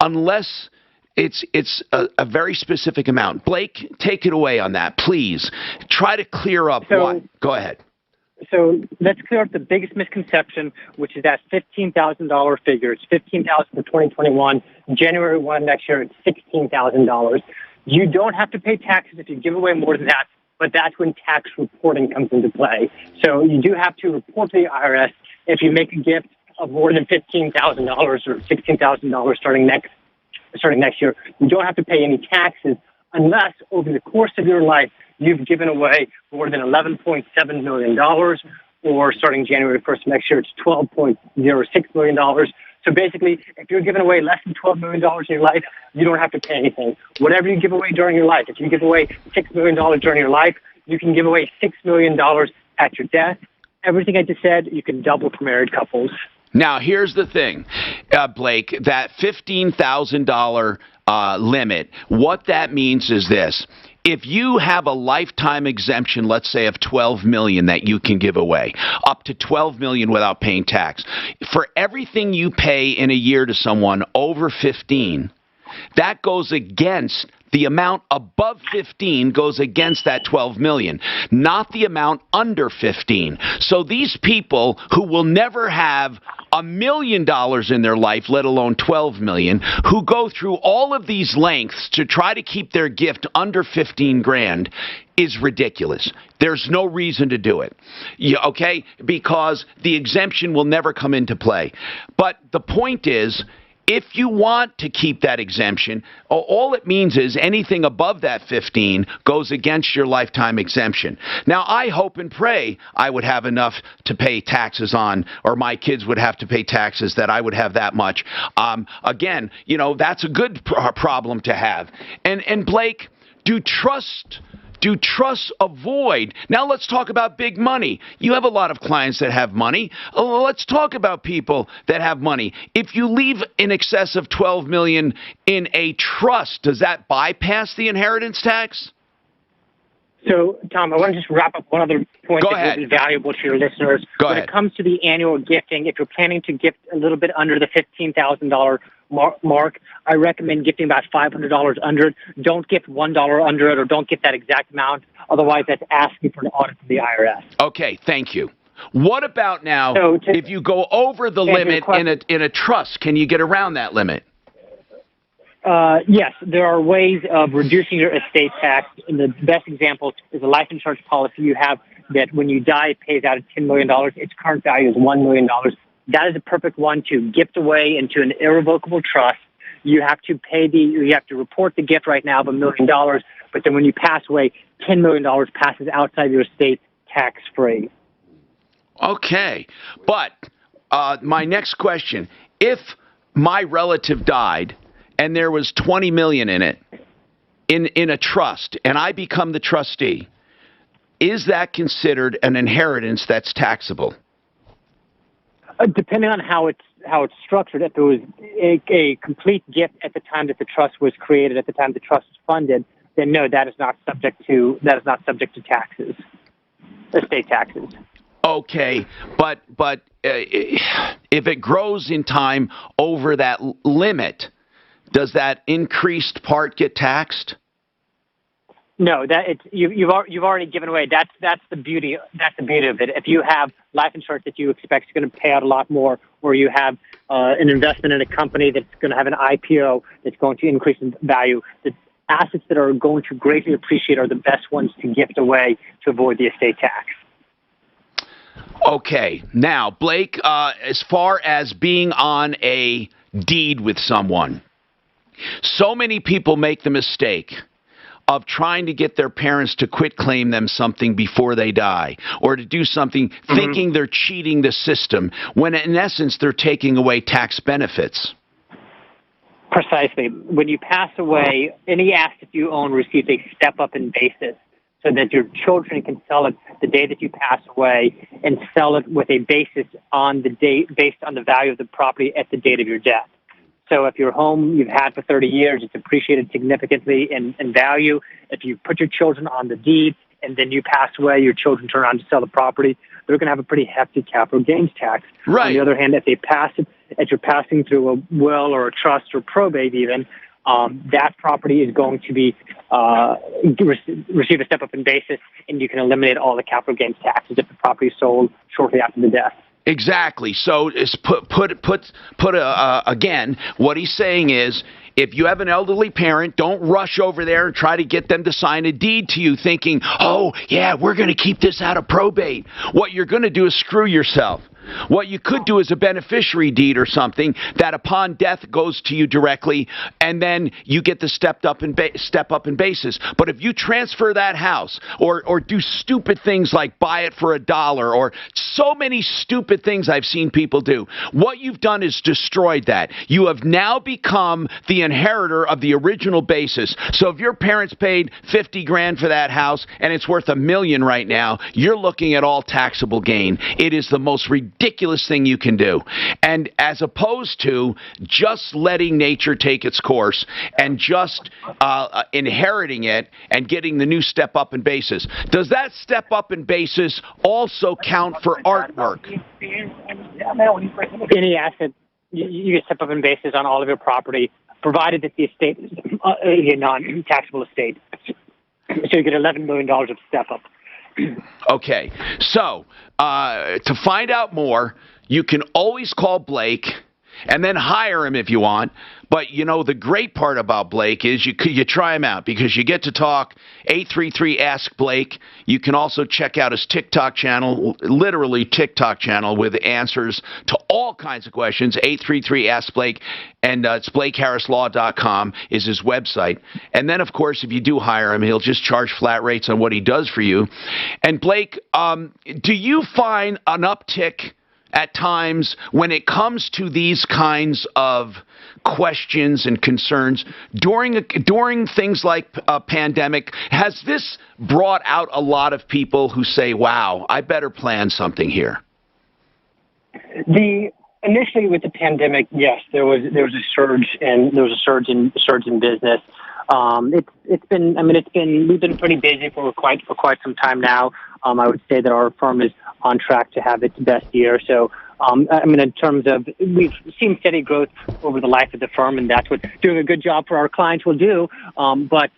unless it's a very specific amount. Blake, take it away on that, please. Try to clear up what. Go ahead. So let's clear up the biggest misconception, which is that $15,000 figure. It's $15,000 for 2021. January 1 next year, it's $16,000. You don't have to pay taxes if you give away more than that, but that's when tax reporting comes into play. So you do have to report to the IRS if you make a gift of more than $15,000 or $16,000 starting next year. You don't have to pay any taxes unless over the course of your life you've given away more than $11.7 million, or starting January 1st next year, it's $12.06 million. So basically, if you're giving away less than $12 million in your life, you don't have to pay anything. Whatever you give away during your life, if you give away $6 million during your life, you can give away $6 million at your death. Everything I just said, you can double for married couples. Now, here's the thing, Blake, that $15,000 limit, what that means is this. If you have a lifetime exemption, let's say of $12 million that you can give away, up to $12 million without paying tax, for everything you pay in a year to someone over 15, that goes against The amount above 15 goes against that 12 million, not the amount under 15. So these people who will never have $1 million in their life, let alone 12 million, who go through all of these lengths to try to keep their gift under 15 grand is ridiculous. There's no reason to do it. Okay? Because the exemption will never come into play. But the point is, if you want to keep that exemption, all it means is anything above that 15 goes against your lifetime exemption. Now, I hope and pray I would have enough to pay taxes on, or my kids would have to pay taxes that I would have that much. Again, that's a good problem to have. And Blake, do trusts avoid? Now let's talk about big money. You have a lot of clients that have money. Let's talk about people that have money. If you leave in excess of 12 million in a trust, does that bypass the inheritance tax? So, Tom, I want to just wrap up one other point that will be valuable to your listeners. When it comes to the annual gifting, if you're planning to gift a little bit under the $15,000 mark, I recommend gifting about $500 under it. Don't gift $1 under it, or don't gift that exact amount. Otherwise, that's asking for an audit from the IRS. Okay, thank you. What about now, if you go over the limit in a trust, can you get around that limit? Yes, there are ways of reducing your estate tax. And the best example is a life insurance policy you have that when you die, it pays out at $10 million. Its current value is $1 million. That is a perfect one to gift away into an irrevocable trust. You have to you have to report the gift right now of $1 million, but then when you pass away, $10 million passes outside your estate tax-free. Okay, but my next question, if my relative died and there was 20 million in it, in a trust, and I become the trustee, is that considered an inheritance that's taxable? Depending on how it's structured, if it was a complete gift at the time that the trust was created, at the time the trust was funded, then no, that is not subject to taxes, estate taxes. Okay, but if it grows in time over that limit, does that increased part get taxed? No, you've already given away. That's the beauty. That's the beauty of it. If you have life insurance that you expect is going to pay out a lot more, or you have an investment in a company that's going to have an IPO that's going to increase in value, the assets that are going to greatly appreciate are the best ones to gift away to avoid the estate tax. Okay, now Blake, as far as being on a deed with someone, so many people make the mistake of trying to get their parents to quit claim them something before they die, or to do something thinking they're cheating the system, when in essence they're taking away tax benefits. Precisely. When you pass away, any asset you own receives a step-up in basis, so that your children can sell it the day that you pass away, and sell it with a basis on the date based on the value of the property at the date of your death. So if your home you've had for 30 years, it's appreciated significantly in value. If you put your children on the deed and then you pass away, your children turn around to sell the property, they're going to have a pretty hefty capital gains tax. Right. On the other hand, if they pass it, as you're passing through a will or a trust or probate even, that property is going to be receive a step-up in basis, and you can eliminate all the capital gains taxes if the property is sold shortly after the death. Exactly. So it's again, what he's saying is, if you have an elderly parent, don't rush over there and try to get them to sign a deed to you thinking, oh, yeah, we're going to keep this out of probate. What you're going to do is screw yourself. What you could do is a beneficiary deed or something that upon death goes to you directly, and then you get the step up in basis. But if you transfer that house or do stupid things like buy it for $1 or so many stupid things I've seen people do, what you've done is destroyed that. You have now become the inheritor of the original basis. So if your parents paid 50 grand for that house and it's worth $1 million right now, you're looking at all taxable gain. It is the most ridiculous thing you can do. And as opposed to just letting nature take its course and just inheriting it and getting the new step up in basis. Does that step up in basis also count for artwork? Any asset, you get step up in basis on all of your property. provided that the estate is a non-taxable estate. So you get $11 million of step up. Okay, so to find out more, you can always call Blake and then hire him if you want. But, you know, the great part about Blake is you try him out because you get to talk. 833 Ask Blake. You can also check out his TikTok channel, literally TikTok channel, with answers to all kinds of questions. 833 Ask Blake, and it's BlakeHarrisLaw.com is his website. And then, of course, if you do hire him, he'll just charge flat rates on what he does for you. And, Blake, do you find an uptick at times when it comes to these kinds of questions and concerns during things like a pandemic? Has this brought out a lot of people who say, wow, I better plan something here? Initially with the pandemic, yes, there was a surge in business. We've been pretty busy for quite some time now. I would say that our firm is on track to have its best year. So, in terms of, we've seen steady growth over the life of the firm, and that's what doing a good job for our clients will do. But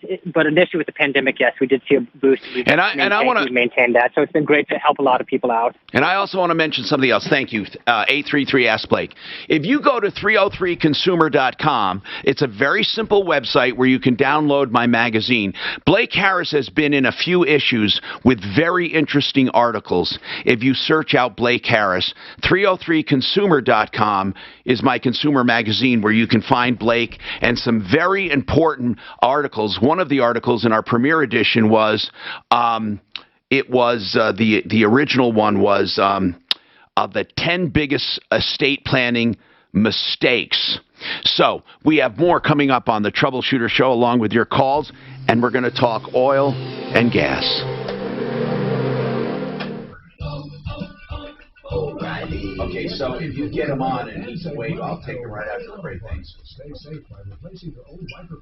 initially with the pandemic, yes, we did see a boost. We've maintained that. So it's been great to help a lot of people out. And I also want to mention something else. Thank you. 833 Ask Blake. If you go to 303consumer.com, it's a very simple website where you can download my magazine. Blake Harris has been in a few issues with very interesting articles. If you search out Blake Harris, 303consumer.com is my consumer magazine where you can find Blake and some very important articles. One of the articles in our premiere edition was, the original one was the 10 biggest estate planning mistakes. So we have more coming up on the Troubleshooter Show along with your calls, and we're going to talk oil and gas. Okay, so if you get him on and he's away, I'll take him right after the break. Thanks.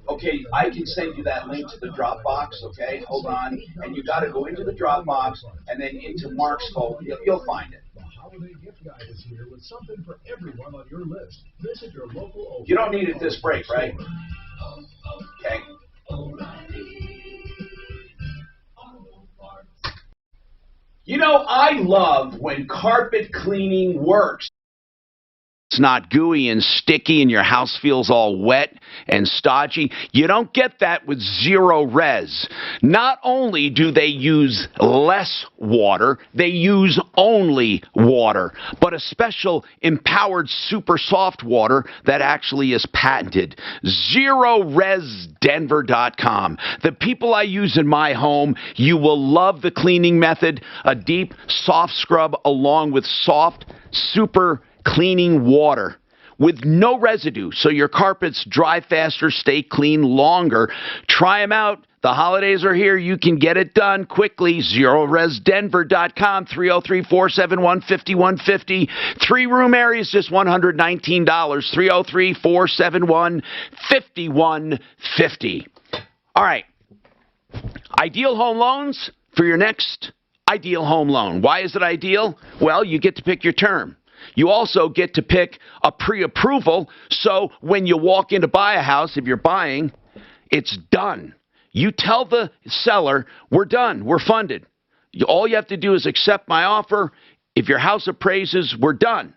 Okay, I can send you that link to the Dropbox, okay? Hold on. And you got to go into the Dropbox and then into Mark's phone. You'll find it. Holiday gift guide is here with something for everyone on your list. Visit your local. You don't need it this break, right? Okay. You know, I love when carpet cleaning works. It's not gooey and sticky and your house feels all wet and stodgy. You don't get that with Zero Res. Not only do they use less water, they use only water, but a special empowered super soft water that actually is patented. ZeroResDenver.com. The people I use in my home, you will love the cleaning method, a deep, soft scrub along with soft, super cleaning water with no residue, so your carpets dry faster, stay clean longer. Try them out. The holidays are here. You can get it done quickly. ZeroResDenver.com, 303-471-5150. 3-room areas, just $119. 303-471-5150. All right. Ideal home loans for your next ideal home loan. Why is it ideal? Well, you get to pick your term. You also get to pick a pre-approval, so when you walk in to buy a house, if you're buying, it's done. You tell the seller, we're done, we're funded. All you have to do is accept my offer. If your house appraises, we're done.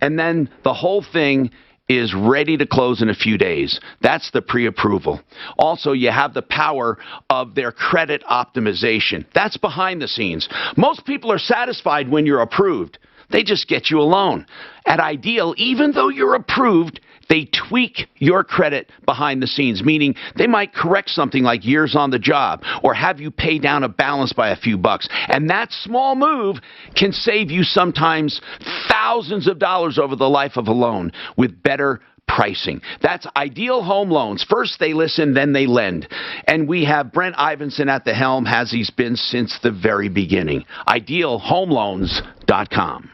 And then the whole thing is ready to close in a few days. That's the pre-approval. Also, you have the power of their credit optimization. That's behind the scenes. Most people are satisfied when you're approved. They just get you a loan. At Ideal, even though you're approved, they tweak your credit behind the scenes, meaning they might correct something like years on the job or have you pay down a balance by a few bucks. And that small move can save you sometimes thousands of dollars over the life of a loan with better pricing. That's Ideal Home Loans. First they listen, then they lend. And we have Brent Ivinson at the helm, as he's been since the very beginning. IdealHomeLoans.com.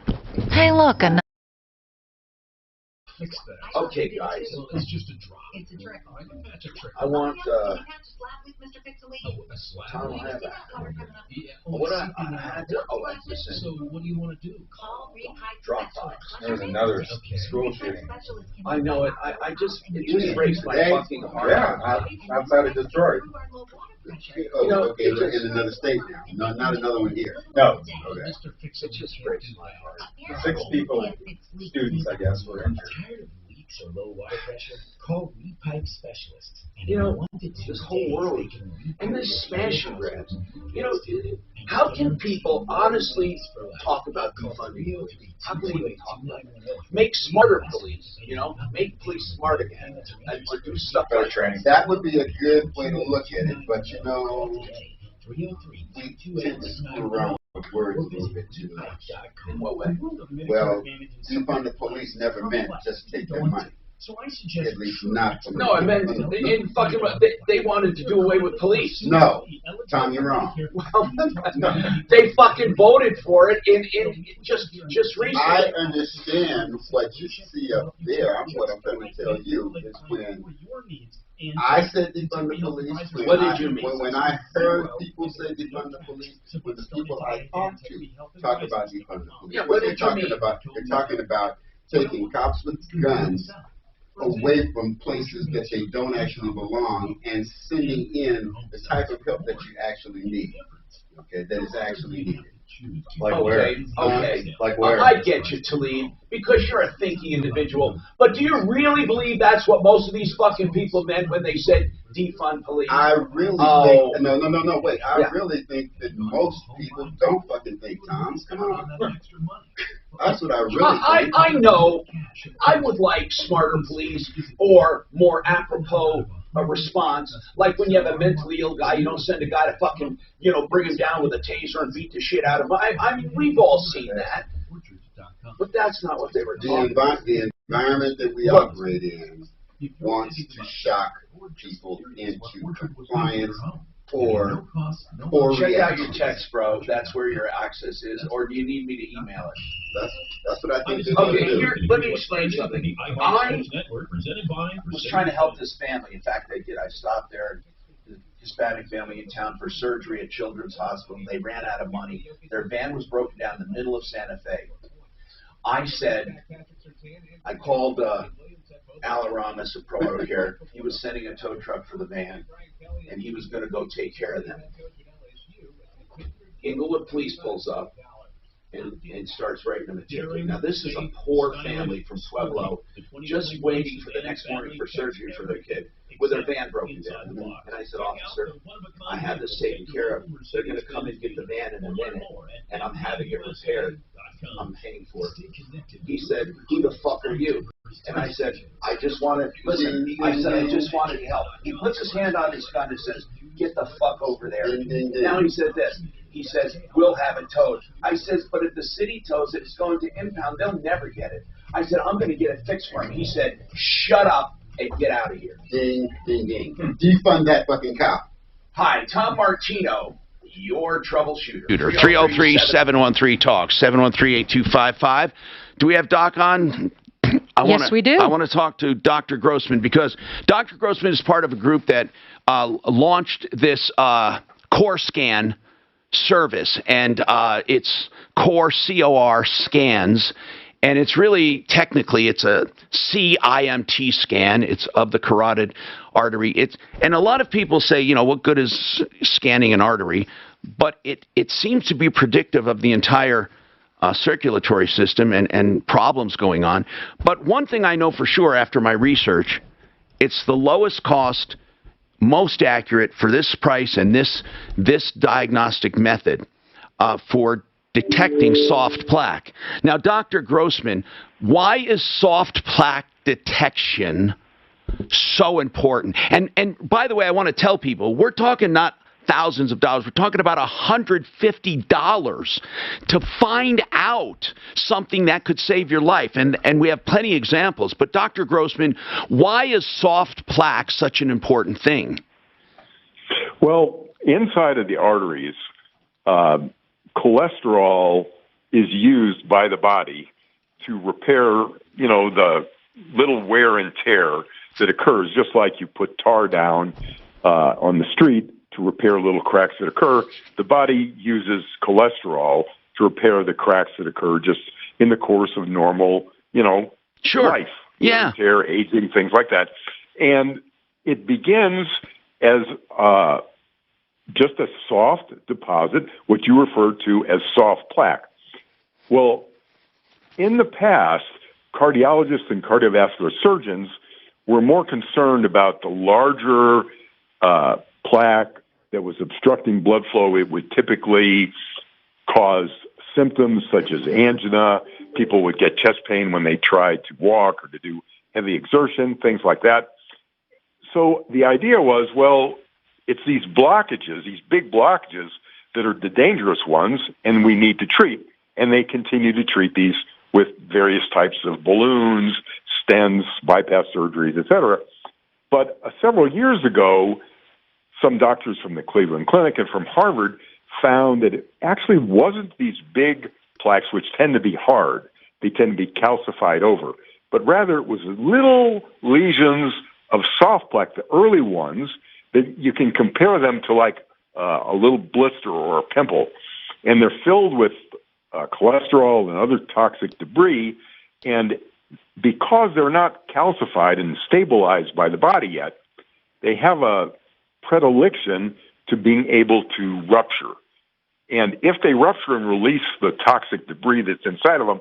Hey, look, fix that. Okay, guys. Well, it's just a drop. It's a trick. I can patch a trick. I want, Oh, a slab. Tom, I have that. Yeah. What I had to, listen. So what do you want to do? Dropbox. There's another school shooting. I know it. It just breaks my fucking heart. Yeah, outside of Detroit. Okay, we're in another state now. Not another one here. No. Okay. It just breaks my heart. 6 people, students, I guess, were injured. Or low water pressure, call Repipe Specialists. You know, this whole world, and this smash and grabs. You know, how can people honestly talk about defunding? How can we talk about it? Make smarter police, you know, make police smart again, and do stuff Better like training. That would be a good way to look at it, but you know, we tend to screw around with words a little bit too much. In what way? Well, defund the police never meant just take their money. At least not from No, I meant in fucking. They wanted to do away with police. No, Tom, you're wrong. Well, they fucking voted for it in just recently. I understand what you see up there. What I'm going to tell you is when I said defund the police. What did you mean? When I heard people say defund the police, when the people I talked to talk about defund the police, Yeah, what did you mean? they're talking about taking cops with guns away from places that they don't actually belong and sending in the type of help that you actually need. Okay, that is actually needed. Like okay, where? okay. Like where? I get you, Talib, because you're a thinking individual. But do you really believe that's what most of these fucking people meant when they said defund police? I really think, no, wait. I really think that most people don't fucking think, Tom. Come on. That's what I really think. I know. I would like smarter police or more apropos a response. Like when you have a mentally ill guy, you don't send a guy to fucking, bring him down with a taser and beat the shit out of him. I mean, we've all seen that. But that's not what they were talking about. The environment that we operate in wants to shock people into compliance or check out your text, bro. That's where your access is. Or do you need me to email it? That's what I think. Okay, here, let me explain something. I was trying to help this family. In fact, I did. I stopped there. The Hispanic family in town for surgery at Children's Hospital. They ran out of money. Their van was broken down in the middle of Santa Fe. I called Al Aramis of Pro Auto Care. He was sending a tow truck for the van, and he was going to go take care of them. Inglewood Police pulls up and starts writing them a ticket. Now, this is a poor family from Pueblo, just waiting for the next morning for surgery for their kid, with their van broken down. And I said, officer, I have this taken care of. They're going to come and get the van in a minute, and I'm having it repaired. I'm paying for it. He said, who the fuck are you? And I said, I just wanted to help. He puts his hand on his gun and says, get the fuck over there. Now he said this. He says, we'll have it towed. I says, but if the city tows it, it's going to impound. They'll never get it. I said, I'm going to get it fixed for him. He said, shut up and get out of here. Ding, ding, ding. Defund that fucking cop. Hi, Tom Martino, your troubleshooter. 303-713-TALK, 713-8255. Do we have Doc on? Yes, we do. I want to talk to Dr. Grossman because Dr. Grossman is part of a group that launched this Core Scan service, and it's Core, C-O-R, scans, and it's really, technically, it's a CIMT scan. It's of the carotid artery. And a lot of people say, what good is scanning an artery? But it seems to be predictive of the entire circulatory system and problems going on. But one thing I know for sure after my research, it's the lowest cost, most accurate for this price and this diagnostic method for detecting soft plaque. Now, Dr. Grossman, why is soft plaque detection so important? And by the way, I want to tell people, we're talking not thousands of dollars. We're talking about $150 to find out something that could save your life. And we have plenty of examples. But Dr. Grossman, why is soft plaque such an important thing? Well, inside of the arteries, cholesterol is used by the body to repair, the little wear and tear that occurs, just like you put tar down on the street to repair little cracks that occur. The body uses cholesterol to repair the cracks that occur just in the course of normal, life. Yeah. Wear and tear, aging, things like that. And it begins as just a soft deposit, what you refer to as soft plaque. Well, in the past, cardiologists and cardiovascular surgeons were more concerned about the larger plaque that was obstructing blood flow. It would typically cause symptoms such as angina. People would get chest pain when they tried to walk or to do heavy exertion, things like that. So the idea was, well, it's these blockages, these big blockages that are the dangerous ones, and we need to treat. And they continue to treat these with various types of balloons, stents, bypass surgeries, etc. But several years ago, some doctors from the Cleveland Clinic and from Harvard found that it actually wasn't these big plaques, which tend to be hard. They tend to be calcified over. But rather, it was little lesions of soft plaque, the early ones, that you can compare them to like a little blister or a pimple. And they're filled with cholesterol and other toxic debris. And because they're not calcified and stabilized by the body yet, they have a predilection to being able to rupture. And if they rupture and release the toxic debris that's inside of them,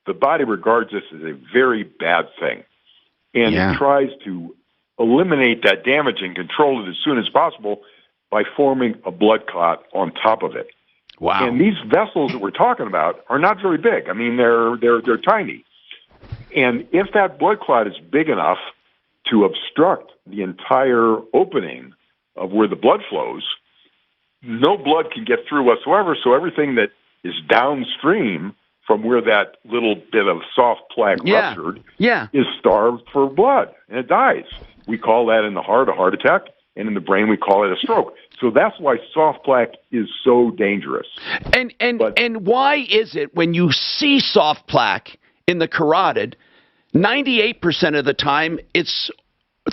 the body regards this as a very bad thing. And it tries to eliminate that damage and control it as soon as possible by forming a blood clot on top of it. Wow. And these vessels that we're talking about are not very big. I mean, they're tiny. And if that blood clot is big enough to obstruct the entire opening of where the blood flows, no blood can get through whatsoever. So everything that is downstream from where that little bit of soft plaque ruptured is starved for blood, and it dies. We call that in the heart a heart attack, and in the brain we call it a stroke. So that's why soft plaque is so dangerous. And why is it when you see soft plaque in the carotid, 98% of the time it's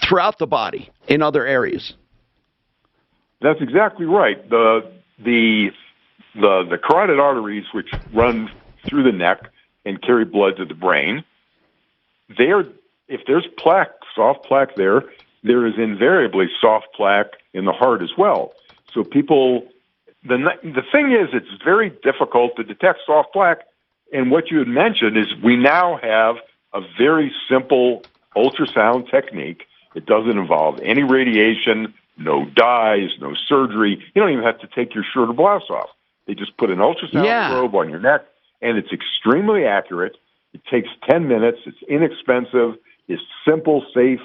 throughout the body in other areas? That's exactly right. The carotid arteries, which run through the neck and carry blood to the brain, if there's plaque, soft plaque there is invariably soft plaque in the heart as well. So the thing is, it's very difficult to detect soft plaque. And what you had mentioned is we now have a very simple ultrasound technique. It doesn't involve any radiation, no dyes, no surgery. You don't even have to take your shirt or blouse off. They just put an ultrasound probe on your neck, and it's extremely accurate. It takes 10 minutes. It's inexpensive. It's simple, safe,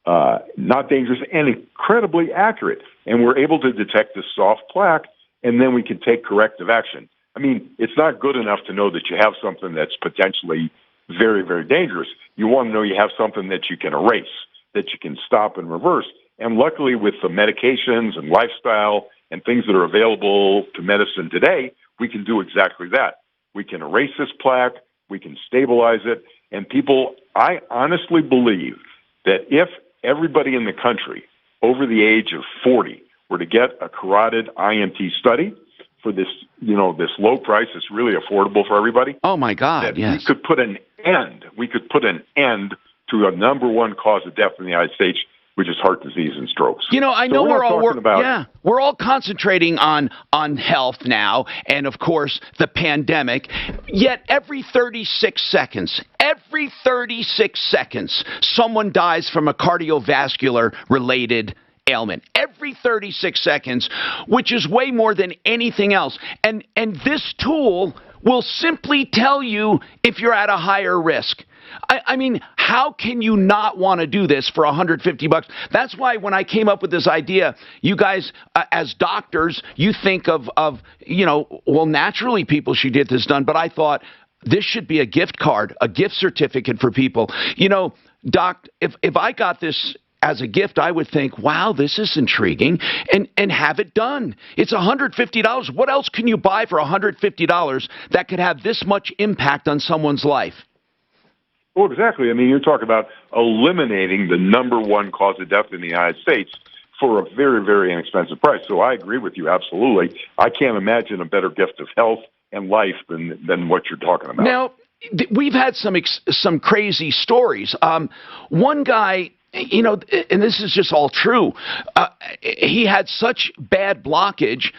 not dangerous, and incredibly accurate. And we're able to detect the soft plaque, and then we can take corrective action. I mean, it's not good enough to know that you have something that's potentially very, very dangerous. You want to know you have something that you can erase, that you can stop and reverse. And luckily, with the medications and lifestyle and things that are available to medicine today, we can do exactly that. We can erase this plaque, we can stabilize it, and I honestly believe that if everybody in the country over the age of 40 were to get a carotid INT study for this, this low price, it's really affordable for everybody. Oh my God, yes. We could put an end to a number one cause of death in the United States, which is heart disease and strokes. I know we're all concentrating on health now, and of course the pandemic. Yet every 36 seconds, someone dies from a cardiovascular related ailment. Every 36 seconds, which is way more than anything else. And this tool will simply tell you if you're at a higher risk. I mean, how can you not want to do this for $150? That's why when I came up with this idea, you guys, as doctors, you think of naturally people should get this done. But I thought this should be a gift card, a gift certificate for people. Doc, if I got this as a gift, I would think, wow, this is intriguing, and have it done. It's $150. What else can you buy for $150 that could have this much impact on someone's life? Oh, exactly. I mean, you're talking about eliminating the number one cause of death in the United States for a very, very inexpensive price. So I agree with you absolutely. I can't imagine a better gift of health and life than what you're talking about. Now, we've had some crazy stories. One guy, you know, and this is just all true. He had such bad blockage,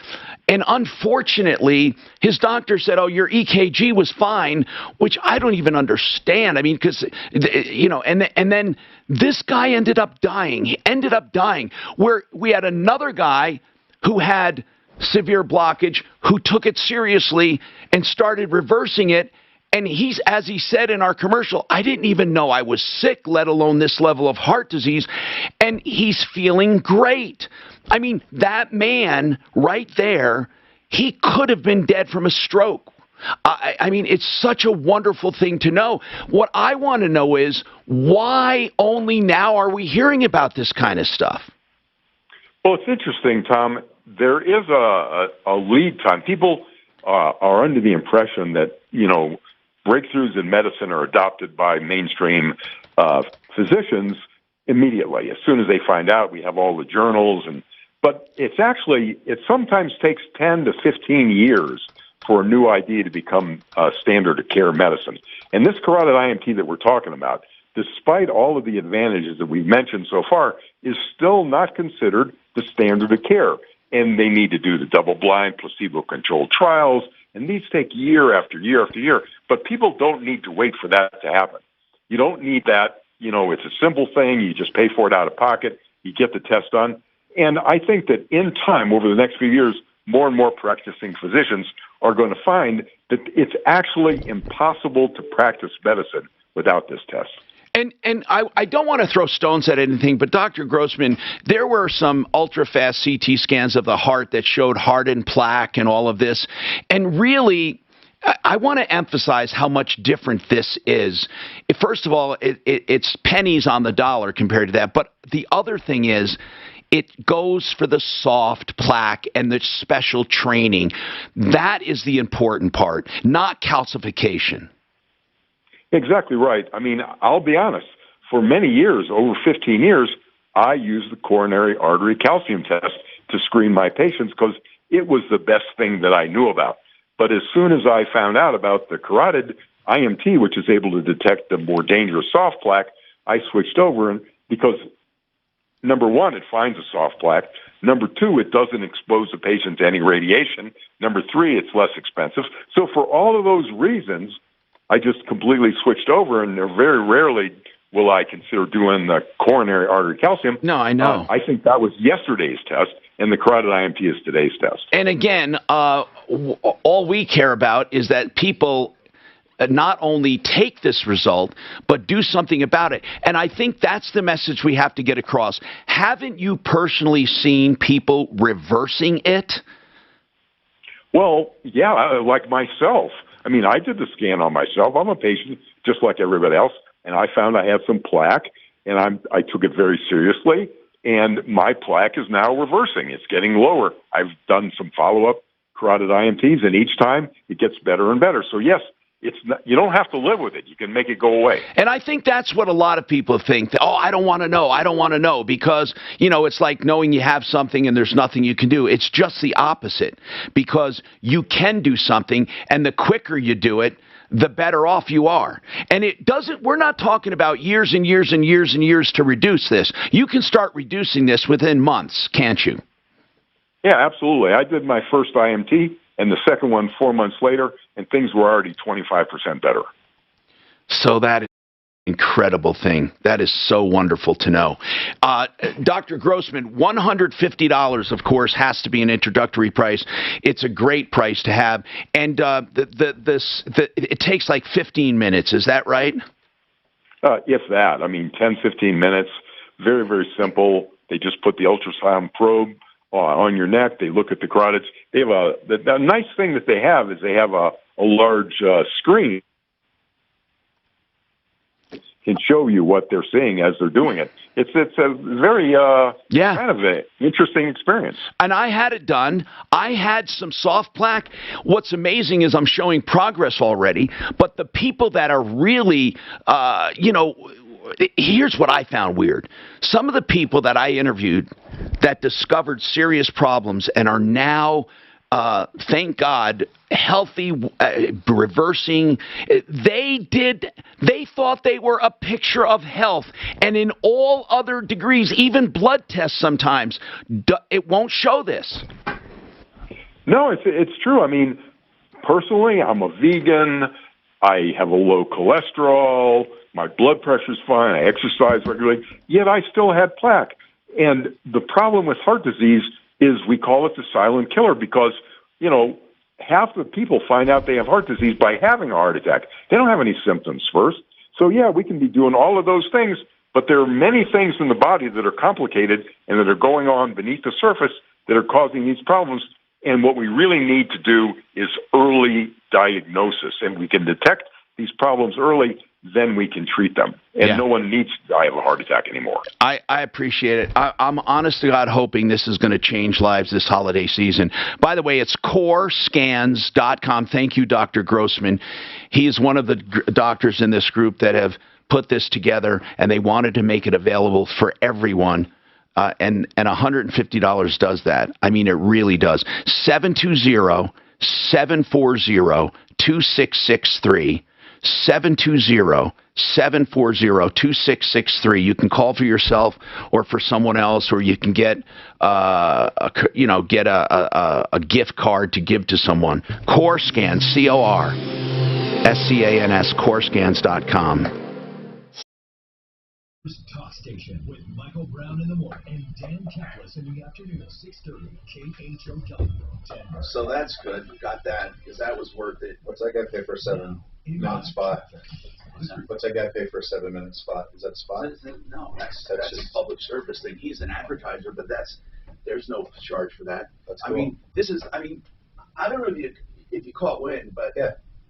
and unfortunately, his doctor said, "Oh, your EKG was fine," which I don't even understand. I mean, because you know, and then this guy ended up dying. He ended up dying. Where we had another guy who had severe blockage who took it seriously and started reversing it. And he's, as he said in our commercial, I didn't even know I was sick, let alone this level of heart disease. And he's feeling great. I mean, that man right there, he could have been dead from a stroke. I mean, it's such a wonderful thing to know. What I want to know is why only now are we hearing about this kind of stuff? Well, it's interesting, Tom. There is a lead time. People are under the impression that, you know, breakthroughs in medicine are adopted by mainstream physicians immediately. As soon as they find out, we have all the journals. But it sometimes takes 10 to 15 years for a new idea to become standard of care medicine. And this carotid IMT that we're talking about, despite all of the advantages that we've mentioned so far, is still not considered the standard of care. And they need to do the double-blind, placebo-controlled trials, and these take year after year after year. But people don't need to wait for that to happen. You don't need that. You know, it's a simple thing. You just pay for it out of pocket. You get the test done. And I think that in time, over the next few years, more and more practicing physicians are going to find that it's actually impossible to practice medicine without this test. And I don't want to throw stones at anything, but Dr. Grossman, there were some ultra-fast CT scans of the heart that showed hardened plaque and all of this. And really, I want to emphasize how much different this is. First of all, it's pennies on the dollar compared to that. But the other thing is, it goes for the soft plaque and the special training. That is the important part, not calcification. Exactly right. I mean, I'll be honest. For many years, over 15 years, I used the coronary artery calcium test to screen my patients because it was the best thing that I knew about. But as soon as I found out about the carotid IMT, which is able to detect the more dangerous soft plaque, I switched over, and because number one, it finds a soft plaque. Number two, it doesn't expose the patient to any radiation. Number three, it's less expensive. So for all of those reasons, I just completely switched over, and very rarely will I consider doing the coronary artery calcium. No, I know. I think that was yesterday's test, and the carotid IMT is today's test. And again, all we care about is that people not only take this result, but do something about it. And I think that's the message we have to get across. Haven't you personally seen people reversing it? Well, yeah, like myself. I mean, I did the scan on myself. I'm a patient just like everybody else, and I found I had some plaque, and I took it very seriously, and my plaque is now reversing. It's getting lower. I've done some follow-up carotid IMTs, and each time it gets better and better. So, yes, it's not, you don't have to live with it. You can make it go away. And I think that's what a lot of people think. Oh, I don't want to know. I don't want to know because, you know, it's like knowing you have something and there's nothing you can do. It's just the opposite because you can do something, and the quicker you do it, the better off you are. And it doesn't, we're not talking about years and years and years and years to reduce this. You can start reducing this within months, can't you? Yeah, absolutely. I did my first IMT and the second one 4 months later, and things were already 25% better. So that is an incredible thing. That is so wonderful to know. Dr. Grossman, $150, of course, has to be an introductory price. It's a great price to have. And it takes like 15 minutes. Is that right? If that. I mean, 10, 15 minutes. Very, very simple. They just put the ultrasound probe on your neck. They look at the carotids. They have the nice thing that they have is they have a large screen. can show you what they're seeing as they're doing it. It's a very kind of an interesting experience. And I had it done. I had some soft plaque. What's amazing is I'm showing progress already, but the people that are really, here's what I found weird. Some of the people that I interviewed that discovered serious problems and are now, thank God, healthy, reversing, they thought they were a picture of health. And in all other degrees, even blood tests sometimes, it won't show this. No, it's true. I mean, personally, I'm a vegan. I have a low cholesterol. My blood pressure's fine. I exercise regularly. Yet I still had plaque. And the problem with heart disease is we call it the silent killer because, half the people find out they have heart disease by having a heart attack. They don't have any symptoms first. So, yeah, we can be doing all of those things, but there are many things in the body that are complicated and that are going on beneath the surface that are causing these problems. And what we really need to do is early diagnosis. And we can detect these problems early, then we can treat them. And no one needs to die of a heart attack anymore. I appreciate it. I'm honest to God hoping this is going to change lives this holiday season. By the way, it's corescans.com. Thank you, Dr. Grossman. He is one of the doctors in this group that have put this together, and they wanted to make it available for everyone. And $150 does that. I mean, it really does. 720-740-2663. 720-740-2663. You can call for yourself or for someone else, or you can get a gift card to give to someone. CoreScans, CORSCANS, CoreScans.com. Talk Station with Michael Brown in the morning and Dan Kaplis in the afternoon at 6:30. KHOW. So that's good. Got that because that was worth it. What's that guy pay for a 7-minute spot? What's that guy pay for a 7-minute spot? Is that spot? No, that's a public service thing. He's an advertiser, but there's no charge for that. That's cool. I mean, I don't know if you caught wind, but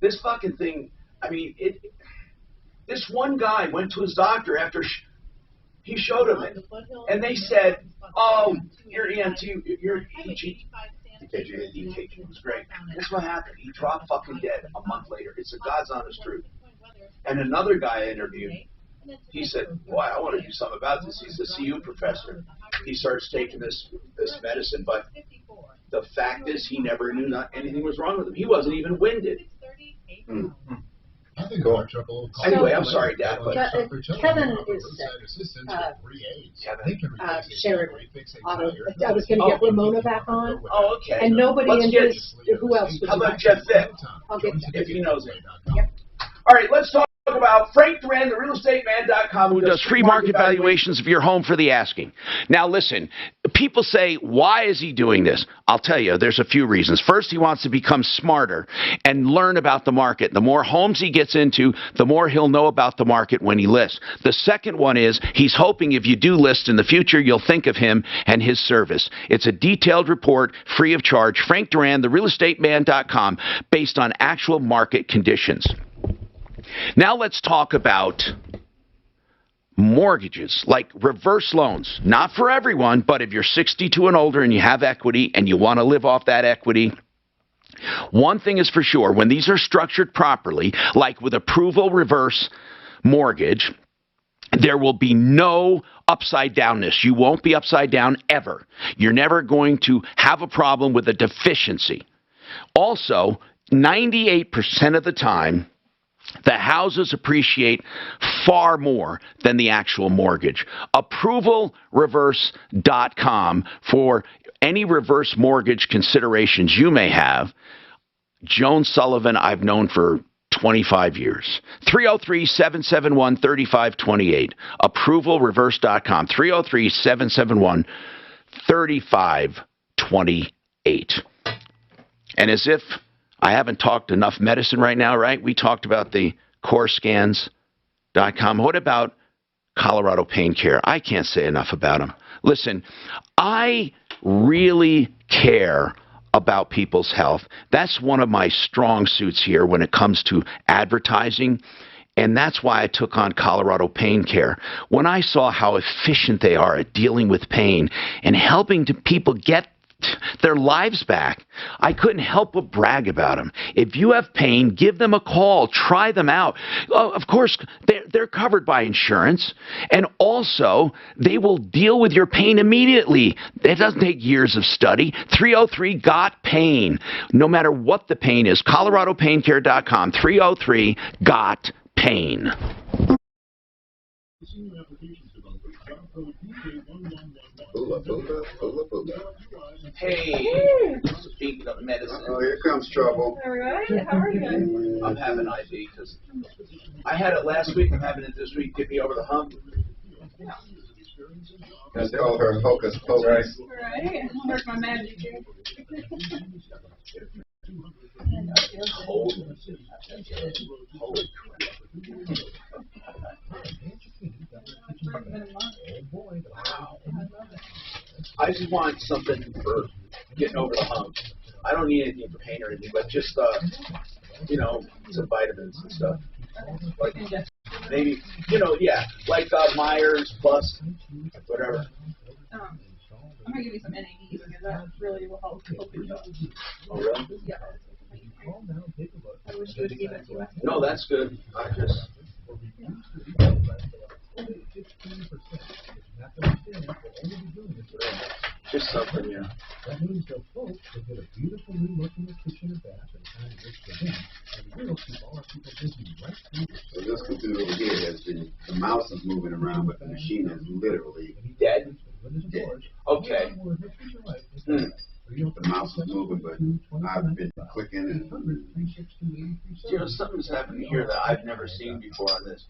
this fucking thing. I mean, this one guy went to his doctor after he showed him it, and they said, "Oh, your ENT, your EKG was great." That's what happened. He dropped fucking dead a month later. It's the God's honest truth. And another guy I interviewed, he said, "Boy, I want to do something about this." He's a CU professor. He starts taking this medicine, but the fact is, he never knew anything was wrong with him. He wasn't even winded. Cool. Anyway, I'm sorry, Dad, but Kevin is sick. Sharon, I was going to get Ramona back on. Oh, okay. And nobody who else? How about Jeff Vick? I'll get if he knows it. Yep. All right, let's talk about Frank Duran, the realestateman.com, who does free market valuations of your home for the asking. Now, listen, people say, why is he doing this? I'll tell you, there's a few reasons. First, he wants to become smarter and learn about the market. The more homes he gets into, the more he'll know about the market when he lists. The second one is he's hoping if you do list in the future, you'll think of him and his service. It's a detailed report, free of charge. Frank Duran, the realestateman.com, based on actual market conditions. Now let's talk about mortgages, like reverse loans. Not for everyone, but if you're 62 and older and you have equity and you want to live off that equity, one thing is for sure, when these are structured properly, like with approval reverse mortgage, there will be no upside downness. You won't be upside down ever. You're never going to have a problem with a deficiency. Also, 98% of the time, the houses appreciate far more than the actual mortgage. ApprovalReverse.com for any reverse mortgage considerations you may have. Joan Sullivan, I've known for 25 years. 303-771-3528. ApprovalReverse.com. 303-771-3528. And as if I haven't talked enough medicine right now, right? We talked about the CoreScans.com. What about Colorado Pain Care? I can't say enough about them. Listen, I really care about people's health. That's one of my strong suits here when it comes to advertising. And that's why I took on Colorado Pain Care. When I saw how efficient they are at dealing with pain and helping people get their lives back, I couldn't help but brag about them. If you have pain, give them a call. Try them out. Oh, of course, they're covered by insurance. And also, they will deal with your pain immediately. It doesn't take years of study. 303-GOT-PAIN. No matter what the pain is. ColoradoPainCare.com. 303-GOT-PAIN. Hey, speaking of medicine. Oh, here comes trouble. All right, how are you? I'm having IV because I had it last week. I'm having it this week. Get me over the hump. Let's call her Hocus Pocus. All right, where's my magic here? I just want something for getting over the hump. I don't need anything for pain or anything, but just some vitamins and stuff. Like maybe like Myers plus whatever. I'm gonna give you some NADs because that really will help you. Oh really? Yeah. I wish you would have given it to us. No, that's good. I just. Just something, yeah. That means they'll folks will get a beautiful new look in the kitchen and bath and time to reach for them. And we'll keep all our people busy right through this. So this computer over here has been, the mouse is moving around, but the machine is literally dead. Okay. The mouse is moving, but I've been clicking and. Something's happening here that I've never seen before on this.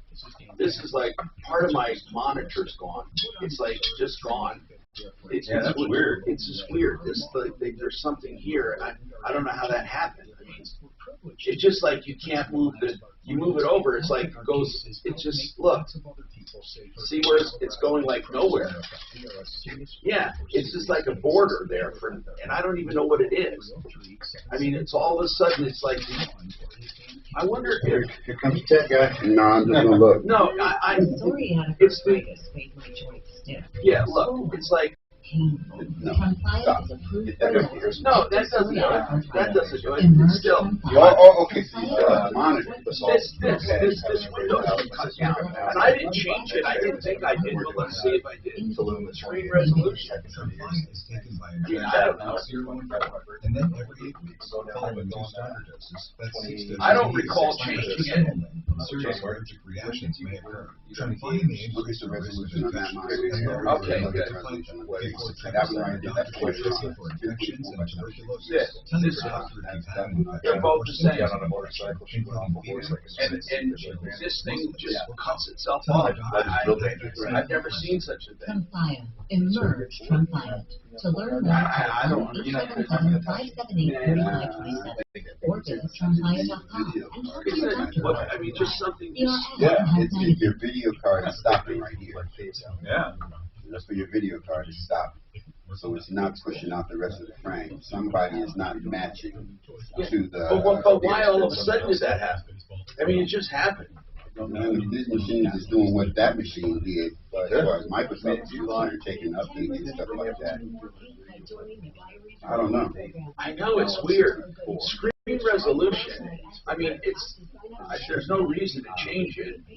This is like part of my monitor's gone. It's like just gone. It's weird. It's just weird. There's something here, and I don't know how that happened. I mean, it's just like you can't move the. You move it over, it's like it goes. It just look. See where it's going like nowhere. Yeah, it's just like a border there and I don't even know what it is. I mean, it's all of a sudden it's like. I wonder if here comes the tech guy. No, I'm just gonna look. No, it's the. Yeah, look, it's like. No, stop. No, that doesn't do it. That doesn't do it. It's still. Okay. Monitor. This window is cut down, and I didn't change it. I didn't think I did, but let's see if I did. Screen resolution. Yeah, I don't know. And then every 8 weeks, following 2 starter doses, that's 6 doses. I don't recall changing it. Serious allergic reactions may occur. Try finding the increase in resolution on that monitor. Okay, good. That's where I did that for infections and tuberculosis. They're both the same. And this thing just cuts itself off. I've never seen such a thing. Trumfia. Emerge Trumfia. To learn more, call 877-578-3527 or visit Trumfia.com and talk to your doctor. I mean, just something. Yeah, it's your video card is stopping right here. Yeah. That's where your video card is stopping. So it's not pushing out the rest of the frame. Somebody is not matching to the. But why all of a sudden did that happen? I mean, it just happened. This machine is doing what that machine did, as far as Microsoft is concerned, taking updates and stuff like that. I don't know. I know it's weird. Screen resolution. I mean, there's no reason to change it. I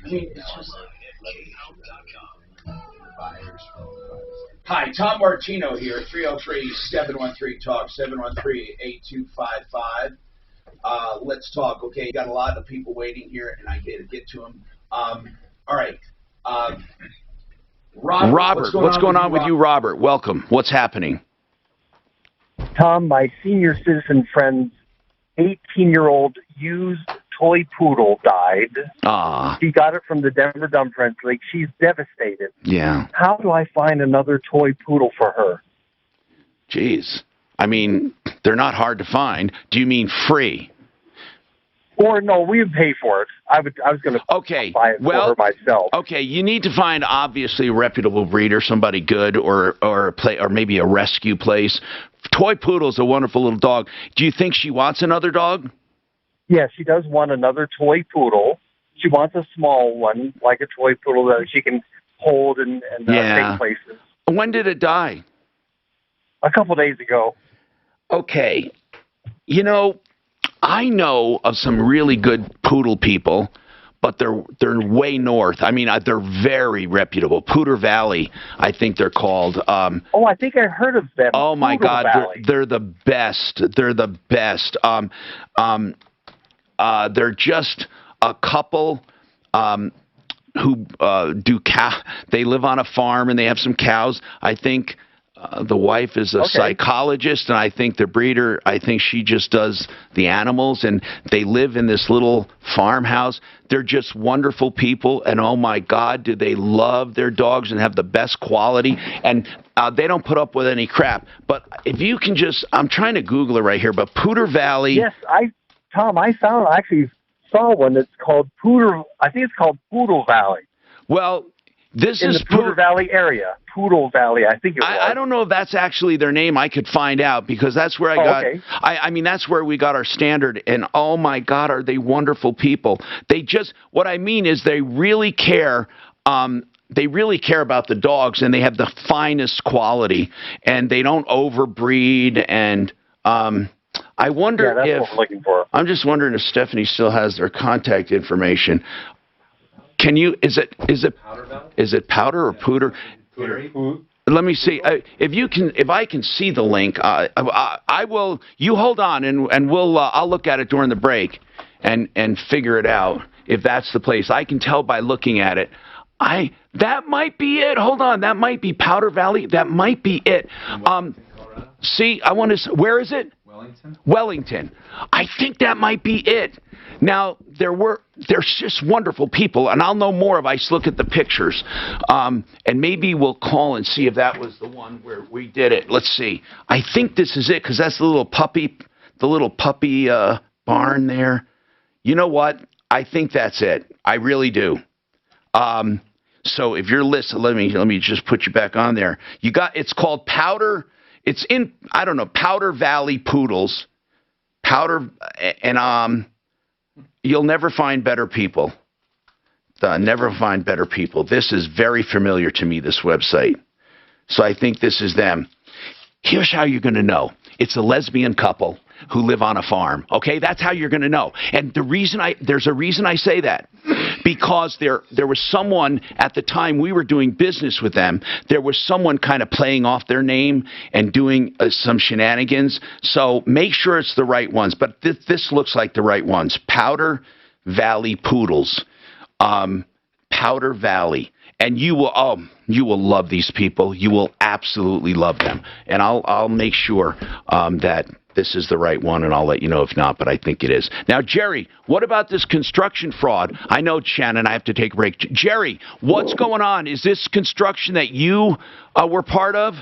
mean, it's just. Hi, Tom Martino here, 303-713-TALK, 713-8255. Let's talk, okay? You got a lot of people waiting here, and I get to them. All right. Robert, what's going on with you, Robert? Welcome. What's happening? Tom, my senior citizen friend's 18-year-old used toy poodle died. She got it from the Denver Dump Friends League. She's devastated. Yeah. How do I find another toy poodle for her? Jeez. I mean, they're not hard to find. Do you mean free? Or no, we would pay for it. I was going to buy it for her myself. Okay, you need to find obviously a reputable breeder, somebody good, or maybe a rescue place. Toy Poodle's a wonderful little dog. Do you think she wants another dog? Yeah, she does want another toy poodle. She wants a small one, like a toy poodle that she can hold and take places. When did it die? A couple days ago. Okay. You know, I know of some really good poodle people, but they're way north. I mean, they're very reputable. Poudre Valley, I think they're called. Oh, I think I heard of them. Oh my Poodle God, Valley. they're the best. They're the best. They're just a couple who do cow. They live on a farm and they have some cows. I think the wife is a psychologist, and I think the breeder, I think she just does the animals, and they live in this little farmhouse. They're just wonderful people, and oh my God, do they love their dogs and have the best quality, and they don't put up with any crap. But if you can just, I'm trying to Google it right here, but Poudre Valley. Yes, I actually saw one that's called Poodle. I think it's called Poodle Valley. Well, this in is the Poudre Valley area. Poodle Valley, I think it was. I don't know if that's actually their name. I could find out because that's where I got. Okay. I mean, that's where we got our standard. And oh my God, are they wonderful people? They just. What I mean is, they really care. They really care about the dogs, and they have the finest quality, and they don't overbreed. And I wonder that's if what we're looking for. I'm just wondering if Stephanie still has their contact information. Can you? Is it powder or pooter? Let me see. If I can see the link, I will. You hold on, and we'll. I'll look at it during the break, and figure it out if that's the place. I can tell by looking at it. That might be it. Hold on, that might be Poudre Valley. That might be it. See, I want to. Where is it? Wellington. I think that might be it. Now, there's just wonderful people, and I'll know more if I look at the pictures. And maybe we'll call and see if that was the one where we did it. Let's see. I think this is it, because that's the little puppy barn there. You know what? I think that's it. I really do. So if you're listening, let me just put you back on there. It's called Powder. It's in, I don't know, Poudre Valley Poodles. And you'll never find better people. Never find better people. This is very familiar to me, this website. So I think this is them. Here's how you're going to know. It's a lesbian couple who live on a farm. Okay, that's how you're going to know. And there's a reason I say that. Because there was someone at the time we were doing business with them, there was someone kind of playing off their name and doing some shenanigans. So make sure it's the right ones. But this looks like the right ones. Poudre Valley Poodles. Poudre Valley. And you will love these people. You will absolutely love them. And I'll make sure that this is the right one, and I'll let you know if not, but I think it is. Now, Jerry, what about this construction fraud? I know, Shannon, I have to take a break. Jerry, what's going on? Is this construction that you were part of?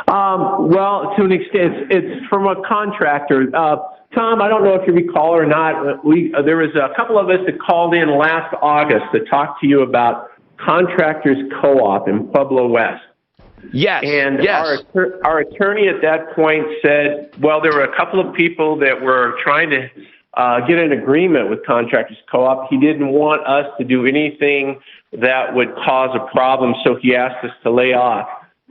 Well, to an extent, it's from a contractor. Tom, I don't know if you recall or not, there was a couple of us that called in last August to talk to you about Contractors Co-op in Pueblo West. Yes. And our attorney at that point said, well, there were a couple of people that were trying to get an agreement with Contractors Co-op. He didn't want us to do anything that would cause a problem, so he asked us to lay off.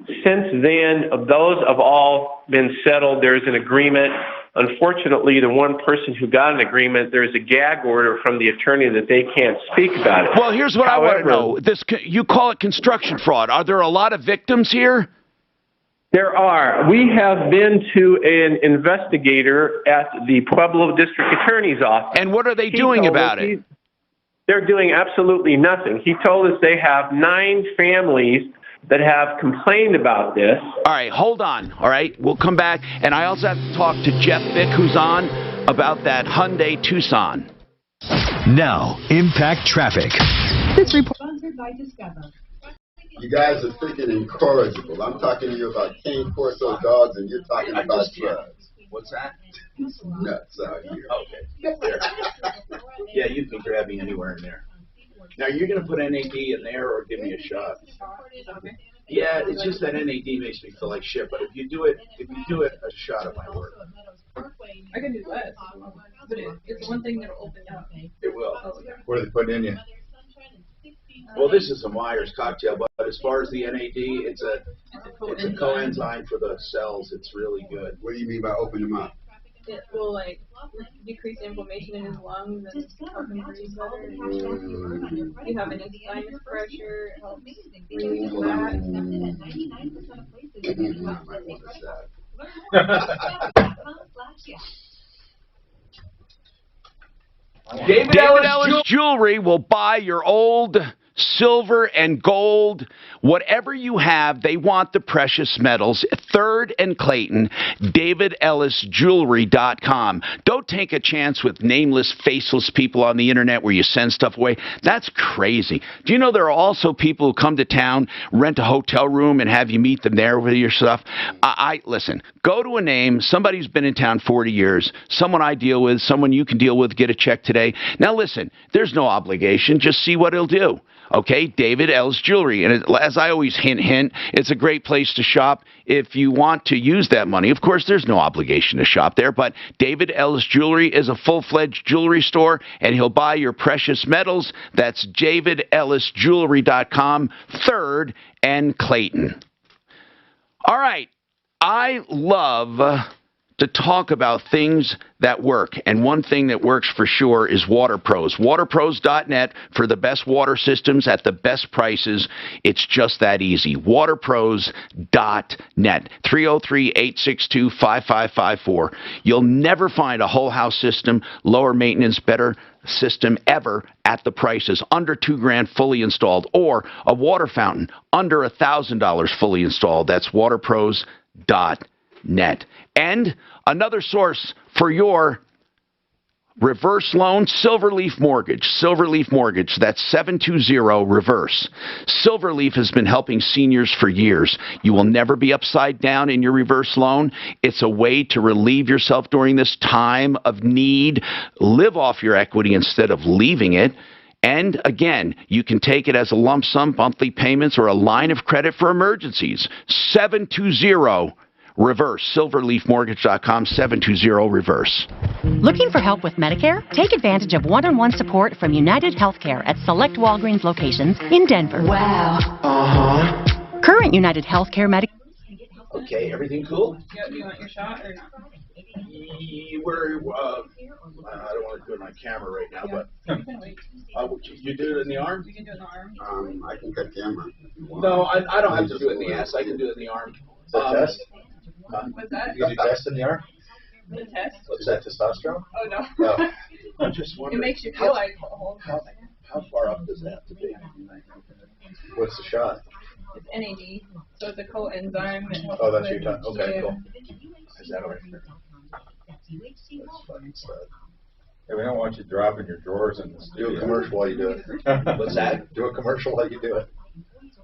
Since then, those have all been settled. There's an agreement. Unfortunately, the one person who got an agreement, there's a gag order from the attorney that they can't speak about it. Well, here's what I want to know. You call it construction fraud. Are there a lot of victims here? There are. We have been to an investigator at the Pueblo District Attorney's office. And what are they doing about it? They're doing absolutely nothing. He told us they have 9 families that have complained about this. All right, hold on. All right, we'll come back. And I also have to talk to Jeff Vick, who's on, about that Hyundai Tucson. Now, Impact Traffic. This report sponsored by Discover. You guys are freaking incorrigible. I'm talking to you about cane corso dogs, and you're talking about drugs. What's that? Nuts out here. Okay. Yeah, you can grab me anywhere in there. Now, you're going to put NAD in there or give me a shot? Yeah, it's just that NAD makes me feel like shit. But if you do it, a shot, it might work. I can do less, but it's one thing that'll open up. It will. What are they putting in you? Well, this is a Myers cocktail, but as far as the NAD, it's a coenzyme for the cells. It's really good. What do you mean by open them up? It will like decrease inflammation in his lungs and help him breathe better. You have an sinus pressure, it helps relieve that. David Ellis Jewelry will buy your old silver and gold, whatever you have. They want the precious metals. 3rd and Clayton, DavidEllisJewelry.com. Don't take a chance with nameless, faceless people on the internet where you send stuff away. That's crazy. Do you know there are also people who come to town, rent a hotel room, and have you meet them there with your stuff? Listen, go to a name, somebody who's been in town 40 years, someone I deal with, someone you can deal with, get a check today. Now listen, there's no obligation. Just see what he'll do. Okay, David Ellis Jewelry. And as I always hint, it's a great place to shop if you want to use that money. Of course, there's no obligation to shop there, but David Ellis Jewelry is a full-fledged jewelry store, and he'll buy your precious metals. That's DavidEllisJewelry.com, 3rd and Clayton. All right, I love to talk about things that work. And one thing that works for sure is WaterPros. WaterPros.net for the best water systems at the best prices. It's just that easy. WaterPros.net. 303-862-5554. You'll never find a whole house system, lower maintenance, better system ever at the prices. Under $2,000 fully installed, or a water fountain under $1,000 fully installed. That's WaterPros.net. And another source for your reverse loan, Silverleaf Mortgage. Silverleaf Mortgage, that's 720-REVERSE. Silverleaf has been helping seniors for years. You will never be upside down in your reverse loan. It's a way to relieve yourself during this time of need. Live off your equity instead of leaving it. And again, you can take it as a lump sum, monthly payments, or a line of credit for emergencies. 720-REVERSE. Silverleafmortgage.com, 720-REVERSE. Looking for help with Medicare? Take advantage of one-on-one support from United Healthcare at select Walgreens locations in Denver. Wow. Current United Healthcare Medicare. Okay, everything cool? Yeah, do you want your shot or not? We're, I don't want to do it on camera right now, but you do it in the arm? You can do it in the arm. I can cut the arm. No, I don't have to do it in the ass. I can do it in the arm. Is that test? What's that? You do test in the arm? The test? Is that testosterone? Oh, no. No. I'm just It wondering. makes you feel like a whole How far up does it have to be? What's the shot? It's NAD, so it's a coenzyme. That helps Oh, that's with- your time. Okay, yeah. cool. Is that all right? Yeah, we don't want you dropping your drawers in the Do a studio. commercial while you do it. What's that? Do a commercial while you do it.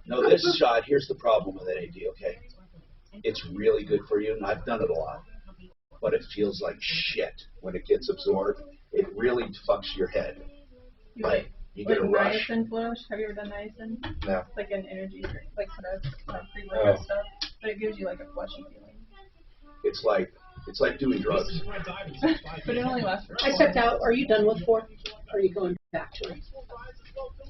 No, this shot, here's the problem with NAD, okay? It's really good for you, and I've done it a lot. But it feels like shit when it gets absorbed. It really fucks your head. Like, you get a rush. Niacin flush. Have you ever done niacin? No. It's like an energy drink, like pre-workout Oh. stuff, but it gives you like a flushy feeling. It's like doing drugs. But it only lasts for. I stepped out. Are you done with 4? Or are you going back to it?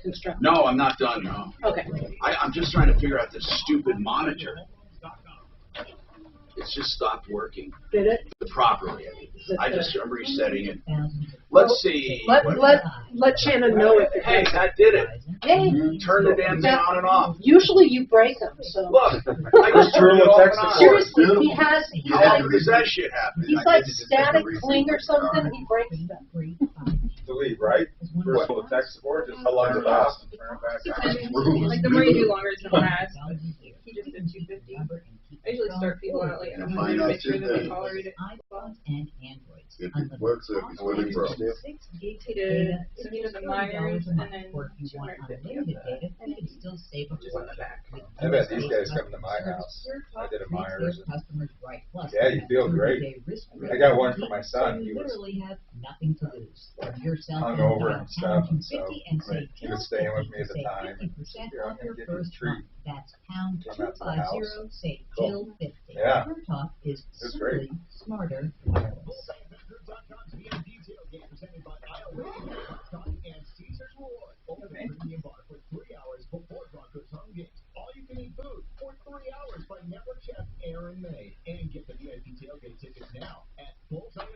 Construct. No, I'm not done, no. Okay. I'm just trying to figure out this stupid monitor. It's just stopped working. Did it? Properly. I just am resetting it. Let's see. Let Shannon know if it Hey, that did it. Yay. Turn the damn thing on and off. Usually you break them, so. Look, I just turned it off and on. Seriously, he has. How does that shit happen? He's like static cling or something. He breaks them. Delete, right? What, the text support, just how long does it last? Turn it back on. Like the more you do longer, it's gonna last. But he just did 250. I usually start people out like 100 to make sure that they tolerate it. If it works, if it's really broke. He did, so he did the Myers and then 250 of the, just on the back. I bet these guys come to my house. I did a Myers. Yeah, you feel great. I got one for my son. He was hungover and stuff, and so he was staying with me at the time. And here, I'm gonna give you a treat. Come out to the house. Cool. Yeah. Your talk is That's great. smarter wireless.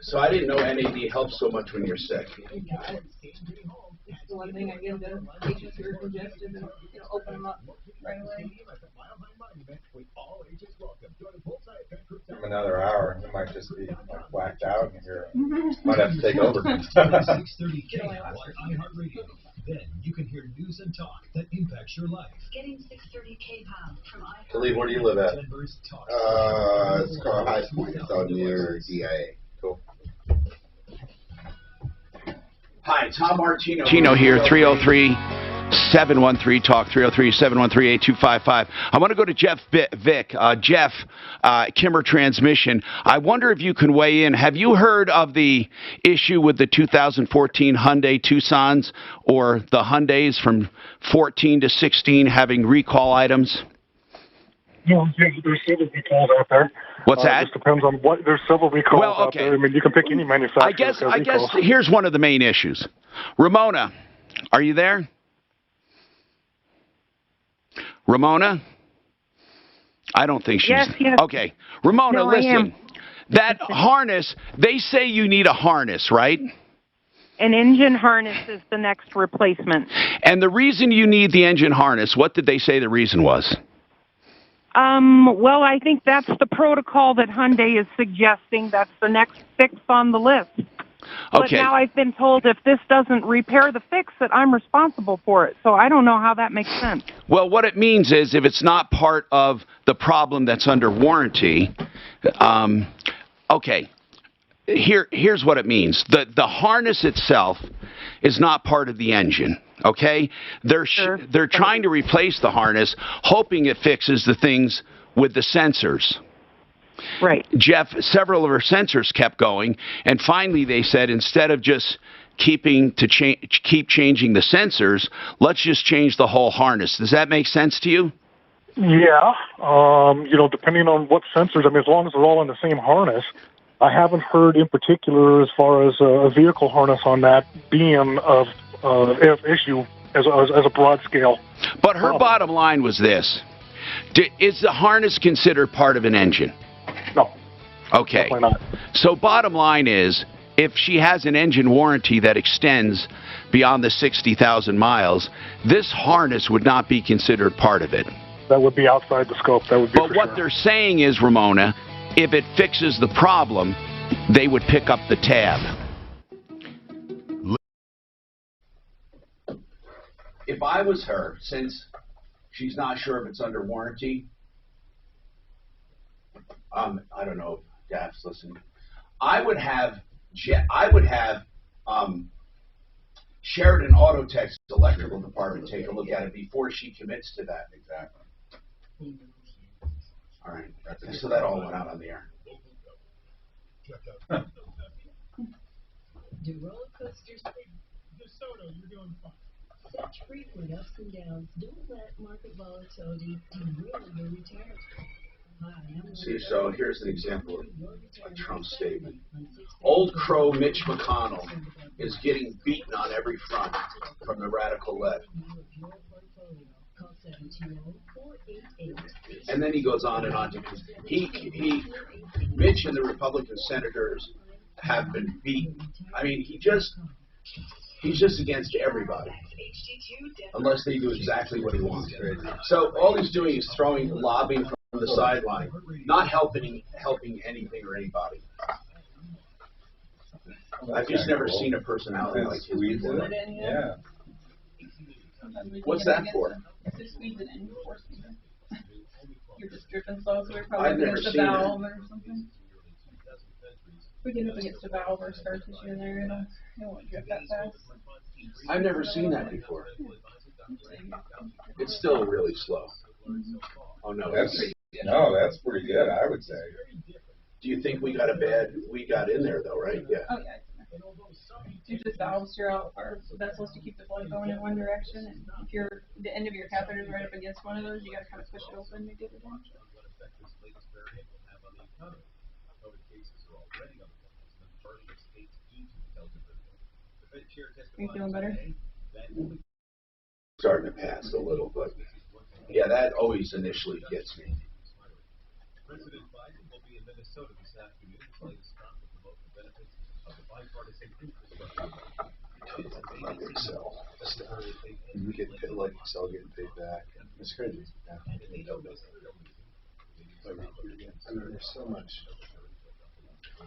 So I didn't know NAD helps so much when you're sick. It's the one thing I give to patients who are congested and open them up right away. Give him another hour, he might just be like blacked out in here. Might have to take over. 630K on iHeartRadio. Then you can hear news and talk that impacts your life. Getting 630K pound from iHeart. Khalid, where do you live at? It's called High Point. It's out near DIA. Cool. Hi, Tom Martino. Martino here, 303-713-TALK, 303-713-8255. I want to go to Jeff Vick. Jeff, Kimmer Transmission. I wonder if you can weigh in. Have you heard of the issue with the 2014 Hyundai Tucsons or the Hyundais from 14 to 16 having recall items? Yeah, there's several recalls out there. What's that? It just depends on what. There's several recalls out there. I mean, you can pick any manufacturer. I guess here's one of the main issues. Ramona, are you there? Ramona? I don't think she's... Yes. Okay. Ramona, No, listen. That harness, they say you need a harness, right? An engine harness is the next replacement. And the reason you need the engine harness, what did they say the reason was? Well, I think that's the protocol that Hyundai is suggesting. That's the next fix on the list. But Okay. now I've been told if this doesn't repair the fix, that I'm responsible for it. So I don't know how that makes sense. Well, what it means is if it's not part of the problem that's under warranty, okay, here's what it means. The harness itself is not part of the engine, okay? They're trying to replace the harness, hoping it fixes the things with the sensors. Right. Jeff, several of her sensors kept going, and finally they said instead of just keep changing the sensors, let's just change the whole harness. Does that make sense to you? Yeah. Depending on what sensors. I mean, as long as they're all in the same harness. I haven't heard in particular as far as a vehicle harness on that being of issue as a broad scale. But her bottom line was this. Is the harness considered part of an engine? No. Okay. Definitely not. So bottom line is, if she has an engine warranty that extends beyond the 60,000 miles, this harness would not be considered part of it. That would be outside the scope. That would be. But what they're saying is, Ramona, if it fixes the problem, they would pick up the tab. If I was her, since she's not sure if it's under warranty, I don't know if Daph's listening. I would have Sheridan Auto Tech's electrical department take a look at it before she commits to that. Exactly. All right. So that all went out on the air. Do roller coasters DeSoto, you're doing fine. Such frequent ups and downs, don't let market volatility derail your retirement. See, so here's an example of a Trump statement. Old crow Mitch McConnell is getting beaten on every front from the radical left. And then he goes on and on. Mitch and the Republican senators have been beaten. I mean, he's just against everybody, unless they do exactly what he wants. So all he's doing is lobbying from the sideline, not helping anything or anybody. I've just never seen a personality like his before. Yeah. What's that for? Just squeeze it in before squeezing. You're just dripping slow, so we're probably I've never against a seen valve that. or something. If we get up against a valve or scar tissue in there, it won't drip that fast. I've never seen that before. It's still really slow. Oh no, That's pretty good, I would say. Do you think we got in there though, right? Yeah. Oh yeah. If the valves throughout are vessels to keep the blood going in one direction, and if the end of your catheter is right up against one of those, you got to kind of push it open to get it in. suspect this latest variant will have on the economy. COVID cases are already on the rise, and partial states due to the Delta variant. The Fed chair Are you feeling better? Starting to pass a little, but yeah, that always initially gets me. President Biden will be in Minnesota this afternoon to play the stop to promote the benefits of the bipartisan infrastructure. Excel stuff. You get paid, like Excel getting paid back. It's crazy. Yeah. I mean, there's so much.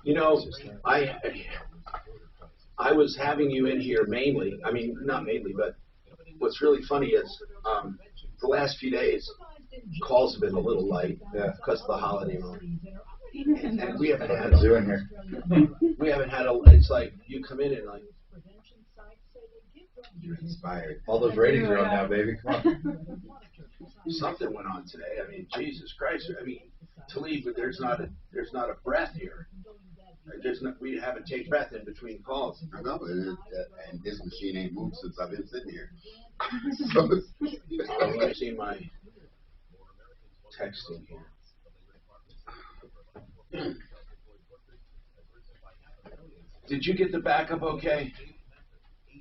You know, I was having you in here mainly. I mean, not mainly, but what's really funny is the last few days calls have been a little light because of the holiday mode. And we haven't had doing here. We haven't had a. It's like you come in and like. You're inspired. All those ratings are on now, baby. Come on. Something went on today. I mean, Jesus Christ. I mean, to leave, but there's not a breath here. We haven't taken breath in between calls. I know, and this machine ain't moved since I've been sitting here. I want to see my texting here. Did you get the backup okay?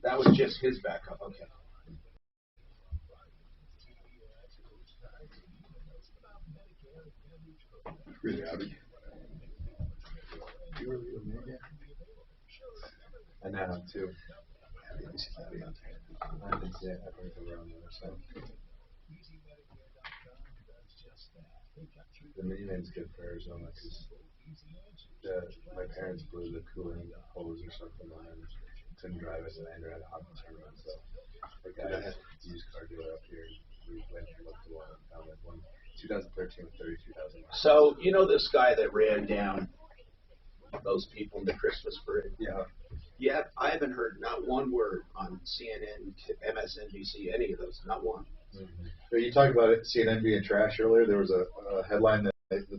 That was just his backup, okay. Really out of you. I know too. I didn't see it. I've heard around there, so. The minivan's good for Arizona because my parents blew the cooling hose or something on and couldn't drive it, and I had a hot tournament, so the guy had a used car dealer up here. We went and looked at one and found that one 2013 with 32,000 miles. So, you know this guy that ran down those people in the Christmas parade? Yeah. Yeah, I haven't heard not one word on CNN, MSNBC, any of those, not one. Mm-hmm. So you talked about it, CNN being trash earlier. There was a headline that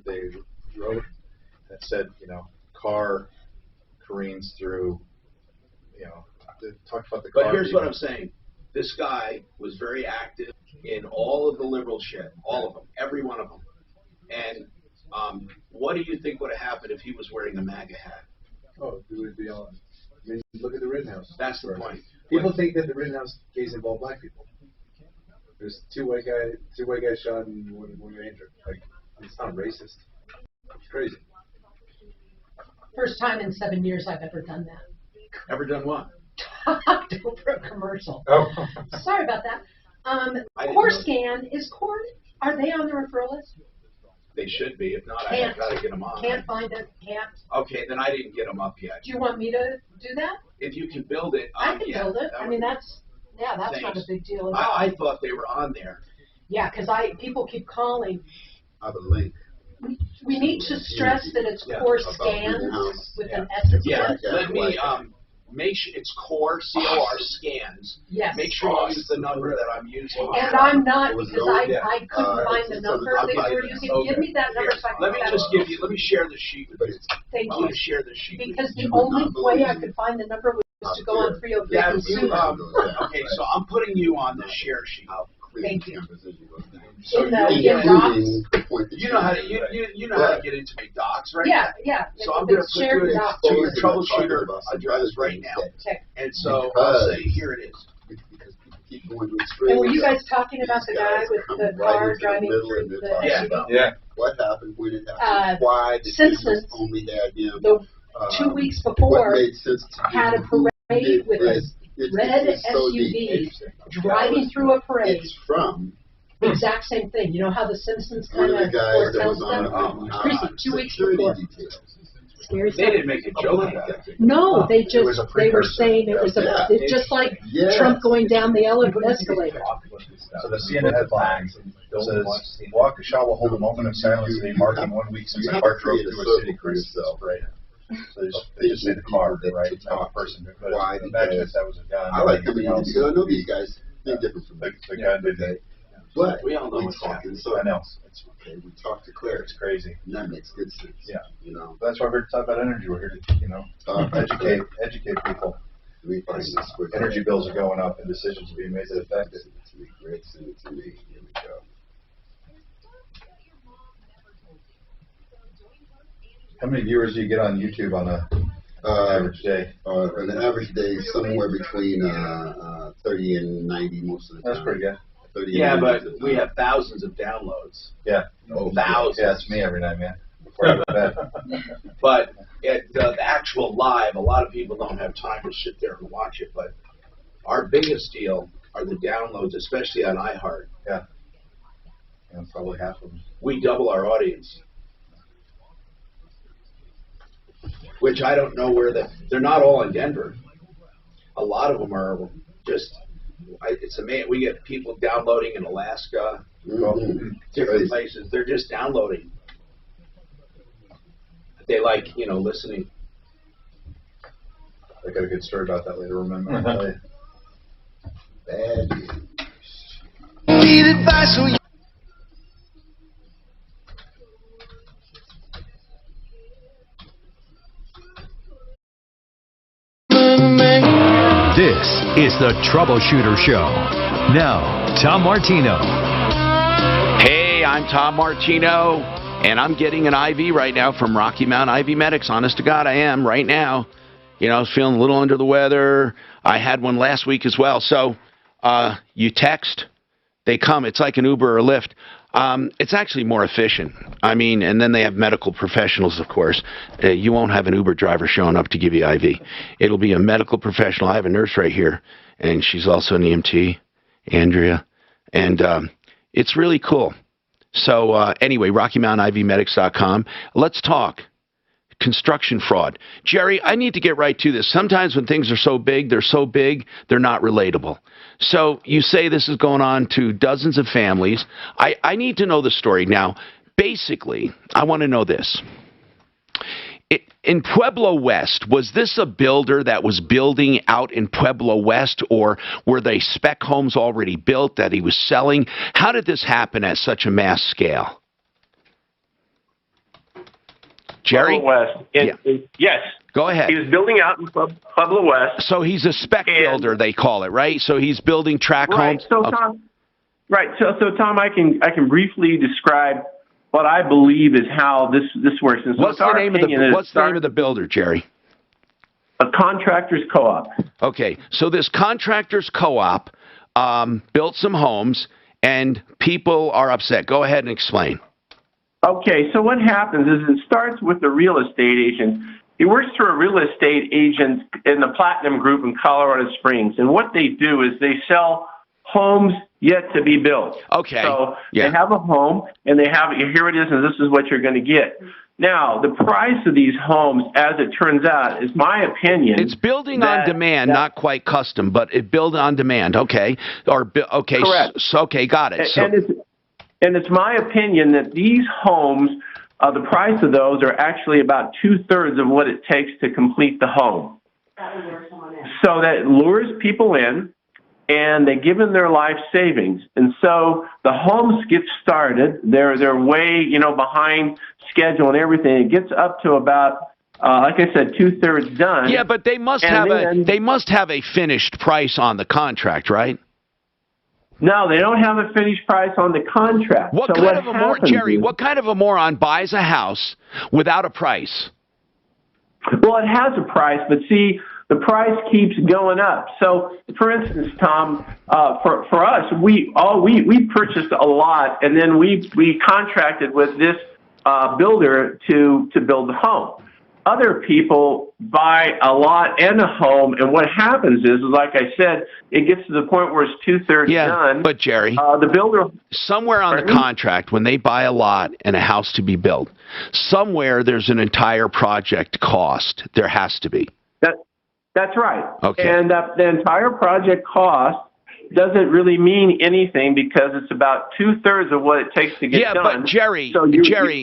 they wrote that said, you know, car careens through, you know, talked about the car. But here's what I'm saying. This guy was very active in all of the liberal shit, all of them, every one of them. And what do you think would have happened if he was wearing a MAGA hat? Oh, it would be on. I mean, look at the Rittenhouse. That's the point. People think that the Rittenhouse case involved black people. There's two white guys shot and one ranger. Like, it's not racist. It's crazy. First time in 7 years I've ever done that. Ever done what? Talked over a commercial. Oh. Sorry about that. CoreScan is Core. Are they on the referral list? They should be. If not, I've got to get them on. Can't find it. Can't. Okay, then I didn't get them up yet. Do you want me to do that? If you can build it, I can build it. I mean, that's not a big deal at all. I thought they were on there. Yeah, because people keep calling. I have a link. We need to stress that it's Core Scans with an S. Yeah, let me make sure it's Core COR Scans. Yes. Make sure you use the number that I'm using. And I'm not because I couldn't find the number that you were using. Okay. Give me that number so I can. Let me share the sheet with you. Thank I'm you. going to share the sheet. Because the only way I could find the number was to go on 303. Okay, so I'm putting you on the share sheet. Thank you. So you know how to get into my docs, right? Yeah. So I'm going to put you to your troubleshooter address right now. And so I'll say, here it is. And were you guys talking about the guy with the car driving through the SUV? Yeah. What happened? When it happened? Why? Simpsons, only that, you know, the 2 weeks before, had a parade with a red SUV driving through a parade. It's from the exact same thing. You know how the Simpsons one kind of the guys that was them? on Crazy, 2 weeks before. Scary they didn't make a joke about that. No, they were saying it was it's just like Trump going down the escalator. So the CNN headline says, Waukesha will hold a moment of silence today, marking 1 week since a car drove through a city cruise. Right. So they just say the car, right? Not a person. But imagine if that was a gun. I like coming in because I know these guys. They're different from the gun did. But we all know what's talking. So I know. It's okay. We talk to Claire. It's crazy. And that makes good sense. Yeah. You know. That's why we're here to talk about energy. We're here to, educate people. Energy bills are going up and decisions are being made that affect it. Great, send it to me. Here we go. How many viewers do you get on YouTube on a average day? On an average day, somewhere between 30 and 90 most of the time. That's pretty good. 30 Yeah, and 90 but we have thousands of downloads. Yeah. Thousands. Yeah, it's me every night, man. Before I go to bed. But the actual live, a lot of people don't have time to sit there and watch it. But our biggest deal are the downloads, especially on iHeart. Yeah. And probably half of them. We double our audience. Which I don't know where they're not all in Denver. A lot of them are just, it's amazing. We get people downloading in Alaska, different places. They're just downloading. They like, listening. I got a good story about that later. Remember? I'll tell you. Bad. This is the Troubleshooter Show. Now, Tom Martino. Hey, I'm Tom Martino, and I'm getting an IV right now from Rocky Mount IV Medics. Honest to God, I am right now. I was feeling a little under the weather. I had one last week as well. So you text, they come. It's like an Uber or Lyft. It's actually more efficient. And then they have medical professionals, of course. You won't have an Uber driver showing up to give you IV. It'll be a medical professional. I have a nurse right here, and she's also an EMT, Andrea. And it's really cool. So anyway, RockyMountaIVMedics.com. Let's talk construction fraud. Jerry, I need to get right to this. Sometimes when things are so big, they're not relatable. So you say this is going on to dozens of families. I need to know the story. Now, basically, I want to know this. In Pueblo West, was this a builder that was building out in Pueblo West, or were they spec homes already built that he was selling? How did this happen at such a mass scale? Jerry? Pueblo West. Yes. Go ahead. He was building out in Pueblo West. So he's a spec builder, they call it, right? So he's building track homes. So Tom, So Tom, I can briefly describe what I believe is how this works. And so what's the name of the builder, Jerry? A contractors co-op. Okay. So this contractors co-op built some homes, and people are upset. Go ahead and explain. Okay, so what happens is it starts with the real estate agent. He works for a real estate agent in the Platinum Group in Colorado Springs, and what they do is they sell homes yet to be built. Okay. So they have a home, and they have, here it is, and this is what you're going to get. Now, the price of these homes, as it turns out, is my opinion. It's building on demand, not quite custom, but it build on demand. Okay. Okay. Correct. Okay, got it. And it's my opinion that these homes, the price of those are actually about 2/3 of what it takes to complete the home. So that lures people in, and they give them their life savings. And so the homes get started. They're way, behind schedule and everything. It gets up to about, like I said, 2/3 done. Yeah, but they must have a finished price on the contract, right? No, they don't have a finished price on the contract. What kind of a moron buys a house without a price? Well, it has a price, but see, the price keeps going up. So, for instance, Tom, for us, we purchased a lot, and then we contracted with this builder to build the home. Other people buy a lot and a home, and what happens is, like I said, it gets to the point where it's 2/3 done. But Jerry, the builder somewhere on the contract, when they buy a lot and a house to be built, somewhere there's an entire project cost. There has to be. That's right. Okay. And the entire project cost doesn't really mean anything because it's about 2/3 of what it takes to get done. Yeah, but Jerry,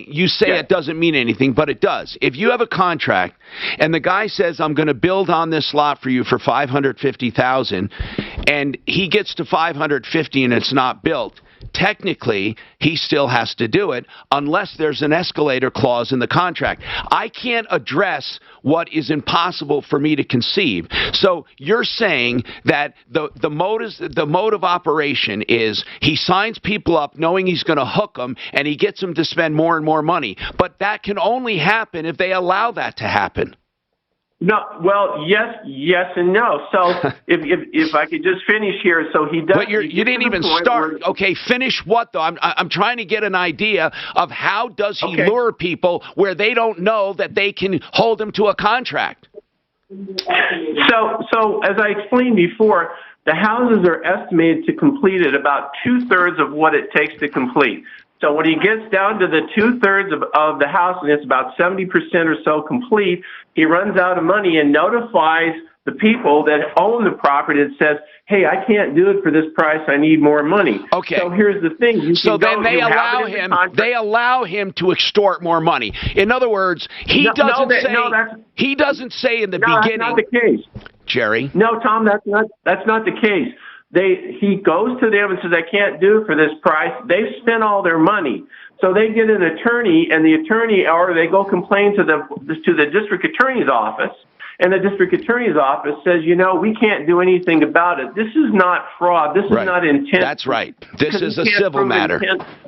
you say it doesn't mean anything, but it does. If you have a contract and the guy says, I'm going to build on this lot for you for $550,000, and he gets to $550 and it's not built, technically he still has to do it unless there's an escalator clause in the contract. I can't address what is impossible for me to conceive. So you're saying that the mode of operation is he signs people up knowing he's going to hook them, and he gets them to spend more and more money. But that can only happen if they allow that to happen. No, well, yes, and no. So if I could just finish here, so he does. But you didn't even start. Okay, finish what though? I'm trying to get an idea of how does he lure people where they don't know that they can hold him to a contract. So as I explained before, the houses are estimated to complete at about 2/3 of what it takes to complete. So when he gets down to the 2/3 of the house, and it's about 70% or so complete, he runs out of money and notifies the people that own the property that says, hey, I can't do it for this price, I need more money. Okay. So here's the thing. So then they allow him to extort more money. In other words, he doesn't say in the beginning. That's not the case. Jerry? No, Tom, that's not the case. He goes to them and says, I can't do it for this price. They've spent all their money. So they get an attorney, and the attorney, or they go complain to the district attorney's office, and the district attorney's office says, we can't do anything about it. This is not fraud. This is not intent. That's right. This is a civil matter.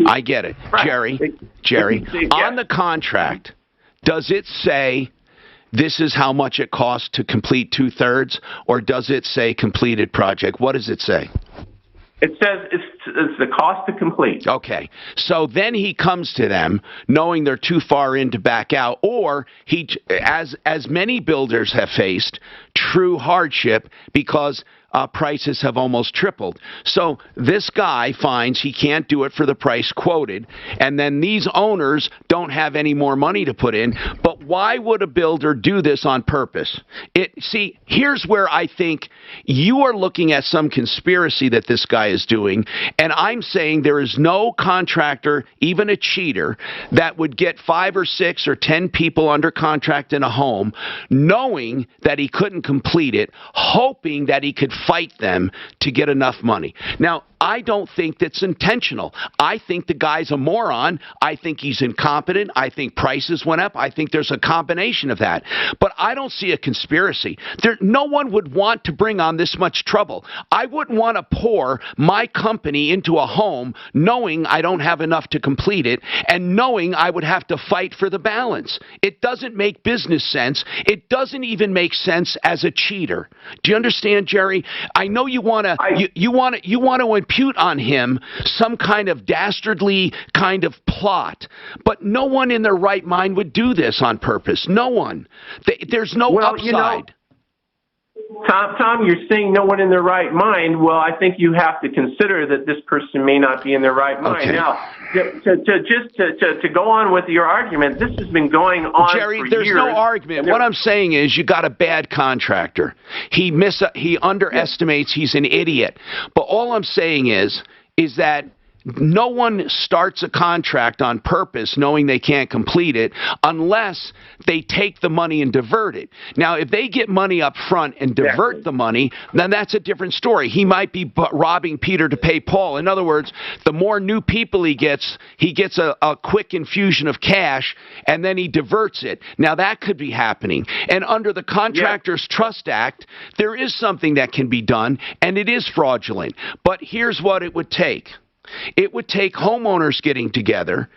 I get it. Right. Jerry, on the contract, does it say this is how much it costs to complete 2/3, or does it say completed project? What does it say? It says it's the cost to complete. Okay. So then he comes to them knowing they're too far in to back out, or he, as many builders have faced, true hardship because prices have almost tripled. So this guy finds he can't do it for the price quoted, and then these owners don't have any more money to put in. But why would a builder do this on purpose? See, here's where I think you are looking at some conspiracy that this guy is doing, and I'm saying there is no contractor, even a cheater, that would get 5 or 6 or 10 people under contract in a home, knowing that he couldn't complete it, hoping that he could fight them to get enough money. Now, I don't think that's intentional. I think the guy's a moron. I think he's incompetent. I think prices went up. I think there's a combination of that. But I don't see a conspiracy. No one would want to bring on this much trouble. I wouldn't want to pour my company into a home knowing I don't have enough to complete it and knowing I would have to fight for the balance. It doesn't make business sense. It doesn't even make sense as a cheater. Do you understand, Jerry? I know you want to impute on him some kind of dastardly kind of plot, but no one in their right mind would do this on purpose. No one. There's no upside. Tom, you're saying no one in their right mind. Well, I think you have to consider that this person may not be in their right mind. Okay. Now, to go on with your argument, this has been going on Jerry, for there's years. no argument. What I'm saying is you got a bad contractor. He underestimates. He's an idiot. But all I'm saying is that no one starts a contract on purpose knowing they can't complete it unless they take the money and divert it. Now, if they get money up front and divert the money, then that's a different story. He might be robbing Peter to pay Paul. In other words, the more new people he gets a quick infusion of cash, and then he diverts it. Now, that could be happening. And under the Contractors Trust Act, there is something that can be done, and it is fraudulent. But here's what it would take. It would take homeowners getting together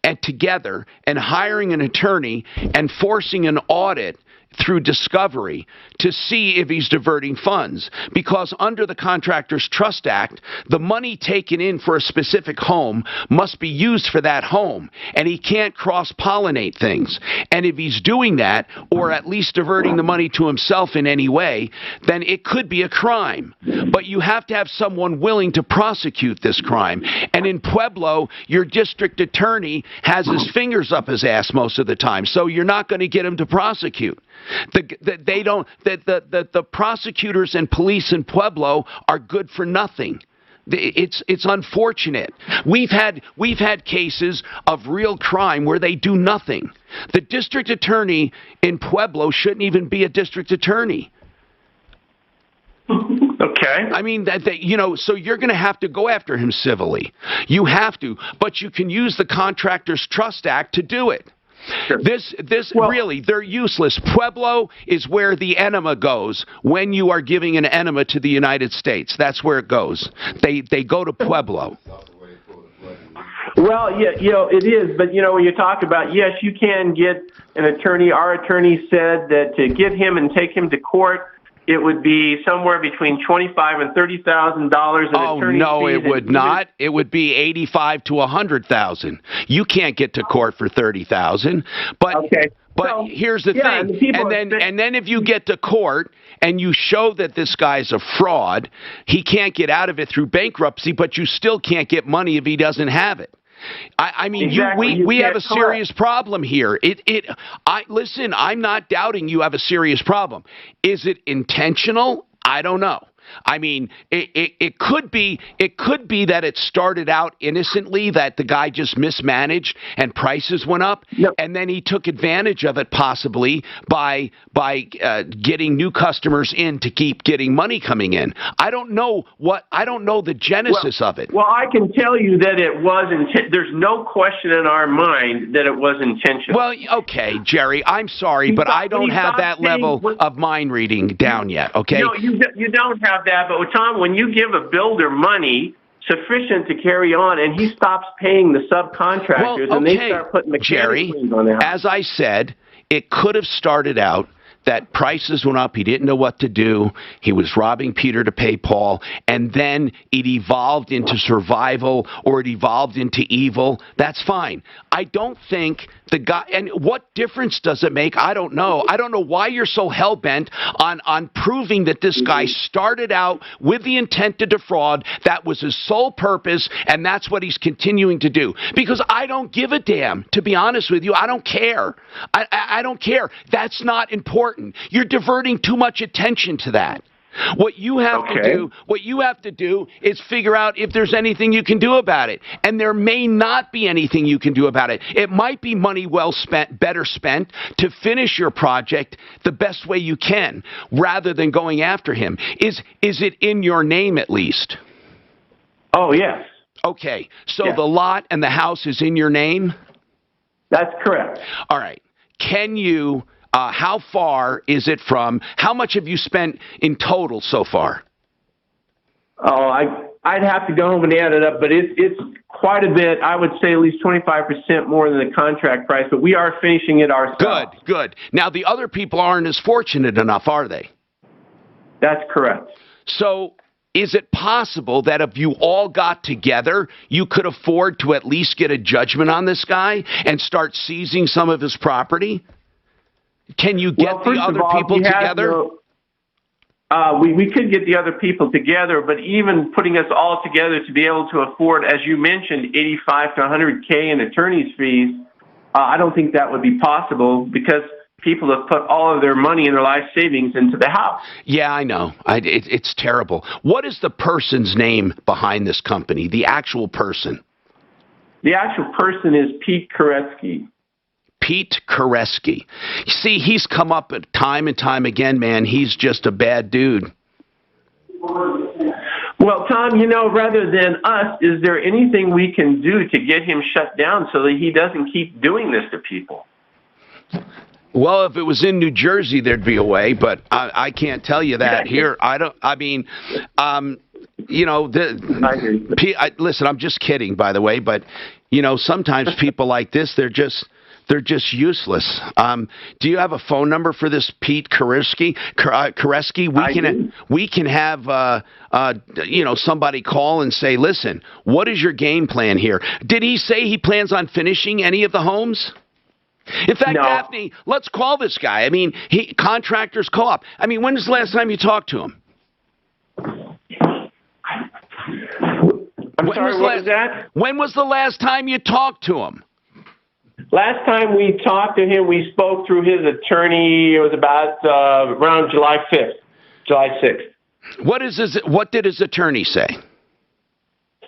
and hiring an attorney and forcing an audit through discovery to see if he's diverting funds. Because under the Contractors Trust Act, the money taken in for a specific home must be used for that home, and he can't cross-pollinate things. And if he's doing that, or at least diverting the money to himself in any way, then it could be a crime. But you have to have someone willing to prosecute this crime. And in Pueblo, your district attorney has his fingers up his ass most of the time, so you're not going to get him to prosecute. The prosecutors and police in Pueblo are good for nothing. It's unfortunate. We've had cases of real crime where they do nothing. The district attorney in Pueblo shouldn't even be a district attorney. Okay. I mean, so you're going to have to go after him civilly. You have to, but you can use the Contractors Trust Act to do it. Sure. Really, they're useless. Pueblo is where the enema goes when you are giving an enema to the United States. That's where it goes. They go to Pueblo. Well, yeah, it is, but when you talk about, yes, you can get an attorney. Our attorney said that to get him and take him to court, it would be somewhere between $25,000 and $30,000. Oh no, it would not. It would be $85,000 to $100,000. You can't get to court for $30,000. But okay. But here's the thing, and then if you get to court and you show that this guy's a fraud, he can't get out of it through bankruptcy, but you still can't get money if he doesn't have it. I mean, exactly. we have a serious problem here. Listen, I'm not doubting you have a serious problem. Is it intentional? I don't know. I mean, it could be that it started out innocently, that the guy just mismanaged and prices went up, and then he took advantage of it possibly by getting new customers in to keep getting money coming in. I don't know the genesis of it. Well, I can tell you that it was there's no question in our mind that it was intentional. Well, okay, Jerry, I'm sorry, but I don't have that level of mind reading down yet. Okay. No, you don't have that, but Tom, when you give a builder money sufficient to carry on, and he stops paying the subcontractors, and they start putting mechanic liens on their house. As I said, it could have started out that prices went up. He didn't know what to do. He was robbing Peter to pay Paul, and then it evolved into survival, or it evolved into evil. That's fine. I don't think the guy, and what difference does it make? I don't know. I don't know why you're so hell-bent on proving that this guy started out with the intent to defraud. That was his sole purpose, and that's what he's continuing to do. Because I don't give a damn, to be honest with you. I don't care. I don't care. That's not important. You're diverting too much attention to that. What you have to do is figure out if there's anything you can do about it. And there may not be anything you can do about it. It might be money well spent, better spent, to finish your project the best way you can, rather than going after him. Is it in your name at least? Oh, yes. Okay. So the lot and the house is in your name? That's correct. All right. Can you... how far is it from? How much have you spent in total so far? Oh, I'd have to go home and add it up, but it's quite a bit. I would say at least 25% more than the contract price, but we are finishing it ourselves. Good. Now, the other people aren't as fortunate enough, are they? That's correct. So is it possible that if you all got together, you could afford to at least get a judgment on this guy and start seizing some of his property? Can you get the other people together? We could get the other people together, but even putting us all together to be able to afford, as you mentioned, $85,000 to $100,000 in attorney's fees, I don't think that would be possible because people have put all of their money and their life savings into the house. Yeah, I know. It's terrible. What is the person's name behind this company, the actual person? The actual person is Pete Koretsky. Pete Koretsky. See, he's come up time and time again, man. He's just a bad dude. Well, Tom, rather than us, is there anything we can do to get him shut down so that he doesn't keep doing this to people? Well, if it was in New Jersey, there'd be a way, but I can't tell you that here. Listen, I'm just kidding, by the way, but, sometimes people like this, they're just useless. Do you have a phone number for this Pete Koretsky? We can have somebody call and say, listen, what is your game plan here? Did he say he plans on finishing any of the homes? In fact, no. Daphne, let's call this guy. I mean, Contractors Co-op. I mean, when was the last time you talked to him? What was that? When was the last time you talked to him? Last time we talked to him, we spoke through his attorney. It was about around July 6th. What did his attorney say?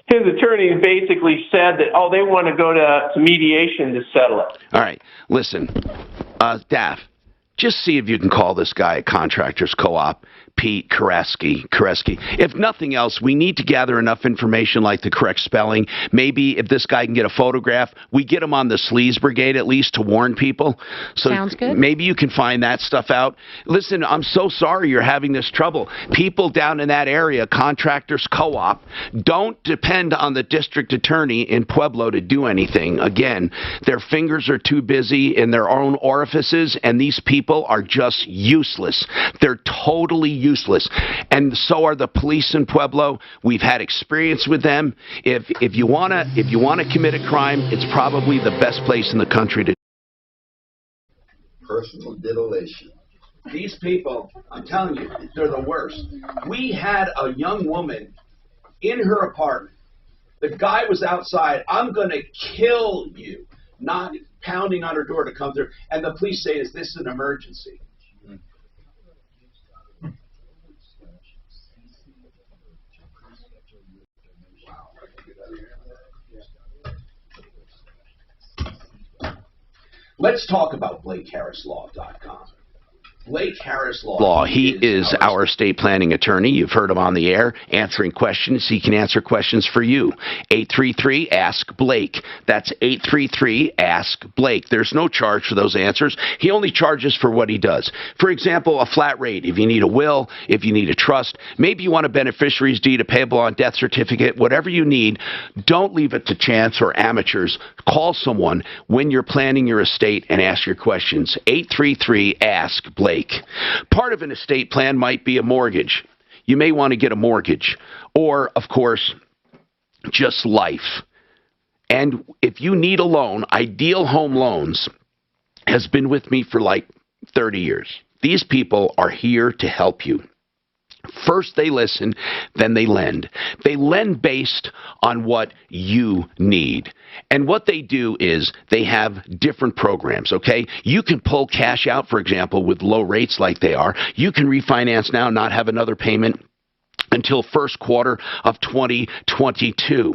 His attorney basically said that, they want to go to mediation to settle it. All right. Listen, Daph, just see if you can call this guy at Contractors Co-op. Pete Koreski. If nothing else, we need to gather enough information like the correct spelling. Maybe if this guy can get a photograph, we get him on the sleaze brigade at least to warn people. So Sounds good. Maybe you can find that stuff out. Listen, I'm so sorry you're having this trouble. People down in that area, Contractors Co-op, don't depend on the district attorney in Pueblo to do anything. Again, their fingers are too busy in their own orifices, and these people are just useless. They're totally useless. And so are the police in Pueblo. We've had experience with them. If you wanna commit a crime, it's probably the best place in the country to. Personal titillation. These people, I'm telling you, they're the worst. We had a young woman in her apartment. The guy was outside, I'm going to kill you, not pounding on her door to come through. And the police say, is this an emergency? Let's talk about BlakeHarrisLaw.com. Blake Harris Law. He is our estate planning attorney. You've heard him on the air answering questions. He can answer questions for you. 833-ASK-BLAKE. That's 833-ASK-BLAKE. There's no charge for those answers. He only charges for what he does. For example, a flat rate. If you need a will, if you need a trust, maybe you want a beneficiary's deed, a payable on death certificate, whatever you need, don't leave it to chance or amateurs. Call someone when you're planning your estate and ask your questions. 833-ASK-BLAKE. Part of an estate plan might be a mortgage. You may want to get a mortgage. Or, of course, just life. And if you need a loan, Ideal Home Loans has been with me for like 30 years. These people are here to help you. First they listen, then they lend. They lend based on what you need. And what they do is they have different programs, okay? You can pull cash out, for example, with low rates like they are. You can refinance now, not have another payment until first quarter of 2022.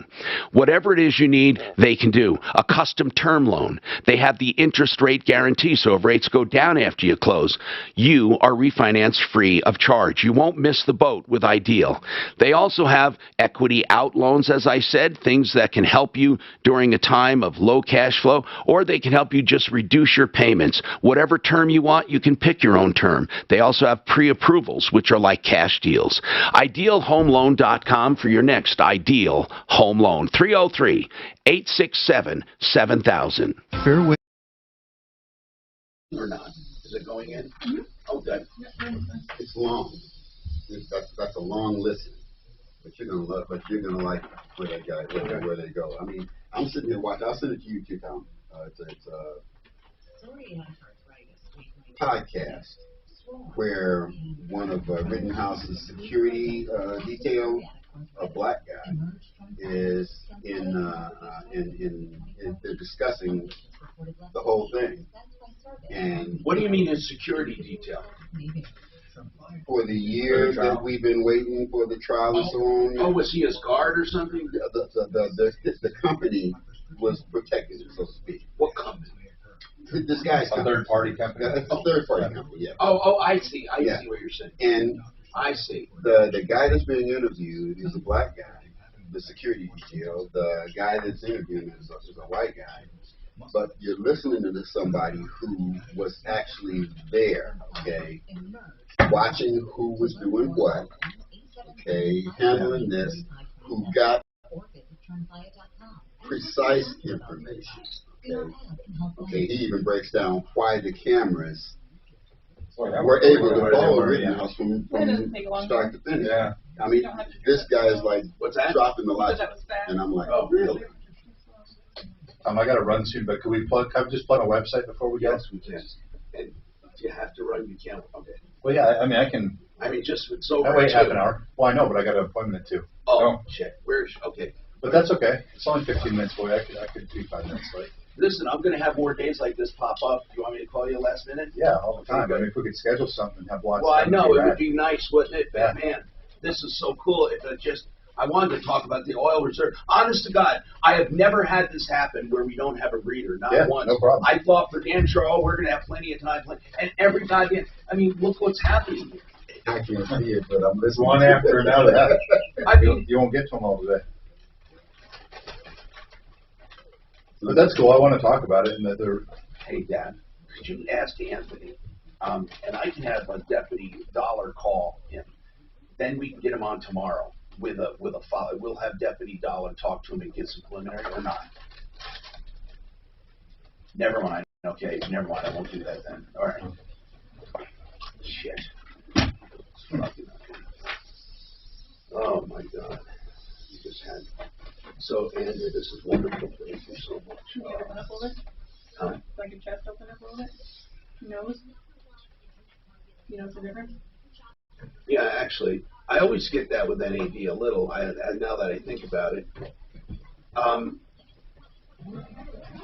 Whatever it is you need, they can do. A custom term loan. They have the interest rate guarantee, so if rates go down after you close, you are refinanced free of charge. You won't miss the boat with Ideal. They also have equity out loans, as I said, things that can help you during a time of low cash flow, or they can help you just reduce your payments. Whatever term you want, you can pick your own term. They also have pre-approvals, which are like cash deals. IdealHomeLoan.com for your next Ideal Home Loan. 303-867-7000. Fairway. Or not? Is it going in? Oh, good. It's long. That's a long listen. But you're gonna love. But you're gonna like where that guy where they go. I mean, I'm sitting here watching. I'll send it to you too, Tom. It's a podcast where one of Rittenhouse's security detail, a black guy, is they're discussing the whole thing. And what do you mean in security detail? For the year that we've been waiting for the trial and so on. Oh, was he his guard or something? The company was protecting him, so to speak. What company? This guy's a third-party company. A third-party company, yeah. Oh, I see. I see what you're saying. And I see. The guy that's being interviewed is a black guy. The security detail. The guy that's interviewing is a white guy. But you're listening to somebody who was actually there, okay, watching who was doing what, okay, handling this, who got precise information. Okay, he even breaks down why the cameras were able to follow Rittenhouse from start to finish. Yeah. I mean, this guy is like dropping the light, and I'm like, oh, really? I got to run soon, but could we just plug a website before we go? Yes, we can. And if you have to run, you can't. Okay. Well, yeah, I mean, I can. I mean, just it's over. I wait half an hour. Well, I know, but I got an appointment at 2. Oh, shit. Okay. But that's okay. It's only 15 minutes, boy. I could do 5 minutes late. Listen, I'm going to have more days like this pop up. Do you want me to call you last minute? Yeah, all the time. I mean, if we could schedule something and have lots of time. Well, I know. It would be nice, wouldn't it? Yeah. Man, this is so cool. If it just... I wanted to talk about the oil reserve. Honest to God, I have never had this happen where we don't have a reader, not once. No problem. I thought for damn sure, we're going to have plenty of time. And every goddamn, I mean, look what's happening here. I can't see it, but I'm listening. One after another. You won't get to them all today. But that's cool. I want to talk about it, and that they're. Hey, Dad, could you ask Anthony, and I can have a deputy Dollar call him. Then we can get him on tomorrow with a file. We'll have Deputy Dollar talk to him and get some preliminary or not. Never mind. Okay, never mind. I won't do that then. All right. Shit. Oh my God. You just had. So, Andrew, this is wonderful. Thank you so much. Can you open up a little bit? Huh? Like your chest open up a little bit? Nose? You know the difference? Yeah, actually, I always get that with NAD a little. Now that I think about it,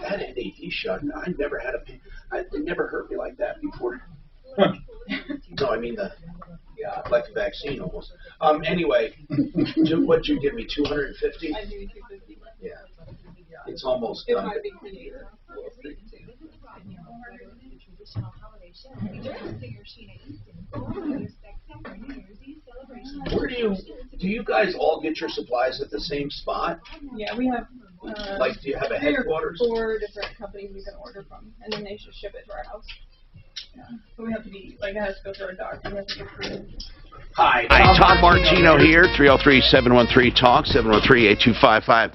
that NAD shot, I never had it never hurt me like that before. No, I mean like a vaccine almost. Anyway, what'd you give me? 250? I do 250. Yeah. It's almost. It might be pretty. Where do you guys all get your supplies at the same spot? Yeah, we have. Like, do you have a 3 or headquarters? 4 different companies we can order from, and then they should ship it to our house. Yeah. So we have to be, like, it has to go through our doctor. We have to get approved. Hi, Tom Martino here, 303-713-TALK, 713-8255.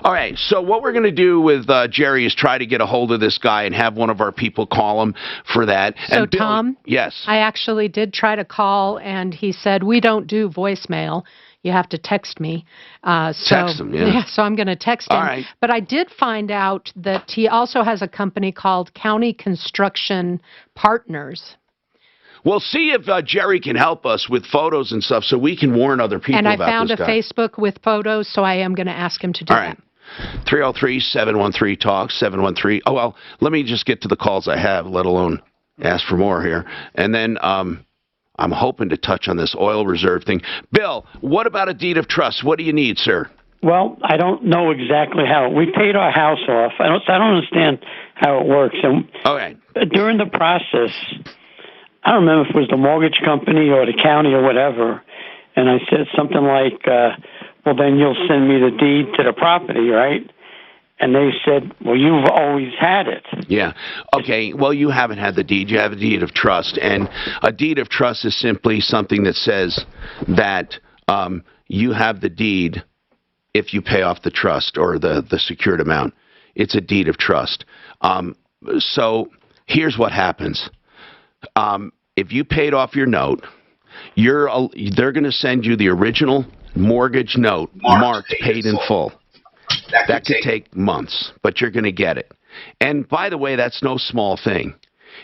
All right, so what we're going to do with Jerry is try to get a hold of this guy and have one of our people call him for that. So, and Bill, Tom? Yes. I actually did try to call, and he said, we don't do voicemail. You have to text me. Text him, yeah. So I'm going to text him. All right. But I did find out that he also has a company called County Construction Partners. We'll see if Jerry can help us with photos and stuff so we can warn other people and I about found this a guy. Facebook with photos, so I am going to ask him to do All right. 303-713-TALK, 713. Oh, well, let me just get to the calls I have, let alone ask for more here. And then I'm hoping to touch on this oil reserve thing. Bill, what about a deed of trust? What do you need, sir? Well, I don't know exactly how. We paid our house off. I don't understand how it works. And okay. During the process, I don't remember if it was the mortgage company or the county or whatever, and I said something like, well, then you'll send me the deed to the property, right? And they said, well, you've always had it. Yeah. Okay. Well, you haven't had the deed. You have a deed of trust. And a deed of trust is simply something that says that you have the deed if you pay off the trust or the secured amount. It's a deed of trust. So here's what happens. If you paid off your note, they're going to send you the original mortgage note marked paid in full. That could take months, but you're going to get it. And by the way, that's no small thing.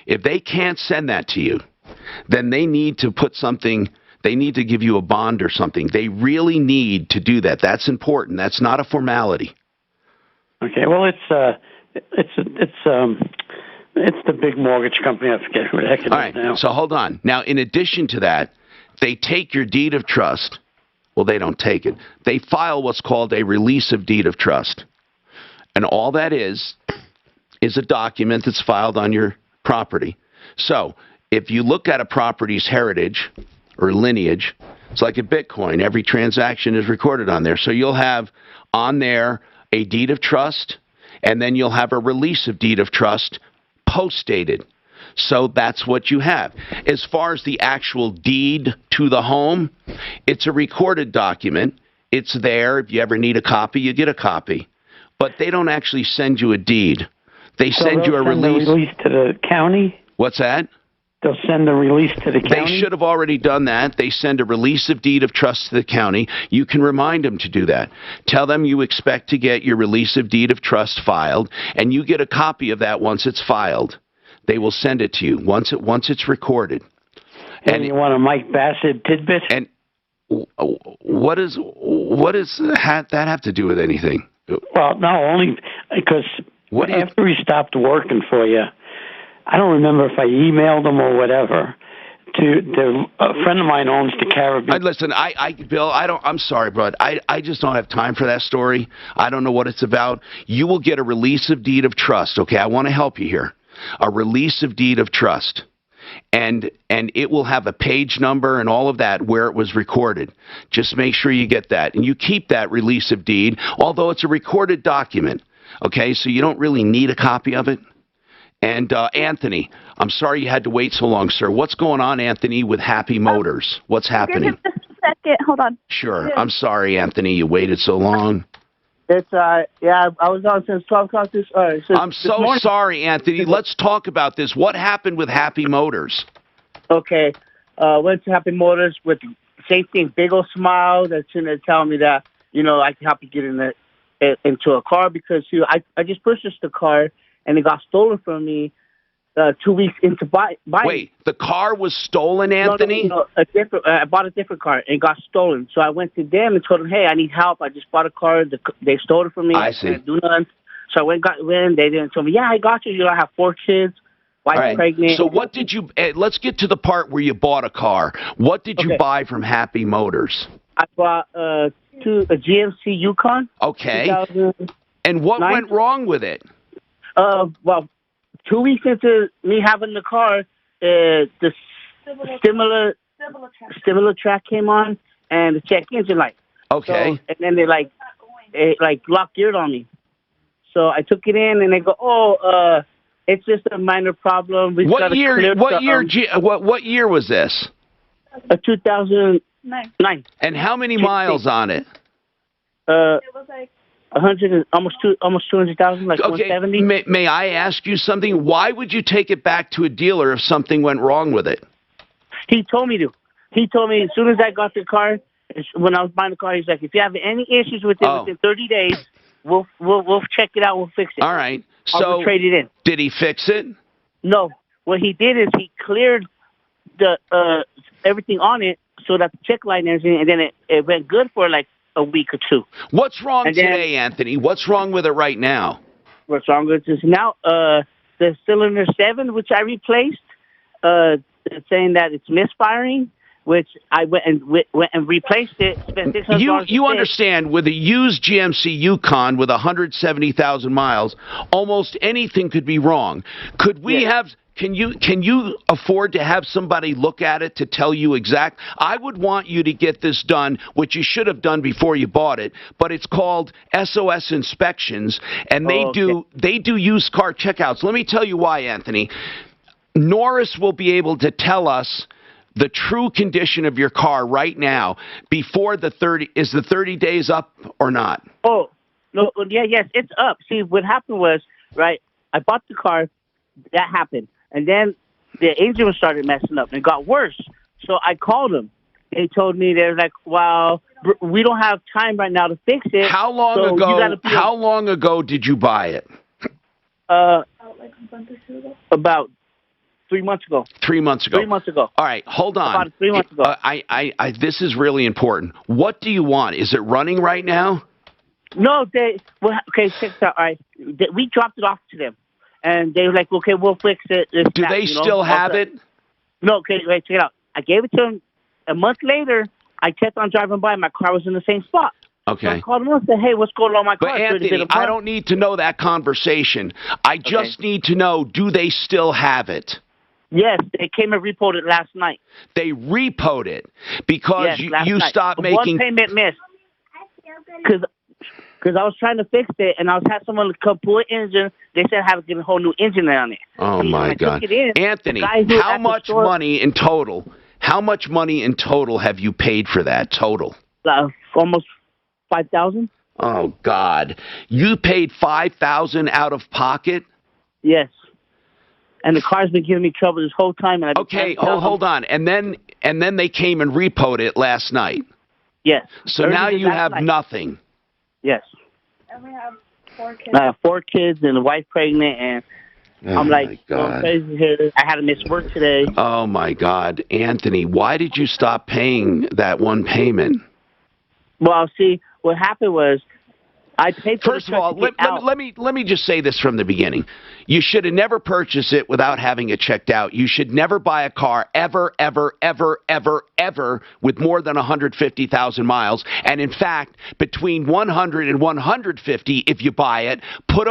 If they can't send that to you, then they need to put something, they need to give you a bond or something. They really need to do that. That's important. That's not a formality. Okay, well, it's the big mortgage company. I forget who the heck it is now. All right, so hold on. Now, in addition to that, they take your deed of trust. Well, they don't take it. They file what's called a release of deed of trust. And all that is a document that's filed on your property. So if you look at a property's heritage or lineage, it's like a Bitcoin. Every transaction is recorded on there. So you'll have on there a deed of trust, and then you'll have a release of deed of trust post-dated. So that's what you have. As far as the actual deed to the home, it's a recorded document. It's there. If you ever need a copy, you get a copy. But they don't actually send you a deed. They send you a release. The release to the county? What's that? They'll send the release to the county? They should have already done that. They send a release of deed of trust to the county. You can remind them to do that. Tell them you expect to get your release of deed of trust filed, and you get a copy of that once it's filed. They will send it to you once it's recorded. And you want a Mike Bassett tidbit? And what does that have to do with anything? Well, no, only because after he stopped working for you, I don't remember if I emailed him or whatever. A friend of mine owns the Caribbean. Listen, Bill, I'm sorry, bud. I just don't have time for that story. I don't know what it's about. You will get a release of deed of trust. Okay, I want to help you here. A release of deed of trust. and it will have a page number and all of that where it was recorded. Just make sure you get that. And you keep that release of deed, although it's a recorded document. Okay, so you don't really need a copy of it. And Anthony, I'm sorry you had to wait so long, sir. What's going on, Anthony, with Happy Motors? What's happening? Give him just a second. Hold on. Sure. I'm sorry, Anthony, you waited so long. It's yeah, I was on since 12 o'clock this. I'm so sorry, Anthony. Let's talk about this. What happened with Happy Motors? Okay, went to Happy Motors with the same thing, big old smile. That's in there telling me that I can help you get into a car because I just purchased the car and it got stolen from me 2 weeks into buying. Wait, the car was stolen, Anthony? No, I bought a different car and it got stolen. So I went to them and told them, hey, I need help. I just bought a car. They stole it from me. I see. Can't do nothing. So I went and they didn't tell me, yeah, I got you. I have 4 kids. Wife's pregnant. So what did you, let's get to the part where you bought a car. What did you buy from Happy Motors? I bought a GMC Yukon. Okay. And what went wrong with it? Well, 2 weeks into me having the car, the stimulator track came on and the check engine light. Okay. So, and then they locked geared on me. So I took it in and they go, it's just a minor problem. What year was this? 2009. And how many miles on it? It was like 100, almost 200,000, like 170. May I ask you something? Why would you take it back to a dealer if something went wrong with it? He told me to. He told me as soon as I got the car, when I was buying the car, he's like, if you have any issues with it within 30 days, we'll check it out. We'll fix it. All right. We'll trade it in. Did he fix it? No. What he did is he cleared the everything on it so that the check light and everything, and then it went good for like a week or two. What's wrong today, Anthony? What's wrong with it right now? What's wrong with it now? The cylinder 7, which I replaced, it's saying that it's misfiring, which I went and replaced it. Spent $600. You understand, with a used GMC Yukon with 170,000 miles, almost anything could be wrong. Could we have? Can you afford to have somebody look at it to tell you exact? I would want you to get this done, which you should have done before you bought it, but it's called SOS Inspections, and they do used car checkouts. Let me tell you why, Anthony. Norris will be able to tell us the true condition of your car right now before the 30. Is the 30 days up or not? Oh, no, yes, it's up. See, what happened was, right, I bought the car, that happened. And then the engine started messing up and it got worse. So I called them. They told me, they're like, well, we don't have time right now to fix it. How long ago did you buy it? About 3 months ago. 3 months ago. 3 months ago. All right, hold on. About 3 months ago. This is really important. What do you want? Is it running right now? No, okay, check this out. All right, we dropped it off to them. And they were like, okay, we'll fix it. Do they still have it? No, okay, wait, check it out. I gave it to them. A month later, I kept on driving by. My car was in the same spot. Okay. So I called them and said, hey, what's going on with my car? But Anthony, I don't need to know that conversation. I just need to know, do they still have it? Yes, they came and repoed it last night. They repoed it because you stopped making... One payment missed. Because I was trying to fix it, and I had someone come pull an engine. They said I have to get a whole new engine on it. Oh, my God. Anthony, how much money in total? How much money in total have you paid for that total? Almost $5,000. Oh, God. You paid $5,000 out of pocket? Yes. And the car's been giving me trouble this whole time. And hold on. And then they came and repoed it last night? Yes. So now you have nothing? Yes. And we have 4 kids. I have 4 kids and a wife pregnant, and I'm like, God. Crazy here. I had to miss work today. Oh, my God. Anthony, why did you stop paying that one payment? Well, see, what happened was I paid for First of all, let me just say this from the beginning. You should have never purchased it without having it checked out. You should never buy a car ever with more than 150,000 miles. And in fact, between 100 and 150, if you buy it, put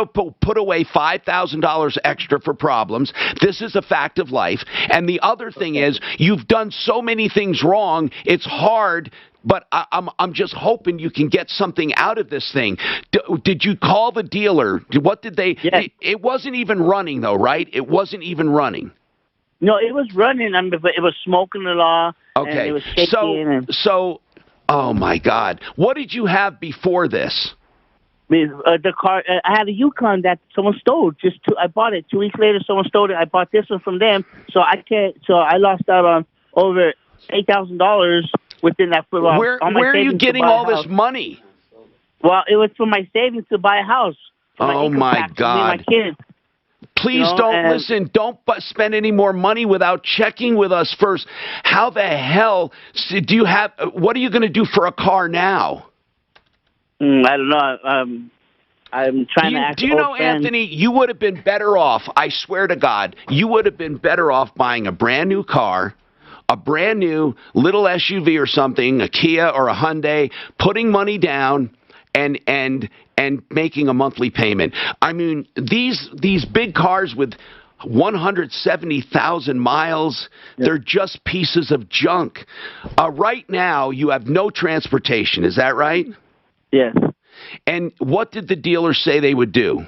away $5,000 extra for problems. This is a fact of life. And the other thing is, you've done so many things wrong. It's hard. But I'm just hoping you can get something out of this thing. Did you call the dealer? What did they? Yes. It wasn't even running though, right? It wasn't even running. No, it was running. I mean, but it was smoking a lot. Okay. And it was shaking. So, oh my God, what did you have before this? The car. I had a Yukon that someone stole. I bought it 2 weeks later. Someone stole it. I bought this one from them. So I lost out on over $8,000 within that. Where are you getting all this money? Well, it was for my savings to buy a house. Oh my God! My kids. Please listen. Don't spend any more money without checking with us first. How the hell do you have? What are you going to do for a car now? I don't know. I'm trying to ask. Do you know, Anthony? You would have been better off. I swear to God, you would have been better off buying a brand new car, a brand new little SUV or something, a Kia or a Hyundai, putting money down and making a monthly payment. I mean, these big cars with 170,000 miles, they're just pieces of junk. Right now, you have no transportation. Is that right? Yes. And what did the dealer say they would do?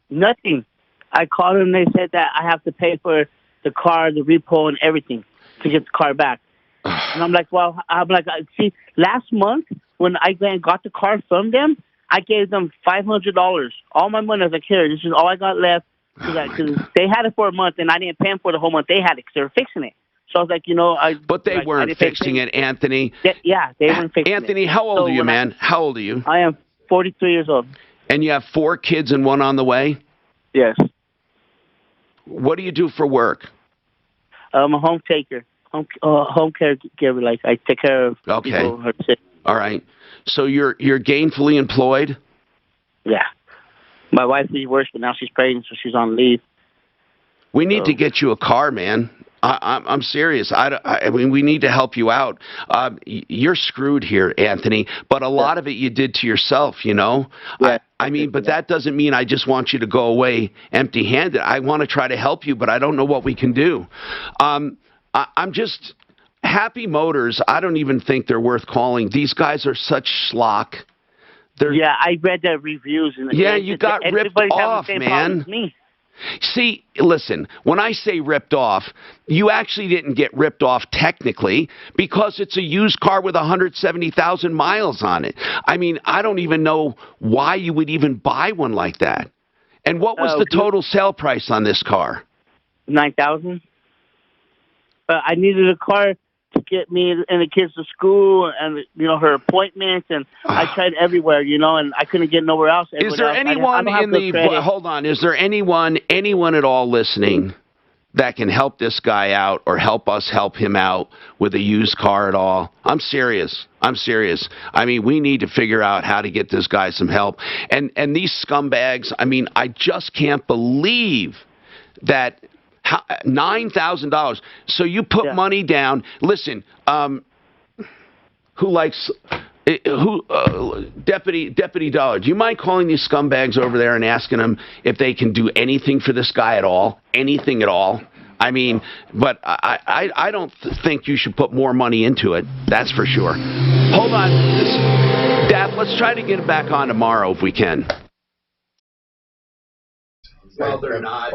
Nothing. I called them. They said that I have to pay for the car, the repo, and everything to get the car back. And I'm like, see, last month when I got the car from them, I gave them $500. All my money. I was like, here, this is all I got left. Because they had it for a month, and I didn't pay them for the whole month. They had it because they were fixing it. So I was like, But they weren't fixing it, Anthony. Yeah, they weren't fixing it. Anthony, how old are you, man? How old are you? I am 43 years old. And you have 4 kids and 1 on the way? Yes. What do you do for work? I'm a home taker. Home caregiver. Like, I take care of people who are sick. All right. So you're gainfully employed? Yeah. My wife works, but now she's pregnant, so she's on leave. We need to get you a car, man. I'm serious. I mean, we need to help you out. You're screwed here, Anthony, but a lot of it you did to yourself, Yeah. I mean, but that doesn't mean I just want you to go away empty-handed. I want to try to help you, but I don't know what we can do. I'm just... Happy Motors, I don't even think they're worth calling. These guys are such schlock. Yeah, I read the reviews. And you got ripped off, man. See, listen, when I say ripped off, you actually didn't get ripped off technically because it's a used car with 170,000 miles on it. I mean, I don't even know why you would even buy one like that. And what was the total sale price on this car? $9,000. I needed a car to get me and the kids to school and, her appointments. And I tried everywhere, and I couldn't get nowhere else. Is there anyone hold on, is there anyone at all listening that can help this guy out or help us help him out with a used car at all? I'm serious. I mean, we need to figure out how to get this guy some help. And these scumbags, I mean, I just can't believe that $9,000. So you put money down. Listen, Deputy Dollar, do you mind calling these scumbags over there and asking them if they can do anything for this guy at all? Anything at all? I mean, but I don't think you should put more money into it. That's for sure. Hold on. Dad, let's try to get him back on tomorrow if we can. Well, they're not.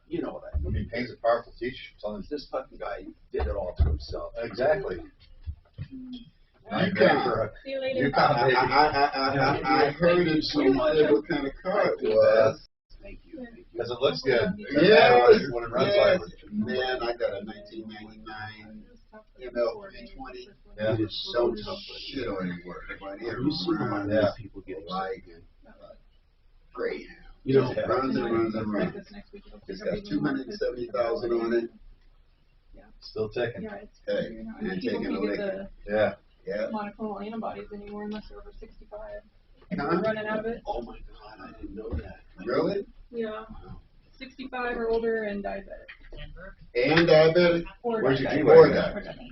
You know what I mean. I mean, Payne's a powerful teacher. This fucking guy did it all to himself. Exactly. You can't. I heard it so much what kind of car it was. Thank you. Because it looks good. Yeah. When it runs like Man, I got a 1999 ML 320. Yeah. It is so tough. Shit don't even work. You see how people get like great. Runs and runs. It's got 270,000 on it. Still ticking. Hey, and taking a lick. Yeah. monoclonal antibodies anymore unless you're over 65. Huh? They're running out of it. Oh my God, I didn't know that. Really? Yeah. 65 or older and diabetic. And diabetic? Where's your G-Wagon? Or diabetic?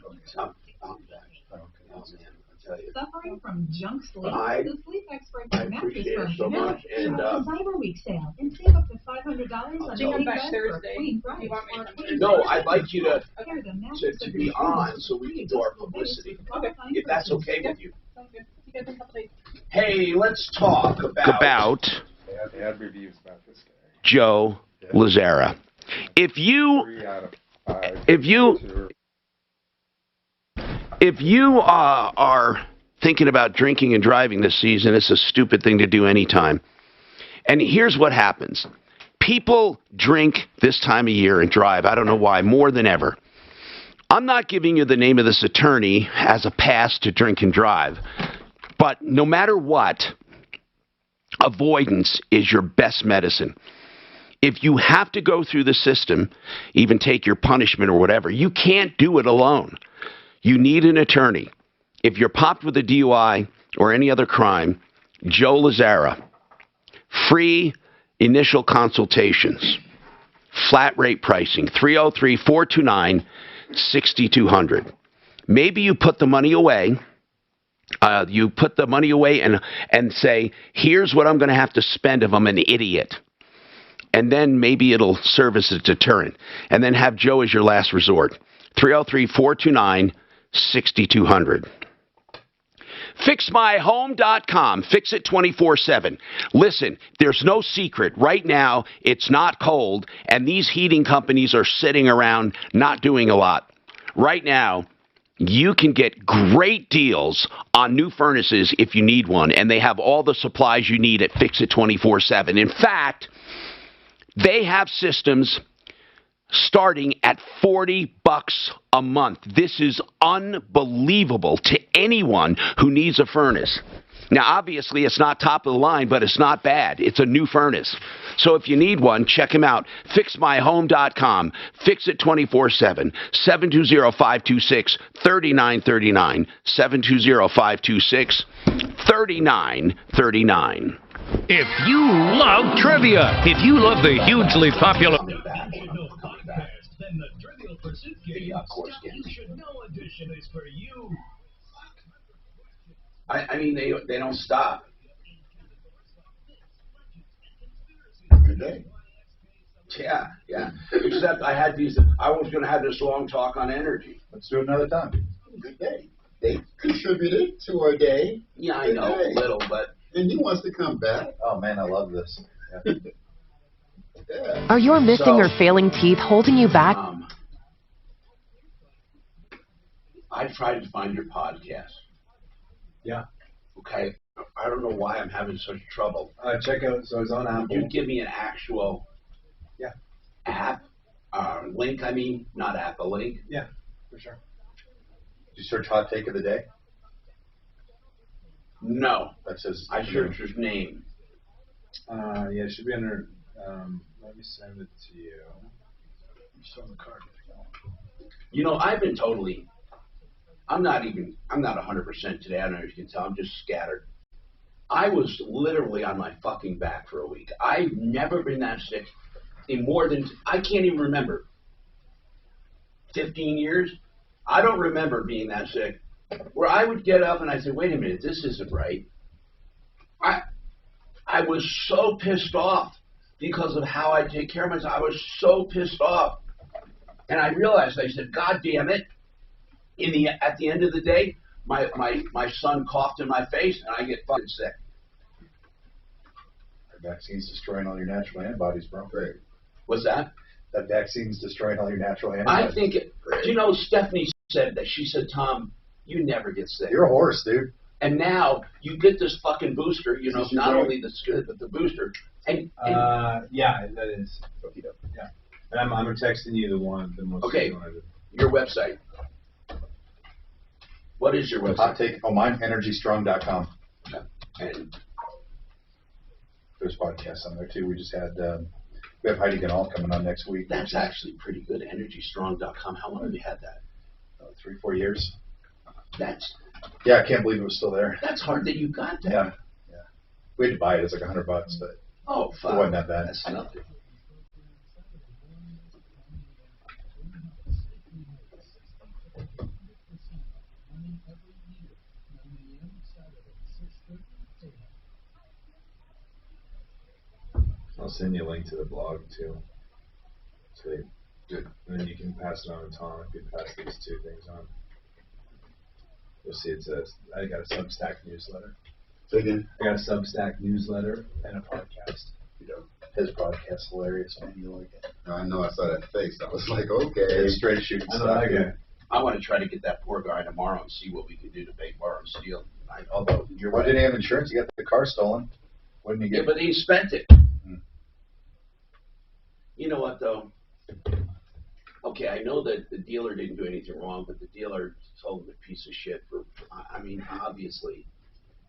Suffering from junk sleep? I The sleep expert from Mattress appreciate it Firm so now much, and the Cyber Week sale and save up to $500 on I think I'm any back bed for a Thursday. queen Do price you want me or to a come queen No, size I'd like you to Here's a mattress to of be your on choice so we can do our publicity. Okay. If that's okay with you. Sounds good. See you guys in a couple days. Hey, let's talk about They had reviews about this guy. Joe Lazzara. If you 3 out of 5. if you are thinking about drinking and driving this season, it's a stupid thing to do anytime. And here's what happens. People drink this time of year and drive, I don't know why, more than ever. I'm not giving you the name of this attorney as a pass to drink and drive, but no matter what, avoidance is your best medicine. If you have to go through the system, even take your punishment or whatever, you can't do it alone. You need an attorney. If you're popped with a DUI or any other crime, Joe Lazzara, free initial consultations, flat rate pricing, 303-429-6200. Maybe you put the money away. You put the money away and say, here's what I'm going to have to spend if I'm an idiot. And then maybe it'll serve as a deterrent. And then have Joe as your last resort. 303-429-6200. FixMyHome.com. Fix it 24/7. Listen, there's no secret. Right now, it's not cold, and these heating companies are sitting around not doing a lot. Right now, you can get great deals on new furnaces if you need one, and they have all the supplies you need at Fix It 24/7. In fact, they have systems starting at $40 a month. This is unbelievable to anyone who needs a furnace. Now, obviously, it's not top of the line, but it's not bad. It's a new furnace. So if you need one, check them out. FixMyHome.com. Fix it 24/7. 720-526-3939. 720-526-3939. If you love trivia, if you love the hugely popular... Then the Trivial Pursuit game, You Should Know edition is for you. I mean, they don't stop. Good day. Yeah. Except I was going to have this long talk on energy. Let's do it another time. Good day. They contributed to our day. Yeah, I know, a little, but... And he wants to come back. Oh, man, I love this. Yeah. Are your missing or failing teeth holding you back? I tried to find your podcast. Yeah. Okay. I don't know why I'm having such trouble. Check out, so it's on Apple. Would you give me an actual app? Link, I mean, not app, a link? Yeah, for sure. Did you search Hot Take of the Day? No. That says... I searched his name. Yeah, it should be under... let me send it to you. Show the card. You know, I've been totally... I'm not 100% today. I don't know if you can tell. I'm just scattered. I was literally on my fucking back for a week. I've never been that sick in more than... I can't even remember. 15 years? I don't remember being that sick. Where I would get up and I'd say, wait a minute, this isn't right. I was so pissed off because of how I take care of myself. I was so pissed off. And I realized, I said, God damn it. At the end of the day, my son coughed in my face and I get fucking sick. That vaccine's destroying all your natural antibodies, bro. Great. What's that? That vaccine's destroying all your natural antibodies. I think you know, Stephanie said that. She said, Tom, you never get sick. You're a horse, dude. And now you get this fucking booster, you know, not only the good, but the booster. And yeah, that is. Yeah. And I'm texting you the most. Okay, your website. What is your website? Hot Take. Oh, mine, EnergyStrong.com. Okay. And there's podcasts on there too. We just had we have Heidi Ganal coming on next week. That's actually pretty good. EnergyStrong.com. How long have you had that? 3-4 years. That's Yeah, I can't believe it was still there. That's hard that you got that. Yeah. We had to buy it. It's like $100, but Oh, fuck. it wasn't that bad. That's nothing. I'll send you a link to the blog too. So and then you can pass it on to Tom if you pass these two things on. You'll see it says, I got a Substack newsletter. So again, I got a Substack newsletter and a podcast. His podcast hilarious, man. You like it? I know. I saw that face. I was like, okay. Yeah, straight shooting I know stuff. that guy. I want to try to get that poor guy tomorrow and see what we can do to make borrow and steal. Although you're Why right. didn't he have insurance? He got the car stolen. Wouldn't he Yeah, get? but he spent it. You know what, though? Okay, I know that the dealer didn't do anything wrong, but the dealer told him a piece of shit for, I mean, obviously,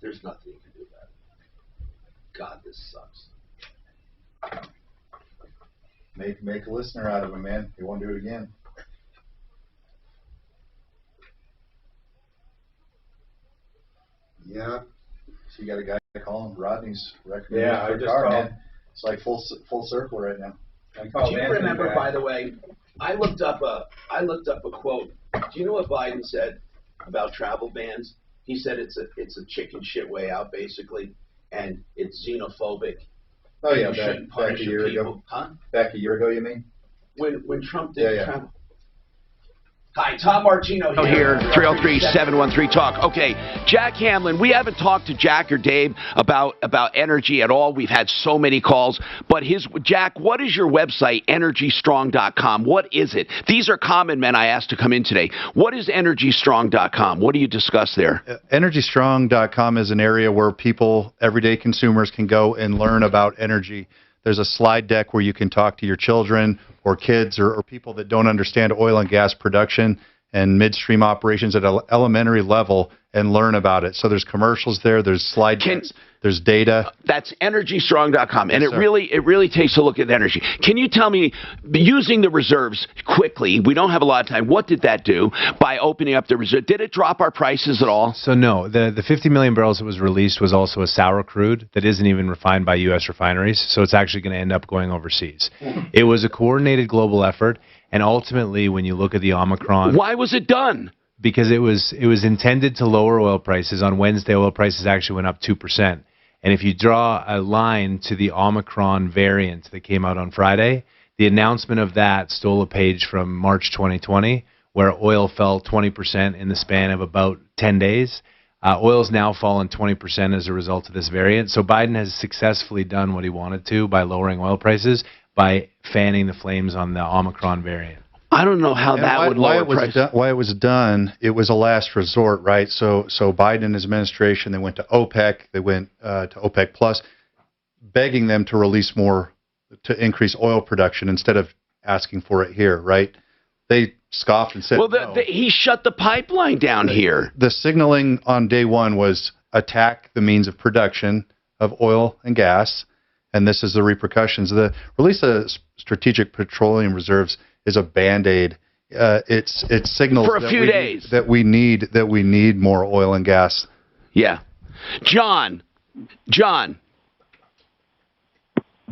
there's nothing you can do about it. God, this sucks. Make a listener out of him, man. He won't do it again. Yeah. So you got a guy calling Rodney's recommended Yeah, for I a just car, called. man. It's like full circle right now. I Do called you Anthony remember, back. by the way, I looked up a quote. Do you know what Biden said about travel bans? He said it's a chicken shit way out, basically, and it's xenophobic. Oh yeah, You shouldn't back punish a the year people. ago. Huh? Back a year ago, you mean? When Trump did Yeah. travel. Hi, Tom Martino Here, 303-713-TALK. Okay, Jack Hamlin, we haven't talked to Jack or Dave about energy at all. We've had so many calls. But Jack, what is your website, energystrong.com? What is it? These are common men I asked to come in today. What is energystrong.com? What do you discuss there? EnergyStrong.com is an area where people, everyday consumers, can go and learn about energy. There's a slide deck where you can talk to your children or kids or people that don't understand oil and gas production and midstream operations at an elementary level and learn about it. So there's commercials there, there's slide decks, there's data. That's energystrong.com, and Yes, it really takes a look at energy. Can you tell me, using the reserves quickly, we don't have a lot of time, what did that do by opening up the reserve? Did it drop our prices at all? So no, the 50 million barrels that was released was also a sour crude that isn't even refined by U.S. refineries, so it's actually going to end up going overseas. It was a coordinated global effort, and ultimately, when you look at the Omicron... Why was it done? Because it was intended to lower oil prices. On Wednesday, oil prices actually went up 2%. And if you draw a line to the Omicron variant that came out on Friday, the announcement of that stole a page from March 2020, where oil fell 20% in the span of about 10 days. Oil's now fallen 20% as a result of this variant. So Biden has successfully done what he wanted to by lowering oil prices, by fanning the flames on the Omicron variant. I don't know how that would lower prices. Why it was done, it was a last resort, right? So Biden and his administration, they went to OPEC, they went to OPEC Plus, begging them to release more, to increase oil production instead of asking for it here, right? They scoffed and said, well, no. He shut the pipeline down here. The signaling on day one was attack the means of production of oil and gas, and this is the repercussions. The release of strategic petroleum reserves is a Band-Aid. It's signals for a few days that we need more oil and gas. Yeah, John.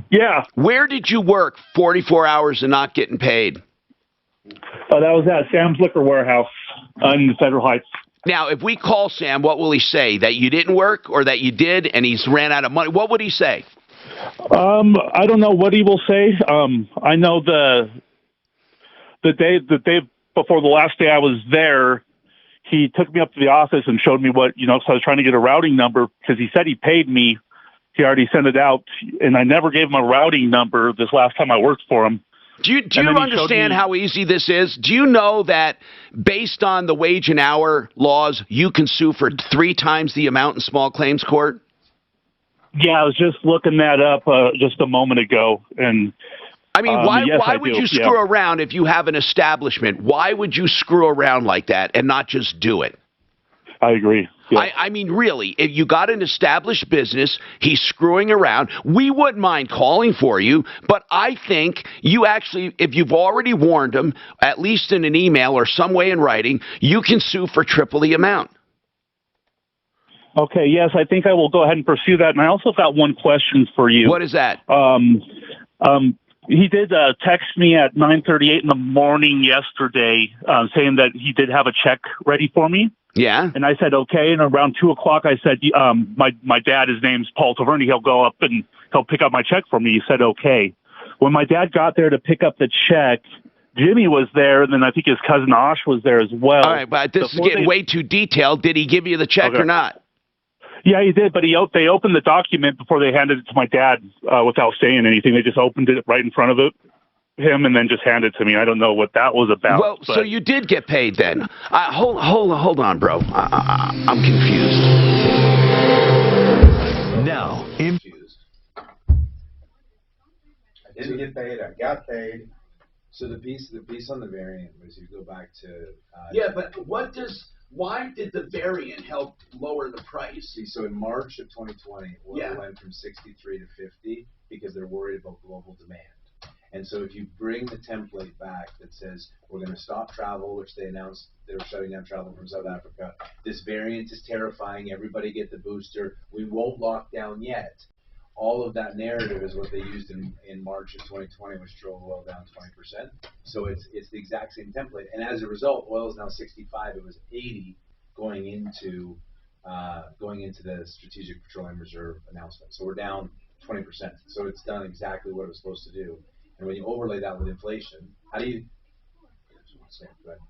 Yeah. Where did you work 44 hours and not getting paid? That was at Sam's Liquor Warehouse in Federal Heights. Now, if we call Sam, what will he say? That you didn't work or that you did and he's ran out of money? What would he say? I don't know what he will say. I know the day before the last day I was there, he took me up to the office and showed me what, so I was trying to get a routing number because he said he paid me. He already sent it out, and I never gave him a routing number this last time I worked for him. Do you understand how easy this is? Do you know that based on the wage and hour laws, you can sue for 3 times the amount in small claims court? Yeah, I was just looking that up just a moment ago, and I mean, why yes, would you screw yeah. around if you have an establishment? Why would you screw around like that and not just do it? I agree. Yeah. I mean, really, if you got an established business, he's screwing around, we wouldn't mind calling for you, but I think you actually, if you've already warned him, at least in an email or some way in writing, you can sue for triple the amount. Okay, yes, I think I will go ahead and pursue that. And I also got one question for you. What is that? He did text me at 9:38 in the morning yesterday, saying that he did have a check ready for me. Yeah. And I said, okay. And around 2 o'clock, I said, my dad, his name's Paul Taverny. He'll go up and he'll pick up my check for me. He said, okay. When my dad got there to pick up the check, Jimmy was there, and then I think his cousin Osh was there as well. All right, but this is getting way too detailed. Did he give you the check or not? Yeah, he did, but they opened the document before they handed it to my dad without saying anything. They just opened it right in front of him and then just handed it to me. I don't know what that was about. Well, so you did get paid then. Hold on, bro. I'm confused. Now, I didn't get paid. I got paid. So the piece on the variant was you go back to. Yeah, but why did the variant help lower the price? See, so in March of 2020, oil went from 63 to 50 because they're worried about global demand. And so if you bring the template back that says we're going to stop travel, which they announced they were shutting down travel from South Africa, this variant is terrifying, everybody get the booster, we won't lock down yet. All of that narrative is what they used in March of 2020, which drove oil down 20%. So it's the exact same template. And as a result, oil is now 65. It was 80 going into the Strategic Petroleum Reserve announcement. So we're down 20%. So it's done exactly what it was supposed to do. And when you overlay that with inflation, how do you? Go ahead.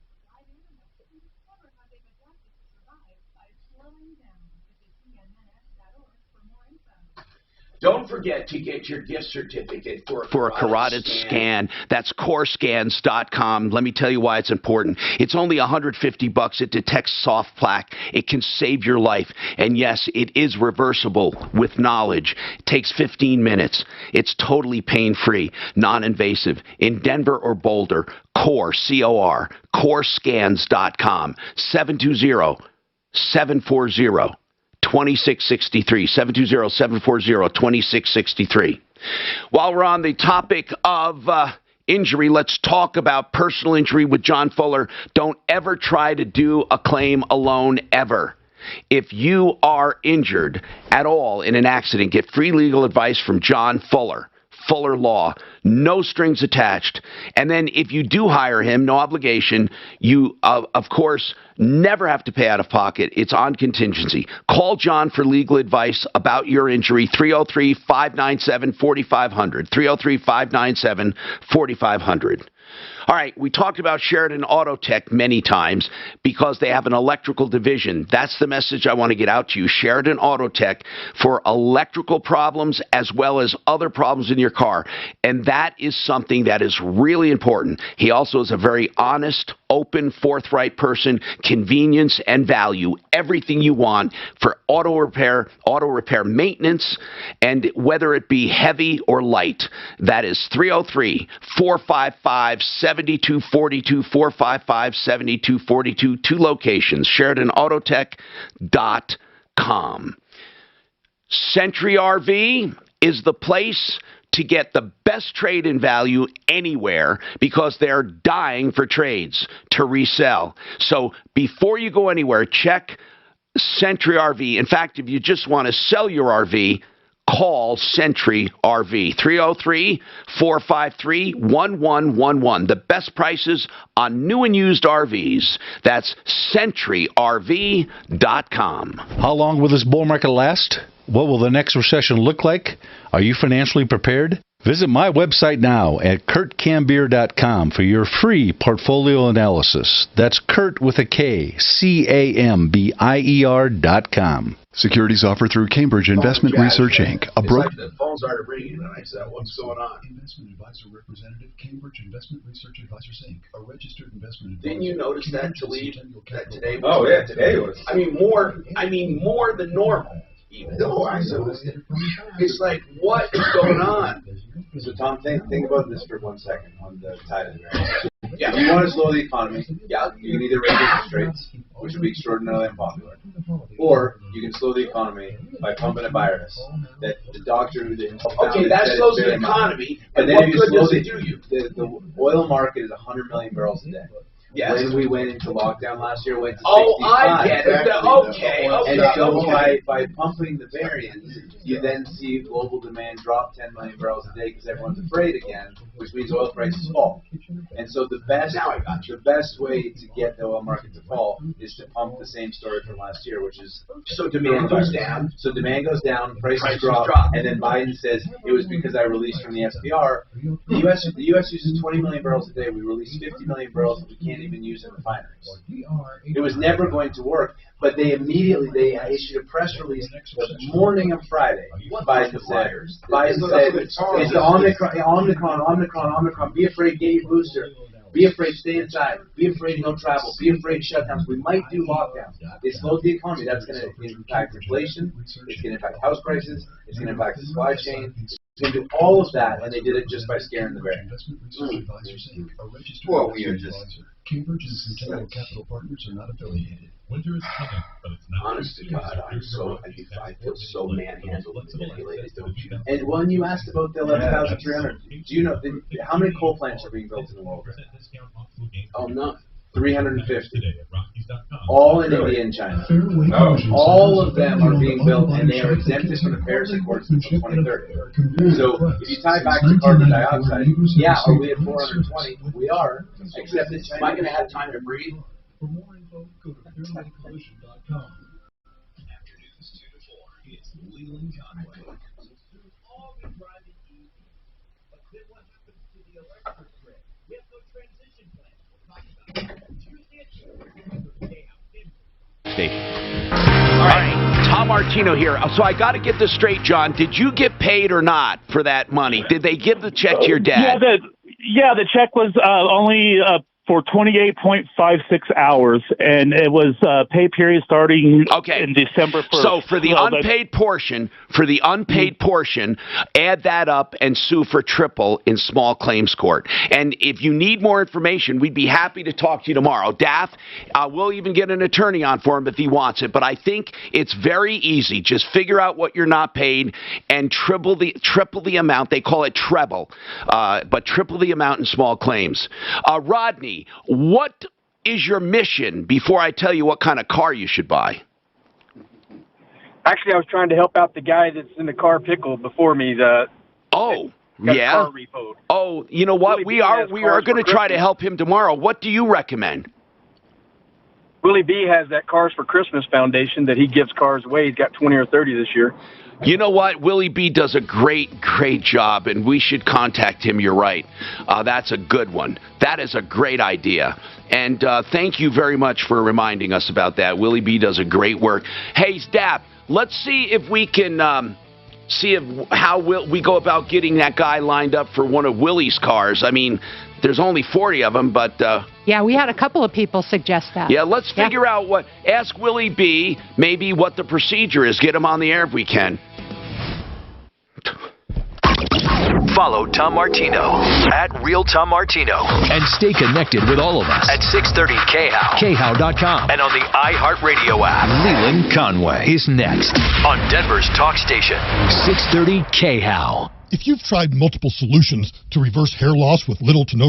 Don't forget to get your gift certificate for a carotid scan. That's corescans.com. Let me tell you why it's important. It's only $150. It detects soft plaque. It can save your life. And yes, it is reversible with knowledge. It takes 15 minutes. It's totally pain-free, non-invasive. In Denver or Boulder, CORE, C-O-R, corescans.com, 720-740. 2663, 720-740-2663. While we're on the topic of injury, let's talk about personal injury with John Fuller. Don't ever try to do a claim alone, ever. If you are injured at all in an accident, get free legal advice from John Fuller. Fuller Law, no strings attached. And then if you do hire him, no obligation, you, of course, never have to pay out of pocket. It's on contingency. Call John for legal advice about your injury, 303-597-4500, 303-597-4500. All right, we talked about Sheridan Auto Tech many times because they have an electrical division. That's the message I want to get out to you. Sheridan Auto Tech for electrical problems as well as other problems in your car. And that is something that is really important. He also is a very honest, open, forthright person, convenience and value, everything you want for auto repair maintenance, and whether it be heavy or light. That is 303-455-7242, 455-7242, 2 locations, SheridanAutotech.com. Century RV is the place to get the best trade-in value anywhere because they're dying for trades to resell. So before you go anywhere, check Century RV. In fact, if you just want to sell your RV, call Century RV, 303-453-1111. The best prices on new and used RVs. That's CenturyRV.com. How long will this bull market last? What will the next recession look like? Are you financially prepared? Visit my website now at kurtcambier.com for your free portfolio analysis. That's Kurt with a K, CAMBIER.com. Securities offered through Cambridge Investment Research, Inc., a broker. The phones started ringing, and I said, what's going on? Investment advisor representative, Cambridge Investment Research Advisors, Inc., a registered investment advisor. Didn't you notice that, Talib, that today was... Oh, yeah, today was... I mean, more than normal. Even though I noticed it. It's like, what is going on? So, Tom, think about this for 1 second on the tide of the variance. Yeah. If you want to slow the economy, yeah, you can either raise interest rates, which would be extraordinarily unpopular, or you can slow the economy by pumping a virus that the doctor who did. Okay, that slows the economy, but and then what if good you slow does it do you? The oil market is 100 million barrels a day. Yes. When we went into lockdown last year, went to 65. Oh, I get it. Okay. And so by pumping the variance, you then see global demand drop 10 million barrels a day because everyone's afraid again, which means oil prices fall. And so the best way to get the oil market to fall is to pump the same story from last year, which is so demand goes down. So demand goes down, prices drop, and then Biden says it was because I released from the SPR. The U.S. uses 20 million barrels a day. We release 50 million barrels that we can't even use in refineries. It was never going to work, but they issued a press release the morning of Friday. Biden said it's the Omicron. Be afraid, get your booster. Be afraid, stay inside. Be afraid, no travel. Be afraid, shutdowns. We might do lockdowns. It slows the economy. That's going to impact inflation. It's going to impact house prices. It's going to impact the supply chain. It's going to do all of that, and they did it just by scaring the bear. Well, we are just... Cambridge and Centennial Capital Partners are not affiliated. Winter is coming, but it's not... Honest to God, I feel so manhandled and manipulated, don't you? And when you asked about the 11,300, do you know how many coal plants are being built in the world? Oh, none. 350. All in India and China. All of them are being built, and they are exempted from the Paris Accords until 2030. So if you tie back to carbon dioxide, yeah, are we at 420? We are, except in China. Am I going to have time to breathe? For more info, go to fairwaycoalition.com. Afternoons 2 to 4, it's Leland Conway. All been driving easy, but then what happens to the electric grid? We have no transition plan. We'll talk about it Tuesday at 2. All right, Tom Martino here. So I got to get this straight, John. Did you get paid or not for that money? Did they give the check to your dad? Yeah, the check was only for 28.56 hours, and it was pay period starting in December 1st. So for the unpaid portion, add that up and sue for triple in small claims court. And if you need more information, we'd be happy to talk to you tomorrow. Daff, we'll even get an attorney on for him if he wants it. But I think it's very easy. Just figure out what you're not paid and triple the amount. They call it treble, but triple the amount in small claims. Rodney, what is your mission before I tell you what kind of car you should buy? Actually, I was trying to help out the guy that's in the car pickle before me. Car repoed. Oh, you know what? We are going to try to help him tomorrow. What do you recommend? Willie B has that Cars for Christmas Foundation that he gives cars away. He's got 20 or 30 this year. You know what? Willie B does a great job, and we should contact him. You're right. That's a good one. That is a great idea. And thank you very much for reminding us about that. Willie B does a great work. Hey, Stapp, let's see if we can how we go about getting that guy lined up for one of Willie's cars. I mean, there's only 40 of them, but... yeah, we had a couple of people suggest that. Yeah, let's figure out ask Willie B maybe what the procedure is. Get him on the air if we can. Follow Tom Martino at Real Tom Martino. And stay connected with all of us at 630 KHOW, KHOW.com, and on the iHeartRadio app. Leland Conway is next on Denver's talk station, 630 KHOW. If you've tried multiple solutions to reverse hair loss with little to no